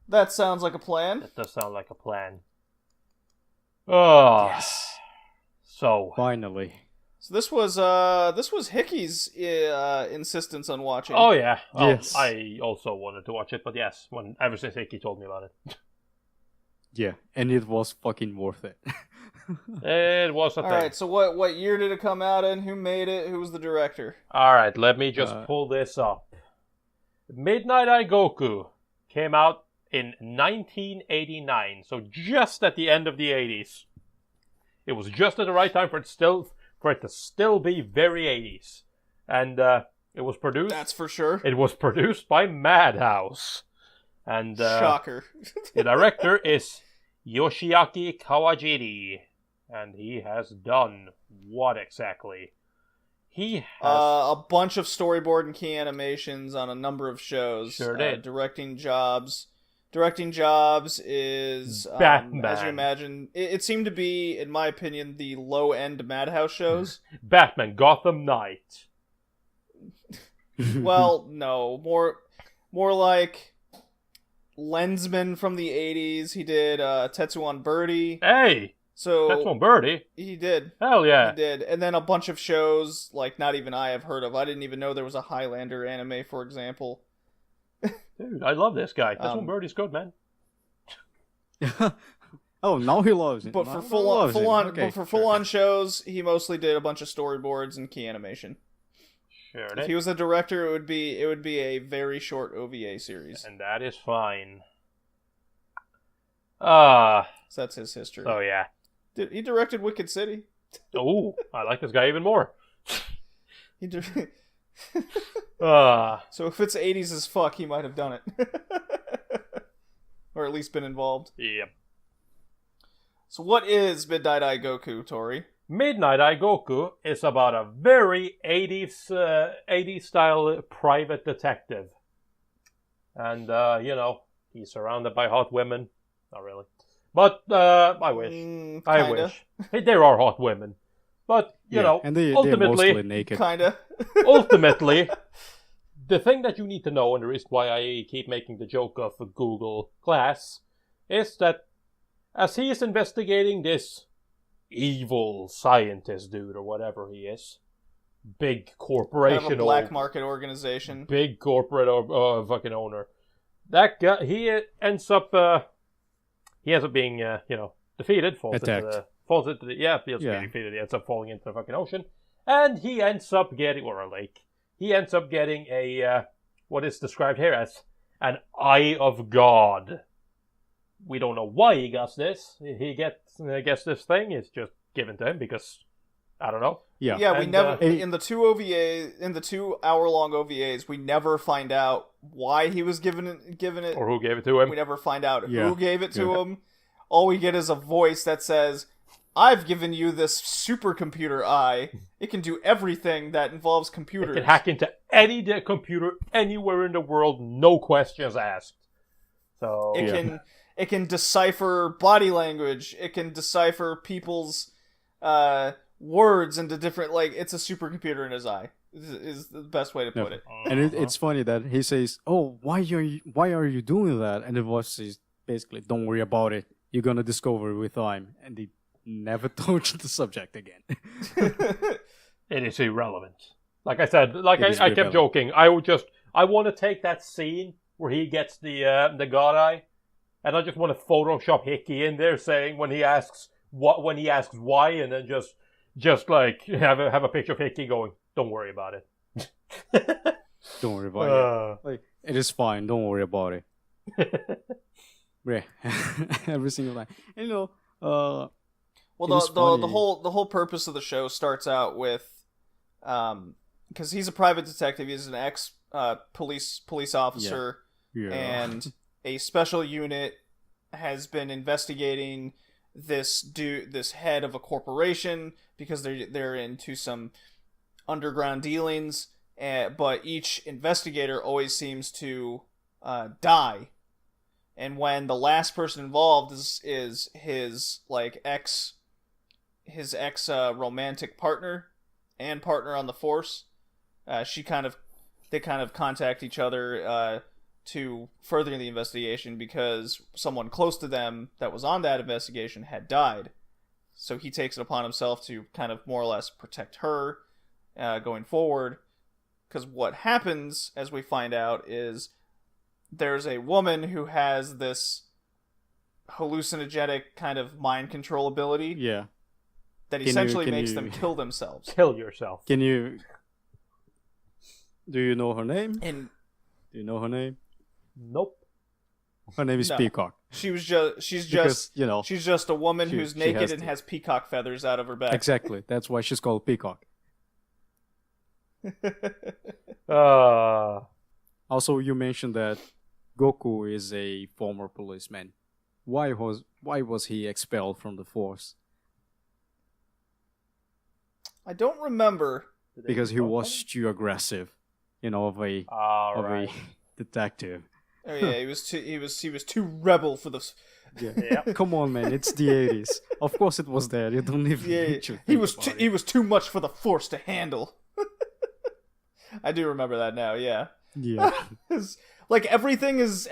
That sounds like a plan. That does sound like a plan. Oh. Yes. So finally. So this was Hickey's insistence on watching. Oh yeah. Well, yes. I also wanted to watch it, but yes, ever since Hickey told me about it. Yeah, and it was fucking worth it. It was a thing. Alright, so what year did it come out in? Who made it? Who was the director? Alright, let me just pull this up. Midnight Eye Gokuu came out in 1989, so just at the end of the 80s. It was just at the right time for it to still be very 80s. And it was produced... That's for sure. It was produced by Madhouse. And shocker. The director is Yoshiaki Kawajiri. And he has done what exactly? He has... a bunch of storyboard and key animations on a number of shows. Sure did. Directing jobs is, Batman. as you imagine, it seemed to be, in my opinion, the low-end Madhouse shows. Batman, Gotham Knight. Well, no. More like Lensman from the 80s. He did Tetsuan Birdie. Hey! So Tetsuan Birdie? He did. Hell yeah. He did. And then a bunch of shows, like, not even I have heard of. I didn't even know there was a Highlander anime, for example. Dude, I love this guy. Tetsuan Birdie's good, man. Oh, now he loves it. But for full-on shows, he mostly did a bunch of storyboards and key animation. Sure did. If he was a director, it would be a very short OVA series. And that is fine. So that's his history. Oh yeah. He directed Wicked City. Oh, I like this guy even more. So if it's 80s as fuck, he might have done it. Or at least been involved. Yep. So what is Midnight Eye Goku, Tori? Midnight Eye Gokuu is about a very 80s style private detective. And, he's surrounded by hot women. Not really. But, I wish. I wish. There are hot women. But, and they're ultimately... mostly naked. Kinda. Ultimately, the thing that you need to know, and the reason why I keep making the joke of Google Glass, is that as he is investigating this evil scientist dude or whatever he is, big corporation, kind of a black market organization, big corporate fucking owner, that guy, he ends up being defeated, attacked. Being defeated. He ends up falling into the fucking ocean, and he ends up getting, or a lake. He ends up getting a what is described here as an Eye of God. We don't know why he gets this. He gets this thing. It's just given to him because I don't know. Yeah. We never in the two in the 2 hour-long OVAs, we never find out why he was given it, or who gave it to him. We never find out who gave it to him. All we get is a voice that says, "I've given you this supercomputer eye. It can do everything that involves computers. It can hack into any computer anywhere in the world, no questions asked." So It can decipher body language. It can decipher people's words into different, it's a supercomputer in his eye. Is the best way to put it. And it's funny that he says, "Oh, why are you doing that?" And the voice says, basically, "Don't worry about it. You're gonna discover with time." And they never touch the subject again. It is irrelevant. Like I said, I kept joking. I want to take that scene where he gets the god eye, and I just want to Photoshop Hickey in there saying when he asks why, and then just like have a picture of Hickey going, "Don't worry about it." Don't worry about it. It is fine. Don't worry about it. Yeah, every single time. And well, the whole purpose of the show starts out with, because he's a private detective. He's an ex police officer, and a special unit has been investigating this head of a corporation because they're into some underground dealings. But each investigator always seems to die. And when the last person involved is his ex romantic partner and partner on the force, they kind of contact each other to further the investigation because someone close to them that was on that investigation had died. So he takes it upon himself to kind of more or less protect her going forward. Because what happens, as we find out, is there's a woman who has this hallucinogenic kind of mind control ability. Yeah. That essentially makes them kill themselves. Kill yourself. Do you know her name? Do you know her name? Nope. Her name is Peacock. She's just a woman who's naked and has peacock feathers out of her back. Exactly. That's why she's called Peacock. Also, you mentioned that Gokuu is a former policeman. Why was he expelled from the force? I don't remember. Because he was too aggressive, of a detective. Oh yeah, he was too rebel for the. Yeah. Come on, man! It's the 80s. Of course, it was there. You don't even. Yeah. He was too much for the force to handle. I do remember that now. Yeah. Yeah. Everything's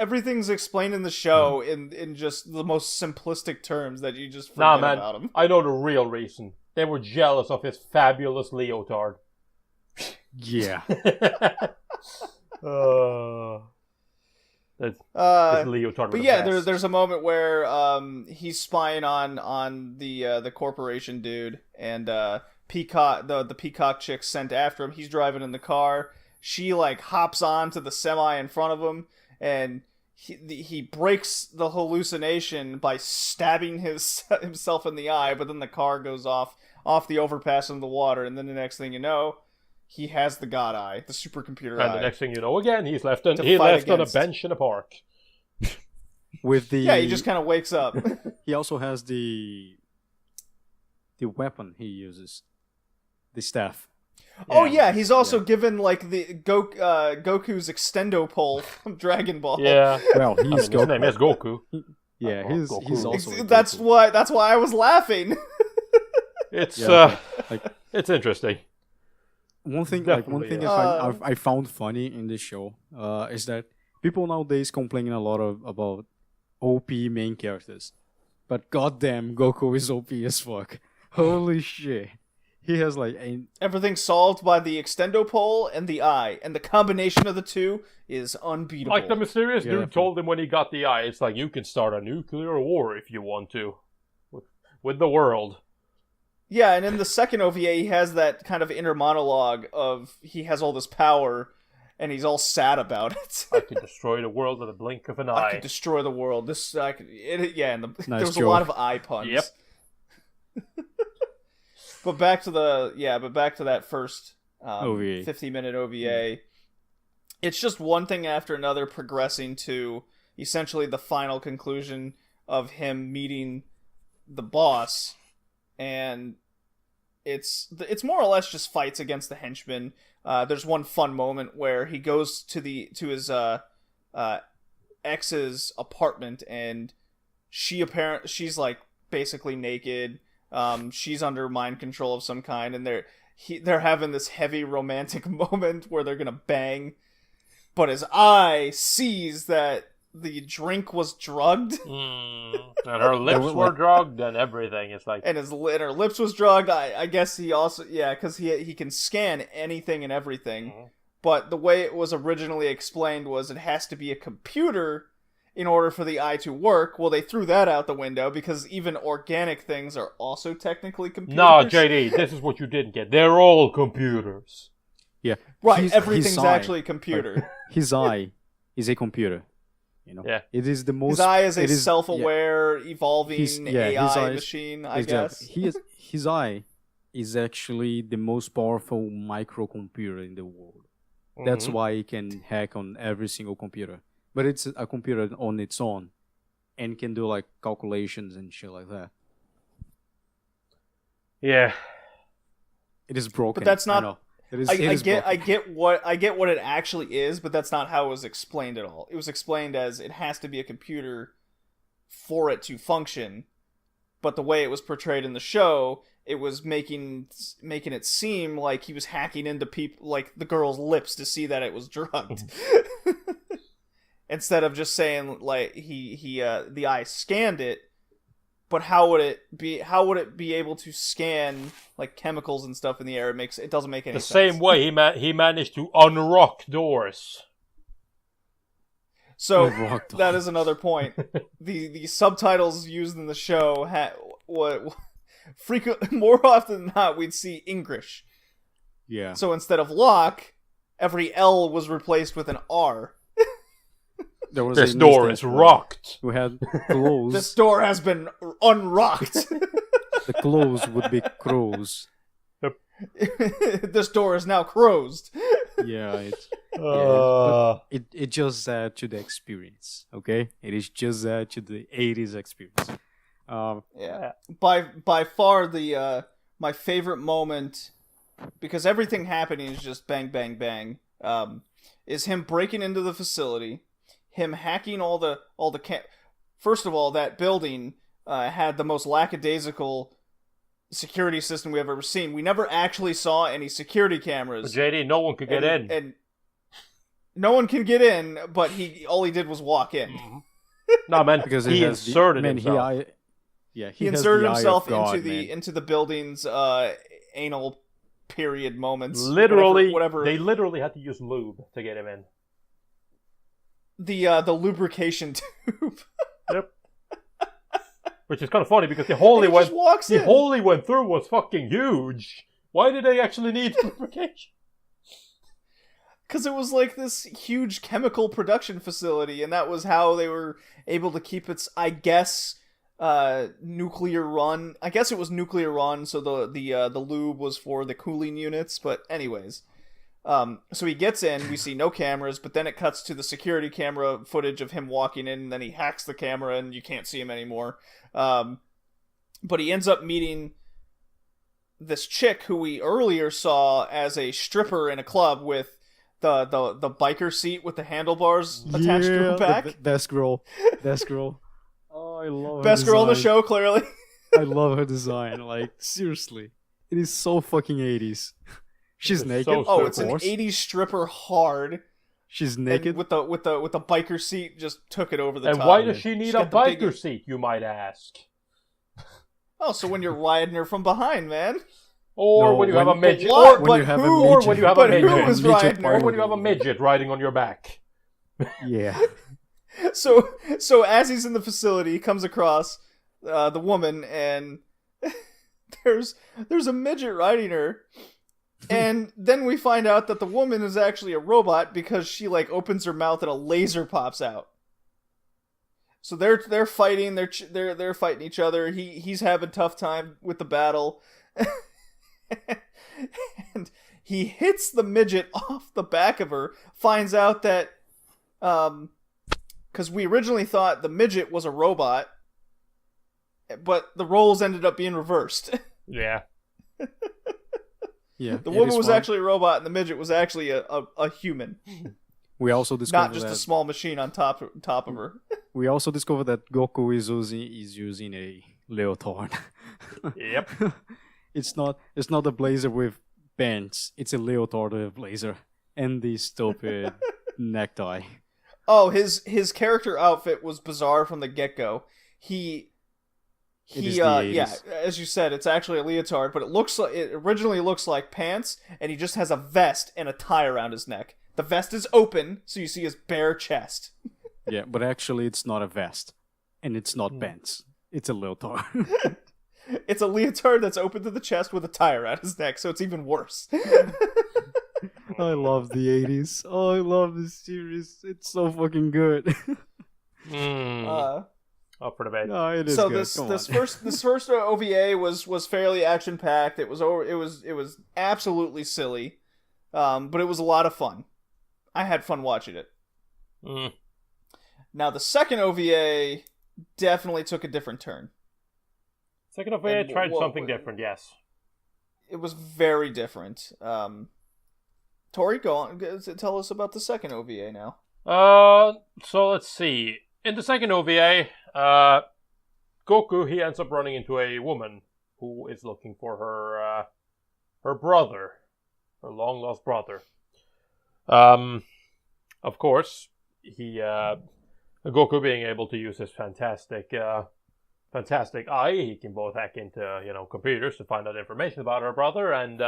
explained in the show in just the most simplistic terms that you just forget about him. I know the real reason. They were jealous of his fabulous leotard. Yeah. This leotard. But yeah, there's a moment where he's spying on the corporation dude, and Peacock, the Peacock chick sent after him. He's driving in the car. She hops on to the semi in front of him, and he breaks the hallucination by stabbing himself in the eye. But then the car goes off the overpass into the water, and then the next thing you know, he has the god eye, the supercomputer eye. And the next thing you know, again, he's left on a bench in a park. with the Yeah, he just kind of wakes up. he also has the weapon he uses, the staff. Oh yeah, he's also given like the Goku's extendo pole from Dragon Ball. Yeah. Well, His name is Goku. Yeah, Goku. he's also. That's why I was laughing. It's like it's interesting. one thing Definitely, I found funny in this show is that people nowadays complaining a lot about OP main characters, but goddamn, Goku is OP as fuck. Holy shit. He has like everything solved by the extendo pole and the eye, and the combination of the two is unbeatable. Like the mysterious dude told him when he got the eye, it's like you can start a nuclear war if you want to, with the world. Yeah, and in the second OVA, he has that kind of inner monologue of he has all this power, and he's all sad about it. I can destroy the world with a blink of an eye. I could destroy the world. There was joke. a lot of eye puns. Yep. But back to that first OVA. 50-minute OVA. It's just one thing after another progressing to essentially the final conclusion of him meeting the boss, and it's more or less just fights against the henchmen. There's one fun moment where he goes to his ex's apartment, and she's like basically naked. She's under mind control of some kind, and they're having this heavy romantic moment where they're gonna bang, but his eye sees that the drink was drugged. And her lips were drugged and everything. It's like, and her lips was drugged. I guess he also, because he can scan anything and everything. Mm-hmm. But the way it was originally explained was it has to be a computer in order for the eye to work. Well, they threw that out the window because even organic things are also technically computers. no, JD, this is what you didn't get. They're all computers. Yeah. Right, everything's actually a computer. Like, his eye is a computer. You know? Yeah. It is the most. His eye is a self-aware, evolving AI machine, I guess. His eye is actually the most powerful microcomputer in the world. Mm-hmm. That's why it can hack on every single computer. But it's a computer on its own and can do like calculations and shit like that. Yeah. It is broken. But that's not. I know. I get what it actually is, but that's not how it was explained at all. It was explained as it has to be a computer for it to function. But the way it was portrayed in the show, it was making it seem like he was hacking into people, like the girl's lips, to see that it was drugged. Instead of just saying like the eye scanned it. But how would it be able to scan like chemicals and stuff in the air? It doesn't make any sense. The same way he managed to unlock doors. So that is another point. The subtitles used in the show more often than not we'd see English. Yeah. So instead of lock, every L was replaced with an R. This door is rocked. We had close. This door has been unrocked. The close would be crows. This door is now closed. Yeah, it just adds to the experience. Okay, it is just add to the 80s experience. Yeah, by far the my favorite moment, because everything happening is just bang bang bang. Is him breaking into the facility. Him hacking all the First of all, that building had the most lackadaisical security system we've ever seen. We never actually saw any security cameras. But JD, no one could get in. And no one can get in, but all he did was walk in. Mm-hmm. No, man, because he inserted himself. He inserted himself into the building's anal period moments. Literally, whatever. They literally had to use lube to get him in. The lubrication tube. Yep. Which is kind of funny because the hole he went through was fucking huge. Why did they actually need lubrication? Because it was like this huge chemical production facility, and that was how they were able to keep its, I guess, nuclear run. I guess it was nuclear run, so the lube was for the cooling units. But anyways, So he gets in, we see no cameras, but then it cuts to the security camera footage of him walking in, and then he hacks the camera and you can't see him anymore. But he ends up meeting this chick who we earlier saw as a stripper in a club with the biker seat with the handlebars attached to her back. Best girl. Oh, I love her Best design. girl in the show, clearly. I love her design. Like, seriously. It is so fucking 80s. She's naked. So It's an 80s stripper hard. She's naked. And with the biker seat, just took it over the top. And why does she need a biker seat, you might ask? Oh, so when you're riding her from behind, man. Or when you have a midget. Or when you have a midget riding on your back. Yeah. So as he's in the facility, he comes across the woman, and there's a midget riding her. And then we find out that the woman is actually a robot because she like opens her mouth and a laser pops out. So they're fighting. They're fighting each other. He's having a tough time with the battle, and he hits the midget off the back of her. Finds out that because we originally thought the midget was a robot, but the roles ended up being reversed. Yeah. Yeah. The woman was actually a robot, and the midget was actually a human. We also discovered not just a small machine on top of her. We also discovered that Gokuu is using a leotard. Yep. It's not a blazer with pants. It's a leotard with a blazer and the stupid necktie. Oh, his character outfit was bizarre from the get-go. He as you said, it's actually a leotard, but it originally looks like pants, and he just has a vest and a tie around his neck. The vest is open, so you see his bare chest. Yeah, but actually it's not a vest, and it's not pants. It's a leotard. It's a leotard that's open to the chest with a tie around his neck, so it's even worse. I love the 80s. Oh, I love this series. It's so fucking good. Up for debate. No, it is so good. this first OVA was fairly action packed. It was absolutely silly, but it was a lot of fun. I had fun watching it. Now the second OVA definitely took a different turn. Second OVA tried something different. Yes, it was very different. Tori, go on. Tell us about the second OVA now. So let's see. In the second OVA, Gokuu, he ends up running into a woman who is looking for her brother, her long lost brother. Of course, Gokuu being able to use his fantastic eye, he can both hack into computers to find out information about her brother, and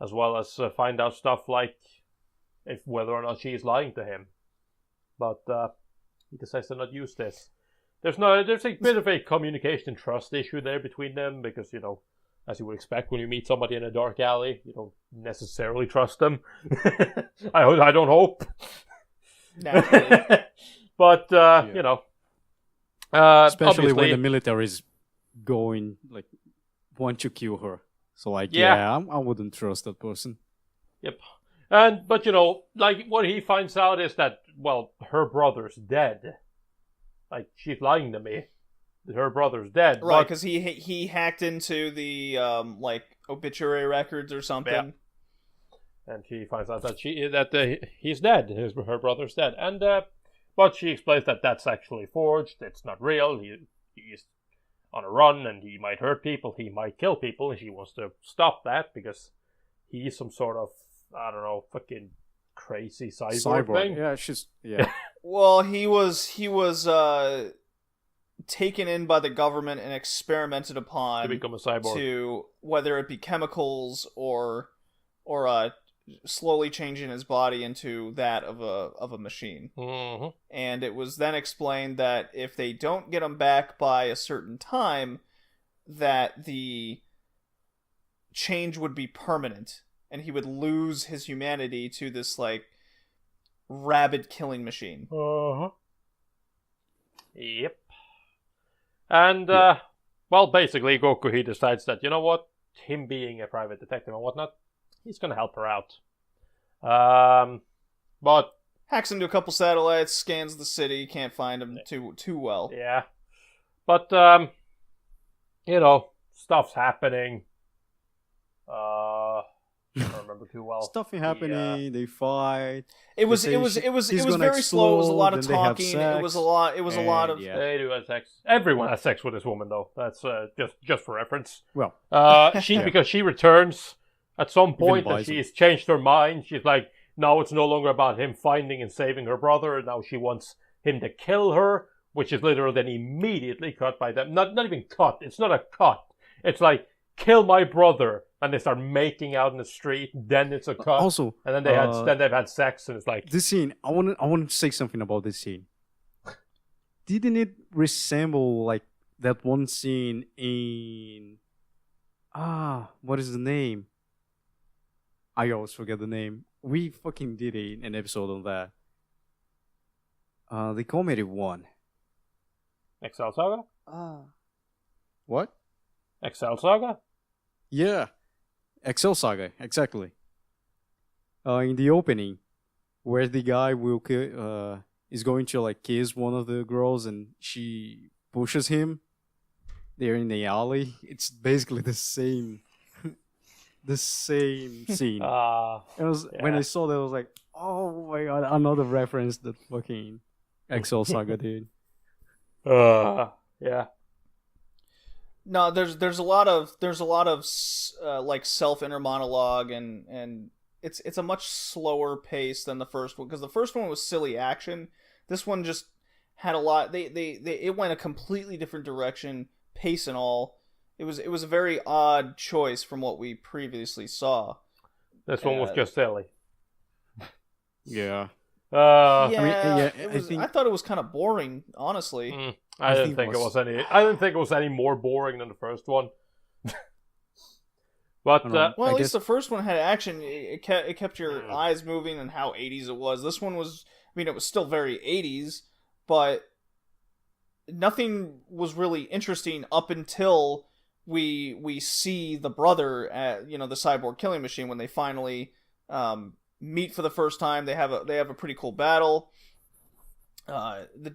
as well as find out stuff like whether or not she is lying to him. But he decides to not use this. There's a bit of a communication trust issue there between them because, as you would expect when you meet somebody in a dark alley, you don't necessarily trust them. I don't hope. Naturally. But, especially when the military is going, want to kill her. So, I wouldn't trust that person. Yep. But what he finds out is that, her brother's dead. She's lying to me. Her brother's dead. Right, because he hacked into the, obituary records or something. Yeah. And he finds out that he's dead. Her brother's dead. And, but she explains that that's actually forged. It's not real. He's on a run and he might hurt people. He might kill people. And she wants to stop that because he's some sort of, I don't know, fucking crazy cyborg thing. Yeah. Well, he was taken in by the government and experimented upon to become a cyborg. To whether it be chemicals or slowly changing his body into that of a machine. Mm-hmm. And it was then explained that if they don't get him back by a certain time, that the change would be permanent. And he would lose his humanity to this, rabid killing machine. Uh-huh. Yep. And, basically, Gokuu, he decides that, him being a private detective and whatnot, he's gonna help her out. But hacks into a couple satellites, scans the city, can't find them too well. Yeah. But, stuff's happening. I don't remember too well. Stuff happening. They fight. It was very slow. It was a lot of talking. It was a lot of. Yeah. They do have sex. Everyone has sex with this woman, though. That's just for reference. Well, because she returns at some point and she's changed her mind. She's like, now it's no longer about him finding and saving her brother. Now she wants him to kill her, which is literally then immediately cut by them. Not even cut. It's not a cut. It's like, kill my brother, and they start making out in the street. Then it's a cut. Also, and then they've had sex, and it's like this scene. I want to say something about this scene. Didn't it resemble like that one scene in what is the name? I always forget the name. We fucking did an episode on that. The comedy one. Excel Saga? What? Excel Saga? Yeah. Excel Saga, exactly. In the opening, where the guy is going to like kiss one of the girls and she pushes him. They're in the alley. It's basically the same scene. When I saw that, I was like, oh my god, another reference that fucking Excel Saga did. Yeah. No, there's a lot of like self inner monologue and it's a much slower pace than the first one, because the first one was silly action. This one just had a lot. It went a completely different direction, pace and all. It was a very odd choice from what we previously saw. This one was just silly. Yeah. I thought it was kind of boring, honestly. I didn't think it was any more boring than the first one. But at least the first one had action. It kept your eyes moving, and how 80s it was. This one was, it was still very 80s, but nothing was really interesting up until we see the brother at the cyborg killing machine. When they finally meet for the first time, they have a pretty cool battle. The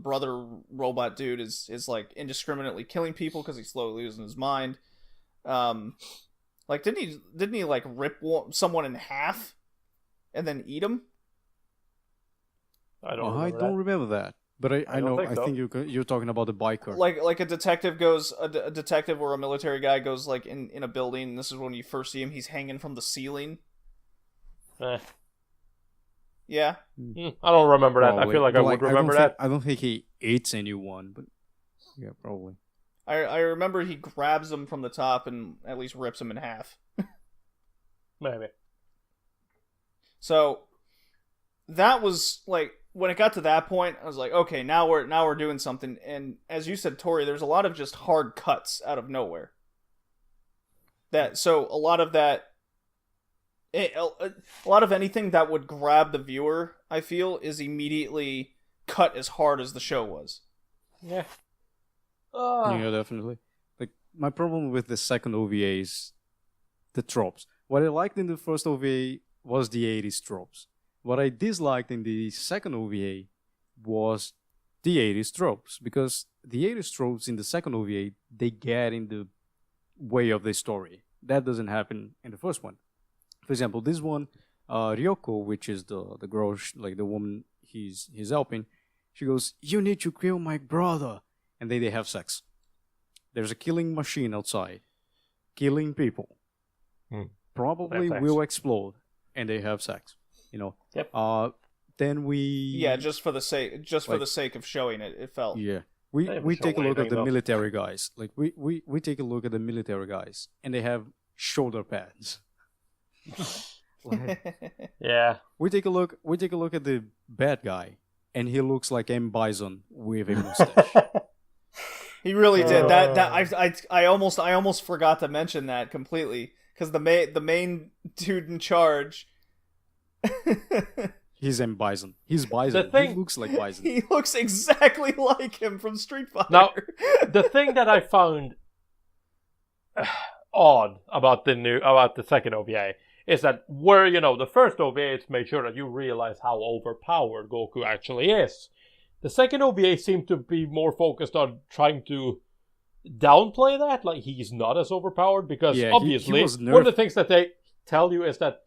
brother robot dude is like indiscriminately killing people because he's slowly losing his mind. Like didn't he like rip someone in half and then eat him? I don't remember that. But I know. I think you're talking about the biker. Like a detective or a military guy goes like in a building. And this is when you first see him. He's hanging from the ceiling. Yeah. I don't remember that. I feel like I would remember that. I don't think he eats anyone, but yeah, probably. I remember he grabs him from the top and at least rips him in half. Maybe. So that was like, when it got to that point, I was like, okay, now we're doing something. And as you said, Tori, there's a lot of just hard cuts out of nowhere. So a lot of that, a lot of anything that would grab the viewer, I feel, is immediately cut as hard as the show was. Yeah. Yeah, definitely. Like, my problem with the second OVA is the tropes. What I liked in the first OVA was the 80s tropes. What I disliked in the second OVA was the 80s tropes, because the 80s tropes in the second OVA, they get in the way of the story. That doesn't happen in the first one. For example, this one, Ryoko, which is the girl, like the woman he's helping, she goes, "You need to kill my brother," and then they have sex. There's a killing machine outside, killing people. Probably will explode, and they have sex. Yep. Then we... Yeah, just for the sake of showing it, it felt... Yeah. We take a look at the military guys. Like, we take a look at the military guys, and they have shoulder pads. Yeah. We take a look at the bad guy, and he looks like M. Bison with a mustache. He really did. I almost forgot to mention that completely, because the main dude in charge... He's M. Bison. He's Bison. He looks like Bison. He looks exactly like him from Street Fighter. Now, the thing that I found odd about the second OVA is that where, the first OVA, it's made sure that you realize how overpowered Goku actually is. The second OVA seemed to be more focused on trying to downplay that, like he's not as overpowered, because obviously one of the things that they tell you is that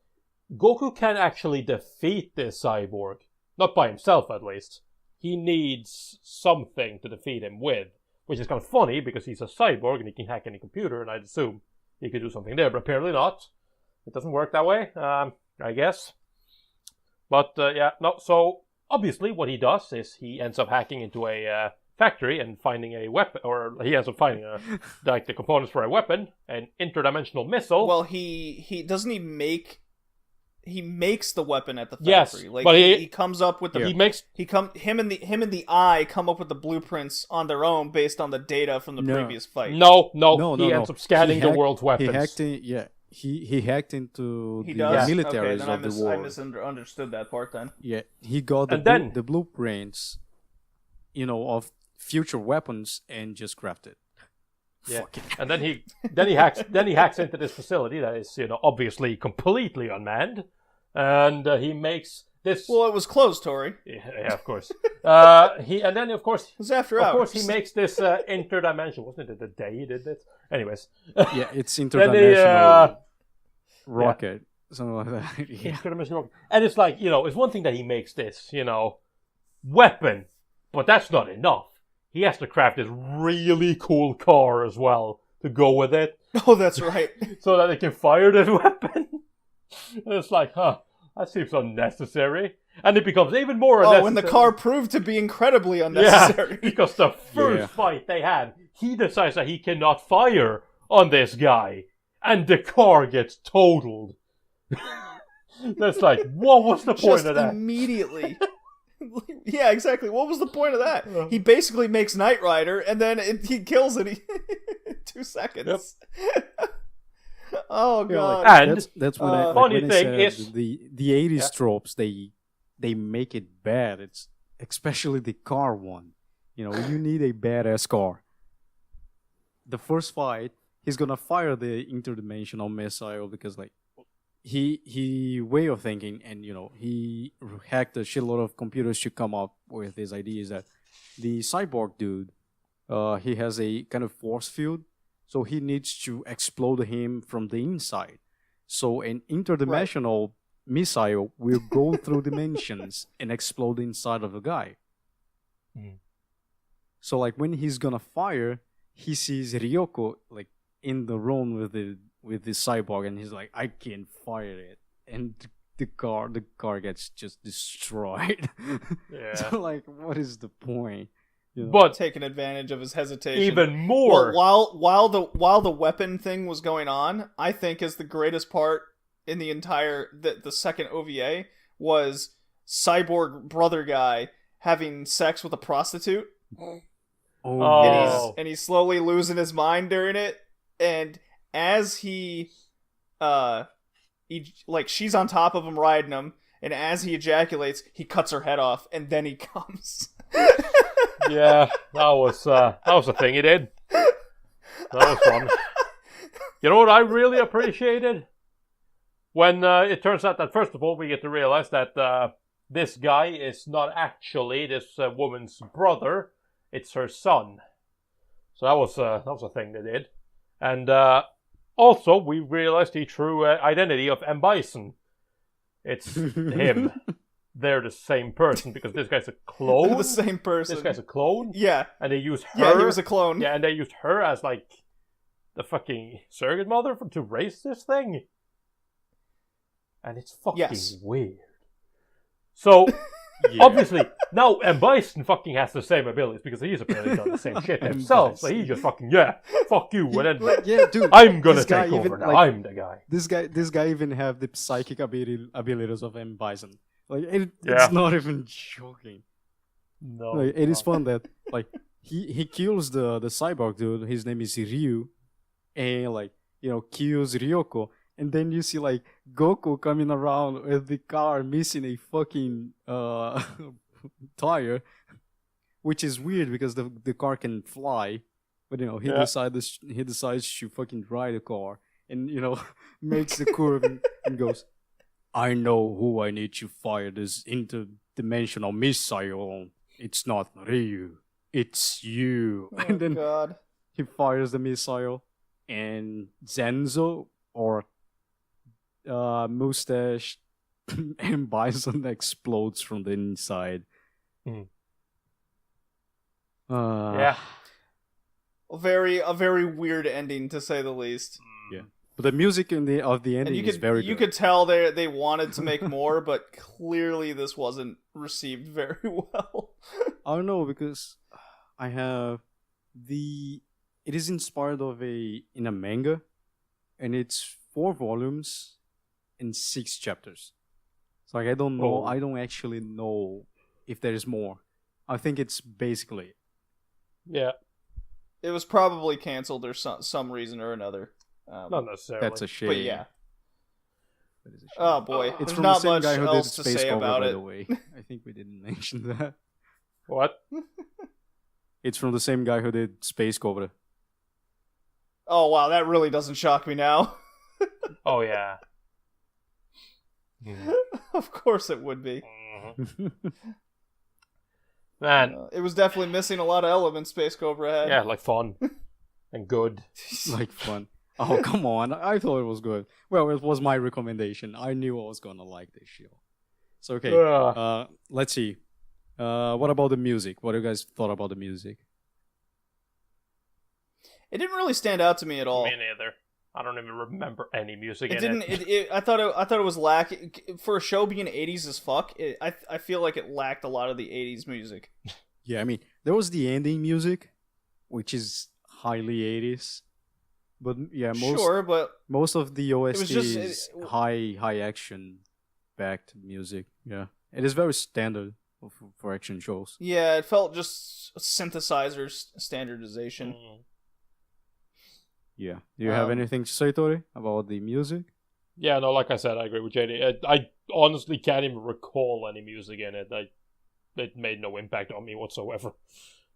Goku can actually defeat this cyborg. Not by himself, at least. He needs something to defeat him with, which is kind of funny because he's a cyborg and he can hack any computer, and I'd assume he could do something there, but apparently not. It doesn't work that way, I guess. But, so obviously what he does is he ends up hacking into a factory and finding a weapon, or he ends up finding the components for a weapon, an interdimensional missile. Well, he doesn't he make... He makes the weapon at the factory. Yes, like but he comes up with the him and the Eye come up with the blueprints on their own based on the data from the previous fight. No. He ends up scanning the world's weapons. He hacked into the militaries of the war. I misunderstood that part then. Yeah, he got the blueprints, of future weapons and just crafted. Yeah, and then he hacks into this facility that is obviously completely unmanned, and he makes this. Well, it was closed, Tori. Yeah, of course. Of course, it was after hours. Of course, he makes this interdimensional. Wasn't it the day he did this? Anyways. Yeah, it's interdimensional rocket, something like that. Yeah. Interdimensional rocket, and it's like it's one thing that he makes this weapon, but that's not enough. He has to craft this really cool car as well to go with it. Oh, that's right. So that it can fire this weapon. And it's like, that seems unnecessary. And it becomes even more unnecessary. When the car proved to be incredibly unnecessary. Yeah, because the first fight they had, he decides that he cannot fire on this guy. And the car gets totaled. That's like, what was the point of that? Immediately. Yeah, exactly. What was the point of that? He basically makes Knight Rider, and then he kills it in 2 seconds. Yep. Oh god! And that's when I funny when thing I is the 80s tropes they make it bad. It's especially the car one. You need a badass car. The first fight, he's gonna fire the interdimensional missile because he way of thinking, and he hacked a shitload of computers to come up with his ideas that the cyborg dude, he has a kind of force field, so he needs to explode him from the inside. So an interdimensional missile will go through dimensions and explode inside of a guy. Mm. So when he's gonna fire, he sees Ryoko in the room with the cyborg, and he's like, I can't fire it, and the car gets just destroyed. Yeah. So what is the point? But taking advantage of his hesitation even more. Well, while the weapon thing was going on, I think is the greatest part in the entire the second OVA was cyborg brother guy having sex with a prostitute. Oh. And he's slowly losing his mind during it, and as he she's on top of him riding him, and as he ejaculates, he cuts her head off, and then he comes. Yeah, that was the thing he did. That was fun. You know what I really appreciated? When it turns out that, first of all, we get to realize that this guy is not actually this woman's brother, it's her son. So that was a thing they did. And also, we realized the true identity of M. Bison. It's him. They're the same person, because this guy's a clone. They're the same person. This guy's a clone. Yeah. And they used her. Yeah, he was a clone. Yeah, and they used her as the fucking surrogate mother to raise this thing. And it's fucking weird. So, obviously, now M. Bison fucking has the same abilities, because he's apparently done the same shit himself. So he just fucking, fuck you. And then, dude, I'm gonna take over now. I'm the guy. This guy even have the psychic abilities of M. Bison. It's not even joking. No. It is fun that, he kills the cyborg dude. His name is Ryu. And, kills Ryoko. And then you see Goku coming around with the car missing a fucking tire, which is weird because the car can fly, but he decides to fucking ride the car, and makes the curve and goes, I know who I need to fire this interdimensional missile. It's not Ryu, it's you. Oh, and then God. he fires the missile, and Zenzo or Mustache and Bison explodes from the inside. Yeah. A very weird ending, to say the least. Yeah. But the music of the ending is very good. You could tell they wanted to make more, but clearly this wasn't received very well. I don't know, because I have it is inspired in a manga, and it's 4 volumes and 6 chapters. So I don't know. I don't actually know if there is more. I think it's basically it. Yeah. It was probably canceled or some reason or another. Not necessarily. That's a shame. But yeah. That is a shame. Oh boy, It's there's from not the same much guy who did else to Space say Cobra, about by it. the way. I think we didn't mention that. What? It's from the same guy who did Space Cobra. Oh wow, that really doesn't shock me now. Oh yeah. Of course it would be. Man. It was definitely missing a lot of elements Space Cobra had. Yeah, like fun and good. Like fun. Oh, come on. I thought it was good. Well, it was my recommendation. I knew I was going to like this show. So, okay. Let's see. What about the music? What do you guys thought about the music? It didn't really stand out to me at all. Me neither. I don't even remember any music It in didn't. it. I thought it was lacking for a show being 80s as fuck. I feel like it lacked a lot of the 80s music. Yeah, I mean, there was the ending music, which is highly 80s. But yeah, most of the OST is high action backed music. Yeah, it is very standard for action shows. Yeah, it felt just synthesizer standardization. Yeah. Do you have anything to say, Tori, about the music? Yeah, no, like I said, I agree with JD. I honestly can't even recall any music in it. It made no impact on me whatsoever.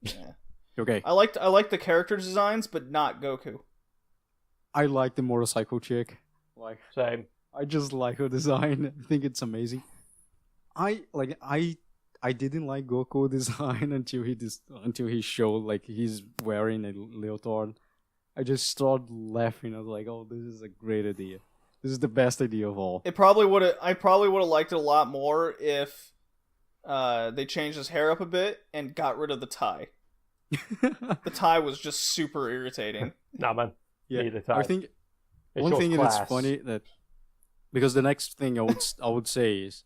Yeah. Okay. I liked the character designs, but not Goku. I like the motorcycle chick. Same. I just like her design. I think it's amazing. I didn't like Goku design until he showed like he's wearing a leotard. I just started laughing. I was like, "Oh, this is a great idea. This is the best idea of all." I probably would have liked it a lot more if they changed his hair up a bit and got rid of the tie. The tie was just super irritating. Nah, man. Yeah, I think one thing that's funny that because the next thing I would say is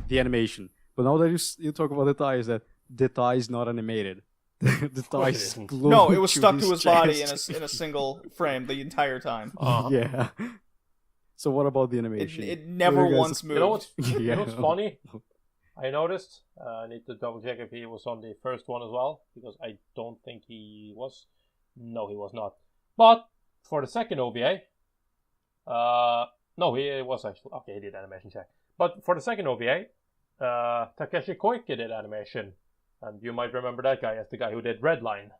the animation. But now that you talk about the tie, is that the tie is not animated. The tie is glued. No, it was stuck to his chest. body in a single frame the entire time. Yeah. So what about the animation? It never once moved. You know what's funny? I noticed. I need to double check if he was on the first one as well, because I don't think he was. No, he was not. But for the second OVA, no, he was actually okay. He did animation check. But for the second OVA, Takeshi Koike did animation, and you might remember that guy as the guy who did Redline.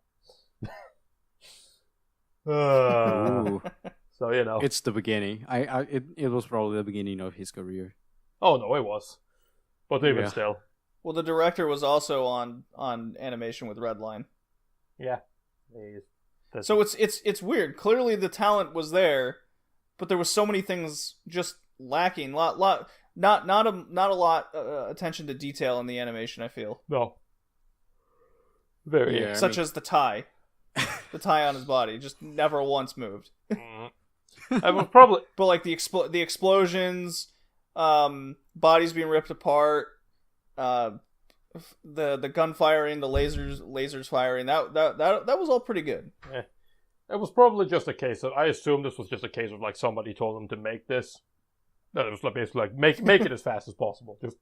So it's the beginning. It was probably the beginning of his career. Oh no, it was, but even still. Well, the director was also on animation with Redline. Yeah. So it's weird. Clearly the talent was there, but there was so many things just lacking. Not a lot attention to detail in the animation. I feel no. Very such as the tie on his body just never once moved. I was probably, but like the explosions, bodies being ripped apart, the gun firing, the lasers firing. That was all pretty good. Yeah. It was probably just a case of, I assume this was just a case of like somebody told them to make this. No, it was basically like make it as fast as possible. Just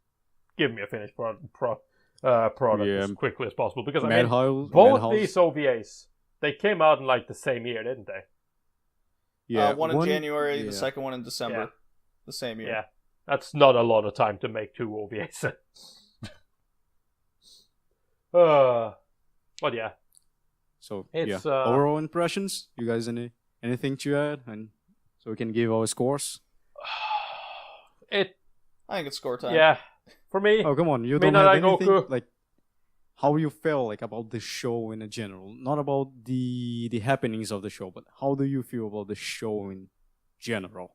give me a finished product as quickly as possible, because both these OVAs, they came out in like the same year, didn't they? Yeah, one in January, the second one in December, the same year. Yeah, that's not a lot of time to make 2 OVAs. But yeah. So overall impressions. You guys anything to add? And so we can give our scores. I think it's score time. Yeah, for me. Oh, come on, you don't have anything like how you feel like about the show in general, not about the happenings of the show, but how do you feel about the show in general?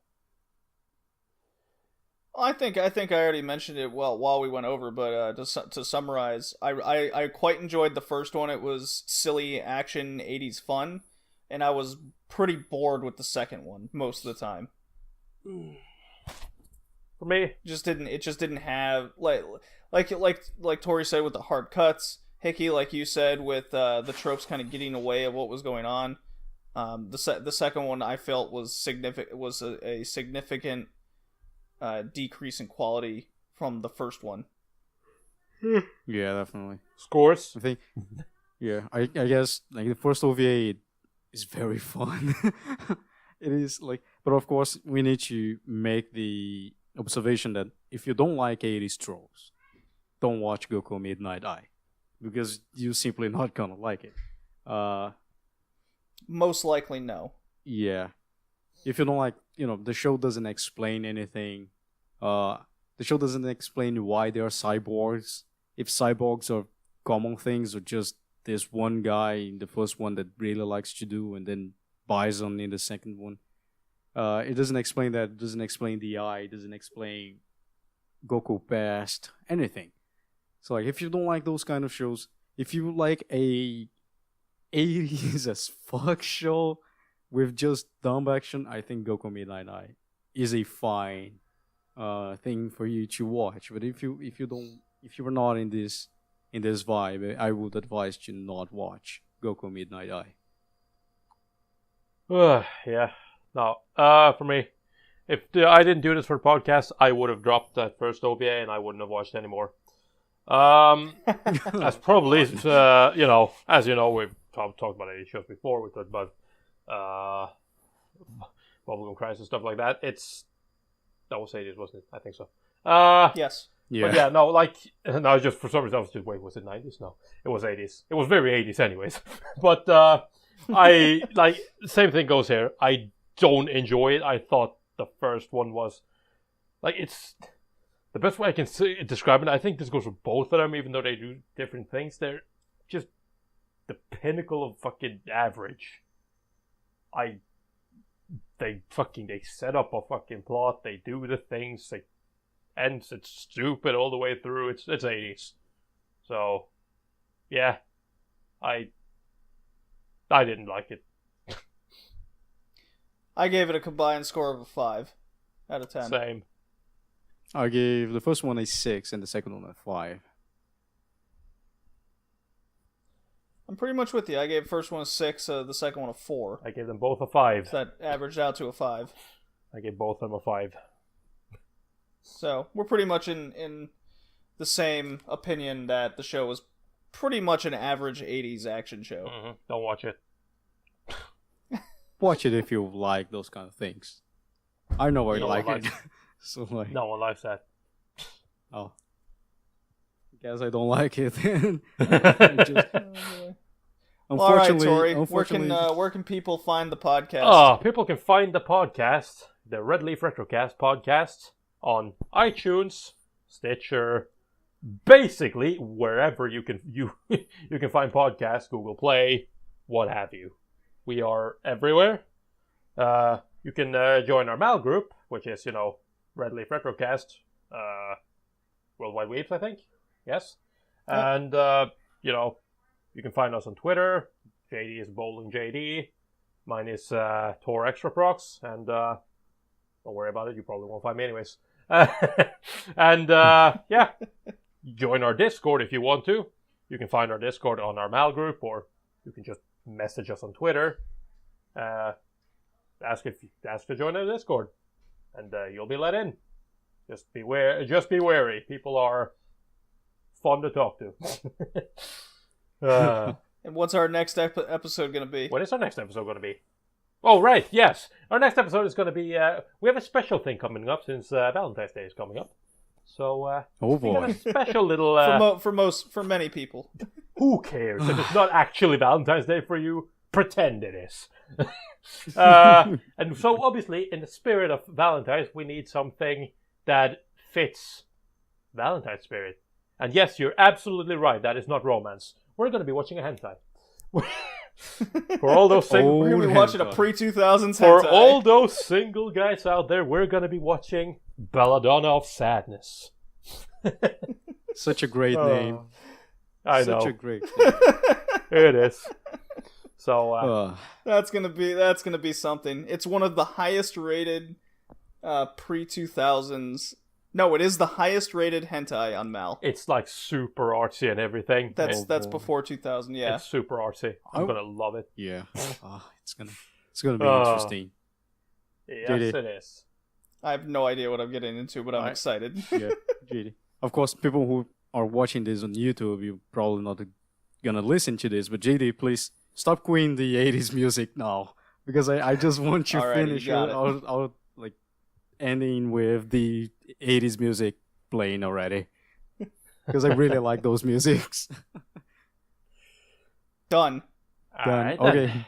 I think I already mentioned it while we went over, but to summarize, I quite enjoyed the first one. It was silly action 80s fun, and I was pretty bored with the second one most of the time. For me, it just didn't have like Tori said with the hard cuts. Hickey, like you said, with the tropes kind of getting away of what was going on. The second one I felt was a significant decrease in quality from the first one. Yeah, definitely. Scores? I think. Yeah, I guess like the first OVA is very fun. It is like, but of course we need to make the observation that if you don't like 80s tropes, don't watch Gokuu Midnight Eye, because you're simply not gonna like it. Most likely no. Yeah. If you don't like, the show doesn't explain anything. The show doesn't explain why they are cyborgs. If cyborgs are common things or just there's one guy in the first one that really likes to do and then Bison in the second one. It doesn't explain that. It doesn't explain the eye. It doesn't explain Goku past. Anything. So like, if you don't like those kind of shows, if you like a 80s as fuck show with just dumb action, I think Gokuu Midnight Eye is a fine thing for you to watch. But if you're not in this vibe, I would advise you not watch Gokuu Midnight Eye. Yeah. No. For me, if I didn't do this for the podcast, I would have dropped that first OVA and I wouldn't have watched anymore. That's probably, as you know, we've talked about 80 shows before. We talked about Bubblegum Crisis and stuff like that. That was 80s, wasn't it? I think so. Yes. Yeah. But yeah, no, just for some reason I was just, wait, was it 90s? No, it was 80s. It was very 80s anyways. But I, same thing goes here. I don't enjoy it. I thought the first one was, it's the best way I can describe it. I think this goes for both of them, even though they do different things. They're just the pinnacle of fucking average. They set up a fucking plot. They do the things. It's stupid all the way through. It's 80s. So, yeah, I didn't like it. I gave it a combined score of a 5 out of 10. Same. I gave the first one a 6 and the second one a 5. I'm pretty much with you. I gave the first one a 6, the second one a 4. I gave them both a 5. So that averaged out to a 5. I gave both of them a 5. So we're pretty much in the same opinion that the show was pretty much an average 80s action show. Mm-hmm. Don't watch it. Watch it if you like those kind of things. I know why you like it. So no one likes that. Oh. Guess I don't like it. All right, Tori. Where can people find the podcast? People can find the podcast, the Red Leaf Retrocast podcast, on iTunes, Stitcher, basically wherever you can find podcasts, Google Play, what have you. We are everywhere. You can join our MAL group, which is, Red Leaf Retrocast, Worldwide Weeps, I think. Yes. And, you can find us on Twitter. JD is Bowling JD. Mine is Tor Extra Prox. And don't worry about it. You probably won't find me anyways. And, yeah. Join our Discord if you want to. You can find our Discord on our MAL group, or you can just message us on Twitter. Ask to join the Discord. And you'll be let in. Just be wary. People are fun to talk to. And what's our next episode going to be? What is our next episode going to be? Oh, right, yes. Our next episode is going to be... we have a special thing coming up since Valentine's Day is coming up. So, oh we boy. got a special little... for many people. Who cares? If it's not actually Valentine's Day for you, pretend it is. And so obviously, in the spirit of Valentine's, we need something that fits Valentine's spirit. And yes, you're absolutely right. That is not romance. We're going to be watching a hentai. For all those single, we're going to be watching a pre-2000s hentai. For all those single guys out there, we're going to be watching Belladonna of Sadness. Such a great name. I know. Such a great name. It is. So that's gonna be something. It's one of the highest rated pre-2000s. No, it is the highest rated hentai on Mal. It's like super artsy and everything. That's before 2000. Yeah, it's super artsy. I'm gonna love it. Yeah, it's gonna be interesting. Yes, JD. it is. I have no idea what I'm getting into, but I'm excited. Yeah, JD. Of course, people who are watching this on YouTube, you're probably not gonna listen to this, but JD, please stop queuing the 80s music now, because I just want you finish out like ending with the 80s music playing already, because I really like those musics. Done. All right, okay.